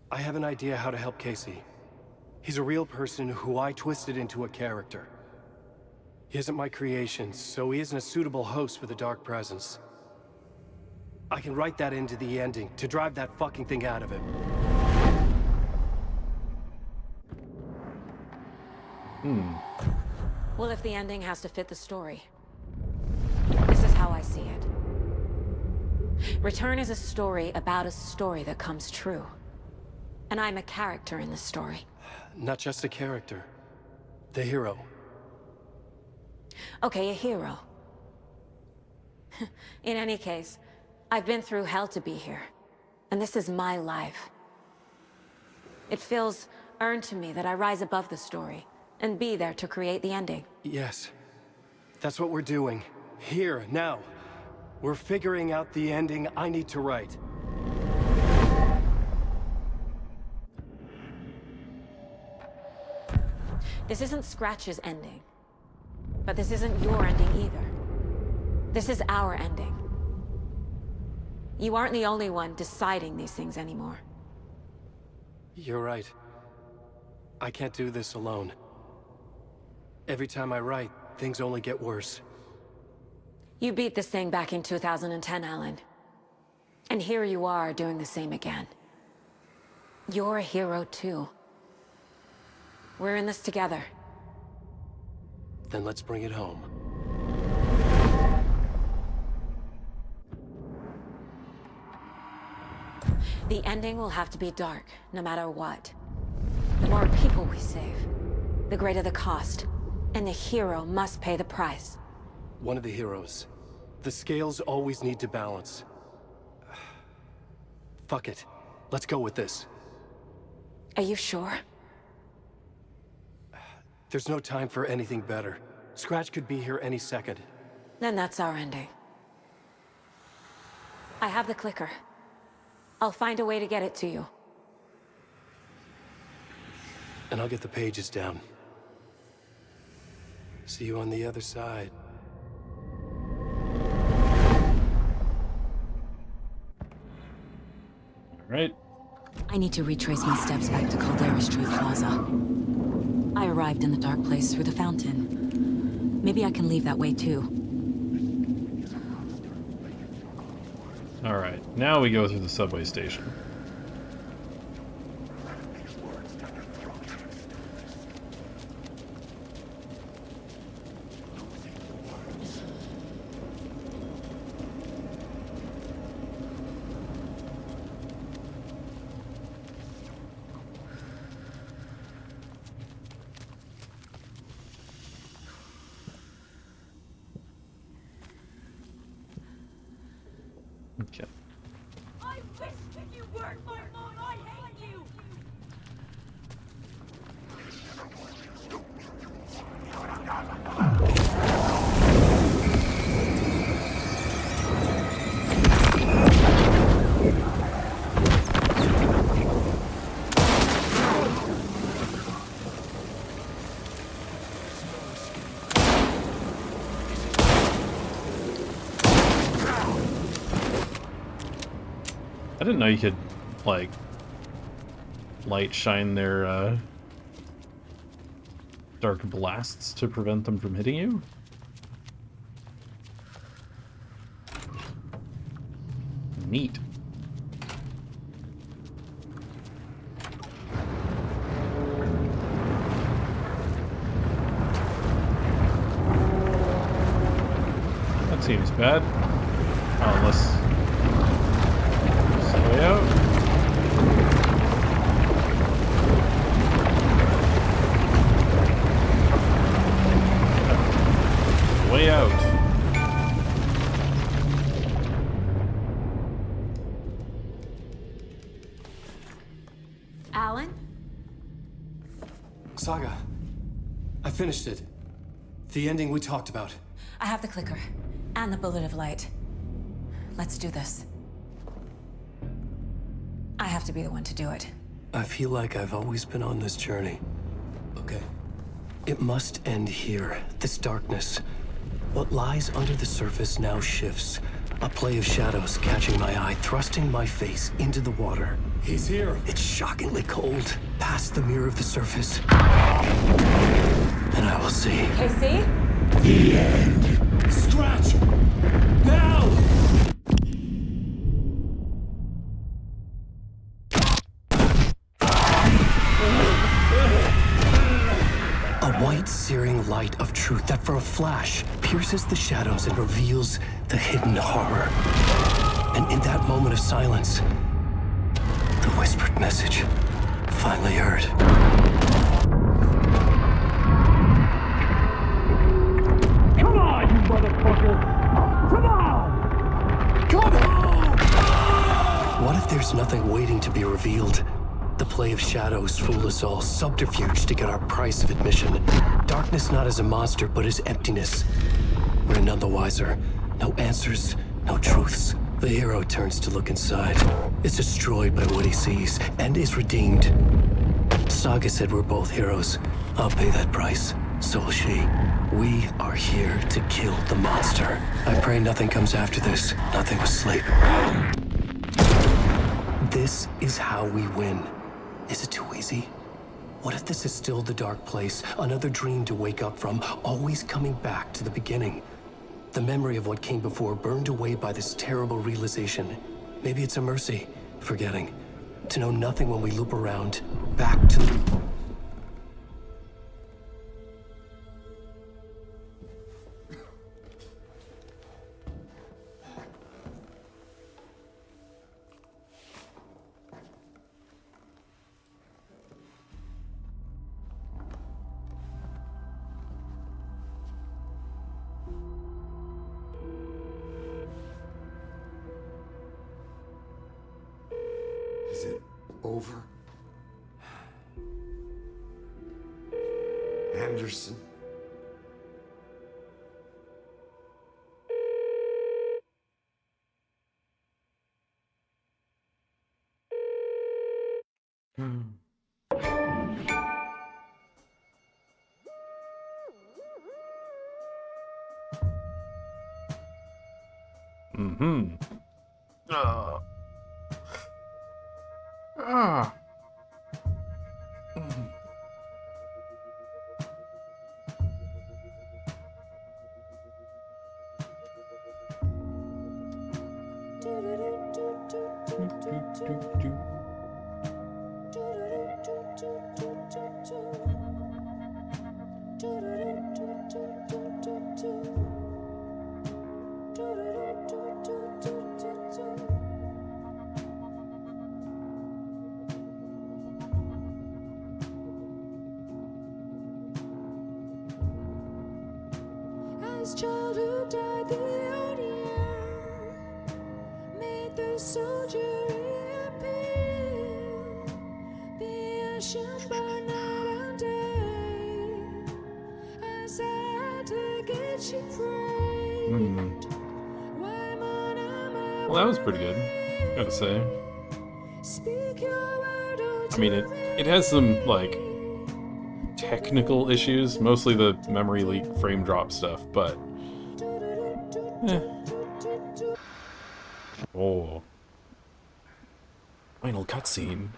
I have an idea how to help Casey. He's a real person who I twisted into a character. He isn't my creation, so he isn't a suitable host for the Dark Presence. I can write that into the ending to drive that fucking thing out of him. Well, if the ending has to fit the story, this is how I see it. Return is a story about a story that comes true. And I'm a character in the story. Not just a character. The hero. Okay, a hero. In any case, I've been through hell to be here. And this is my life. It feels earned to me that I rise above the story and be there to create the ending. Yes. That's what we're doing. Here, now. We're figuring out the ending I need to write. This isn't Scratch's ending. But this isn't your ending either. This is our ending. You aren't the only one deciding these things anymore. You're right. I can't do this alone. Every time I write, things only get worse. You beat this thing back in 2010, Alan. And here you are doing the same again. You're a hero too. We're in this together. Then let's bring it home. The ending will have to be dark, no matter what. The more people we save, the greater the cost. And the hero must pay the price. One of the heroes. The scales always need to balance. Fuck it. Let's go with this. Are you sure? There's no time for anything better. Scratch could be here any second. Then that's our ending. I have the clicker. I'll find a way to get it to you. And I'll get the pages down. See you on the other side. Right. I need to retrace my steps back to Caldera Street Plaza. I arrived in the dark place through the fountain. Maybe I can leave that way too. Alright, now we go through the subway station. Okay. I wish that you weren't my mom. I hate you. I didn't know you could, like, light shine their, dark blasts to prevent them from hitting you. Neat. That seems bad. Oh, unless... way out. Way out. Alan? Saga, I finished it. The ending we talked about. I have the clicker. And the bullet of light. Let's do this. I have to be the one to do it. I feel like I've always been on this journey. Okay. It must end here. This darkness. What lies under the surface now shifts. A play of shadows catching my eye, thrusting my face into the water. He's here. It's shockingly cold. Past the mirror of the surface. And I will see. KC? The end. Scratch! Now! white, searing light of truth that for a flash pierces the shadows and reveals the hidden horror. And in that moment of silence, the whispered message finally heard. Come on, you motherfucker! Come on! Come on! What if there's nothing waiting to be revealed? The play of shadows fool us all, subterfuge to get our price of admission. Darkness not as a monster, but as emptiness. We're none the wiser. No answers, no truths. The hero turns to look inside, is destroyed by what he sees, and is redeemed. Saga said we're both heroes. I'll pay that price. So will she. We are here to kill the monster. I pray nothing comes after this. Nothing but sleep. This is how we win. Is it too easy? What if this is still the dark place? Another dream to wake up from, always coming back to the beginning. The memory of what came before burned away by this terrible realization. Maybe it's a mercy, forgetting. To know nothing when we loop around, back to the... Is it over? Anderson? Mm-hmm. As childhood died, the old year made the soldier reappear. The ocean burned night and day as I had to get you framed. Well, that was pretty good, gotta say. I mean, it has some, like, technical issues, mostly the memory leak frame drop stuff, but oh, final cutscene.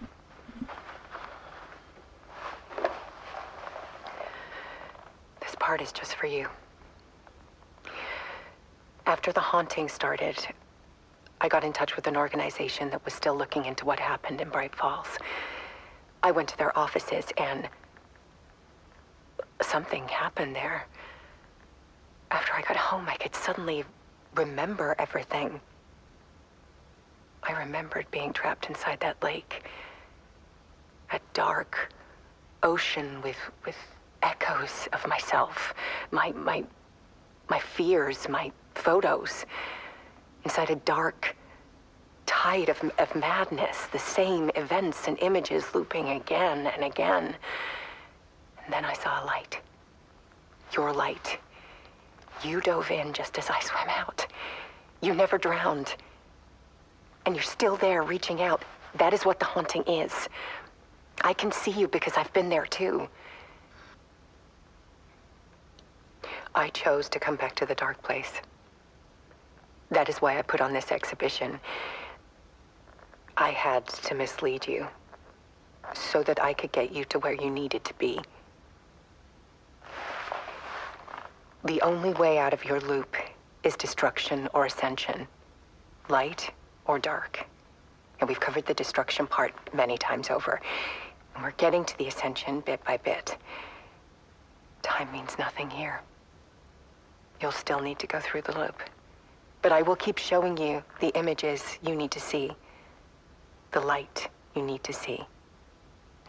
This part is just for you. After the haunting started, I got in touch with an organization that was still looking into what happened in Bright Falls. I went to their offices and something happened there. After I got home, I could suddenly remember everything. I remembered being trapped inside that lake. A dark ocean with echoes of myself. My fears, my photos. Inside a dark tide of madness. The same events and images looping again and again. And then I saw a light. Your light. You dove in just as I swam out. You never drowned. And you're still there reaching out. That is what the haunting is. I can see you because I've been there too. I chose to come back to the dark place. That is why I put on this exhibition. I had to mislead you so that I could get you to where you needed to be. The only way out of your loop is destruction or ascension, light or dark. And we've covered the destruction part many times over. And we're getting to the ascension bit by bit. Time means nothing here. You'll still need to go through the loop. But I will keep showing you the images you need to see. The light you need to see.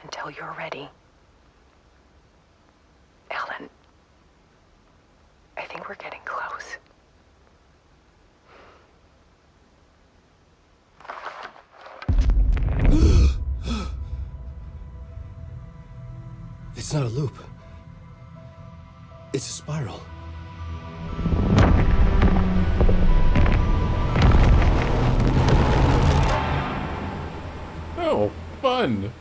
Until you're ready. Alan, I think we're getting close. It's not a loop. It's a spiral. Oh, fun.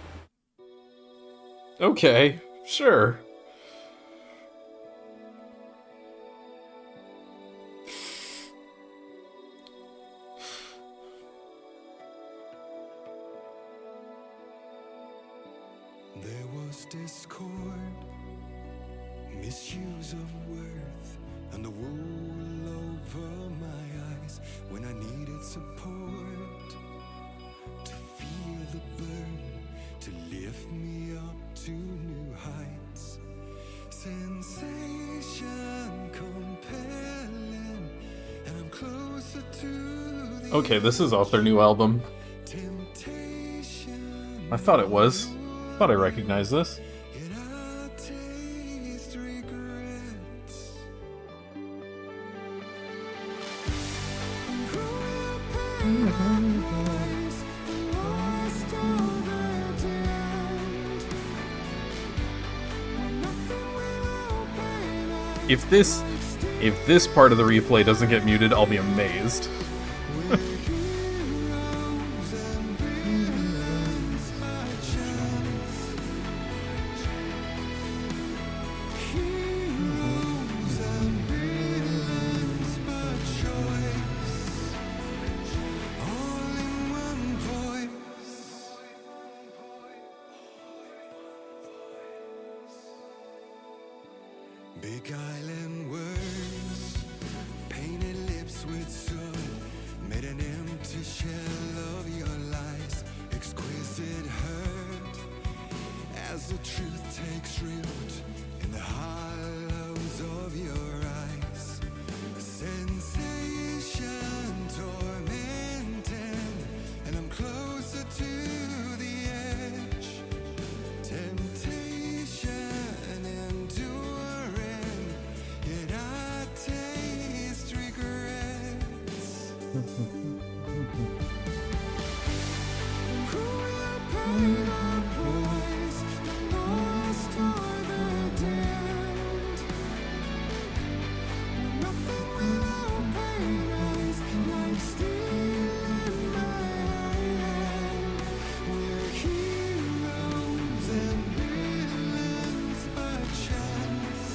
Okay, sure. There was discord, misuse of worth, and the wool over my eyes when I needed support. To feel the burn, to lift me up to new heights. Sensation compelling, and I'm closer to the Okay, this is off their new album. I thought it was. Thought I recognized this. If this part of the replay doesn't get muted, I'll be amazed. Big island words, painted lips with soot, made an empty shell of your lies, exquisite hurt, as the truth takes root in the hollows of your eyes. Sensation tormenting, and I'm closer to the edge. Temptation enduring, yet I taste regrets. Who will pay the price? The lost or the damned? Nothing will open eyes like steel in my hand. We're heroes and villains by chance.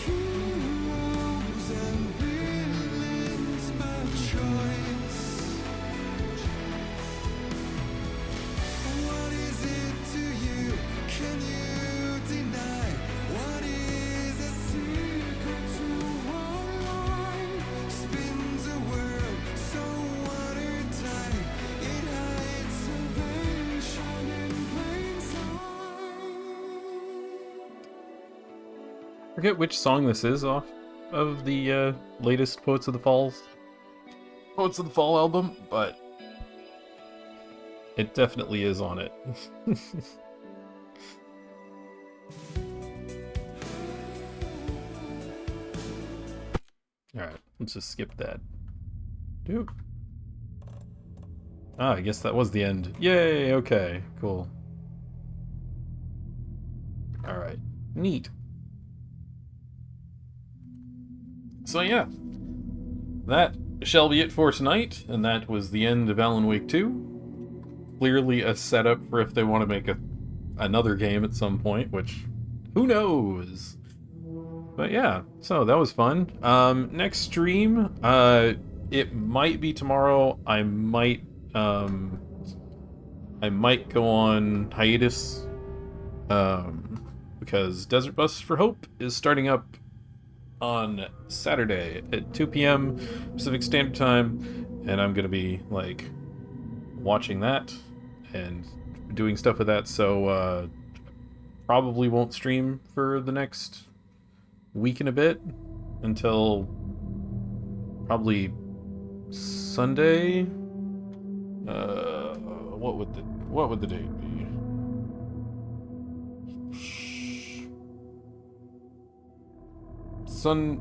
Heroes and villains by choice. What is it to you? Can you deny? What is a secret to our life? Spins a world so watertight, it hides salvation in plain sight. Forget which song this is off of the latest Poets of the Fall album, but it definitely is on it. Alright, let's just skip that. Dude. Ah, I guess that was the end. Yay, okay, cool. Alright, neat. So yeah, that shall be it for tonight, and that was the end of Alan Wake 2. Clearly a setup for if they want to make another game at some point, which, who knows? But yeah, so that was fun. Next stream, it might be tomorrow. I might go on hiatus, because Desert Bus for Hope is starting up on Saturday at 2 p.m. Pacific Standard Time, and I'm gonna be like watching that and doing stuff with that. So probably won't stream for the next week and a bit until probably Sunday. What would the date be?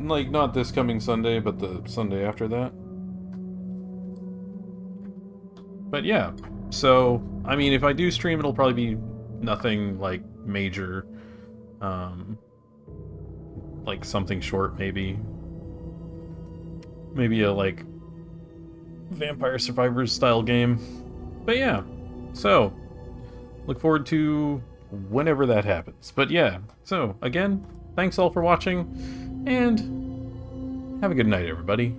Like not this coming Sunday, but the Sunday after that. But yeah, so I mean, if I do stream, it'll probably be nothing like major. Like something short, maybe a like Vampire Survivors style game. But yeah, so look forward to whenever that happens. But yeah, so again, thanks all for watching, and have a good night, everybody.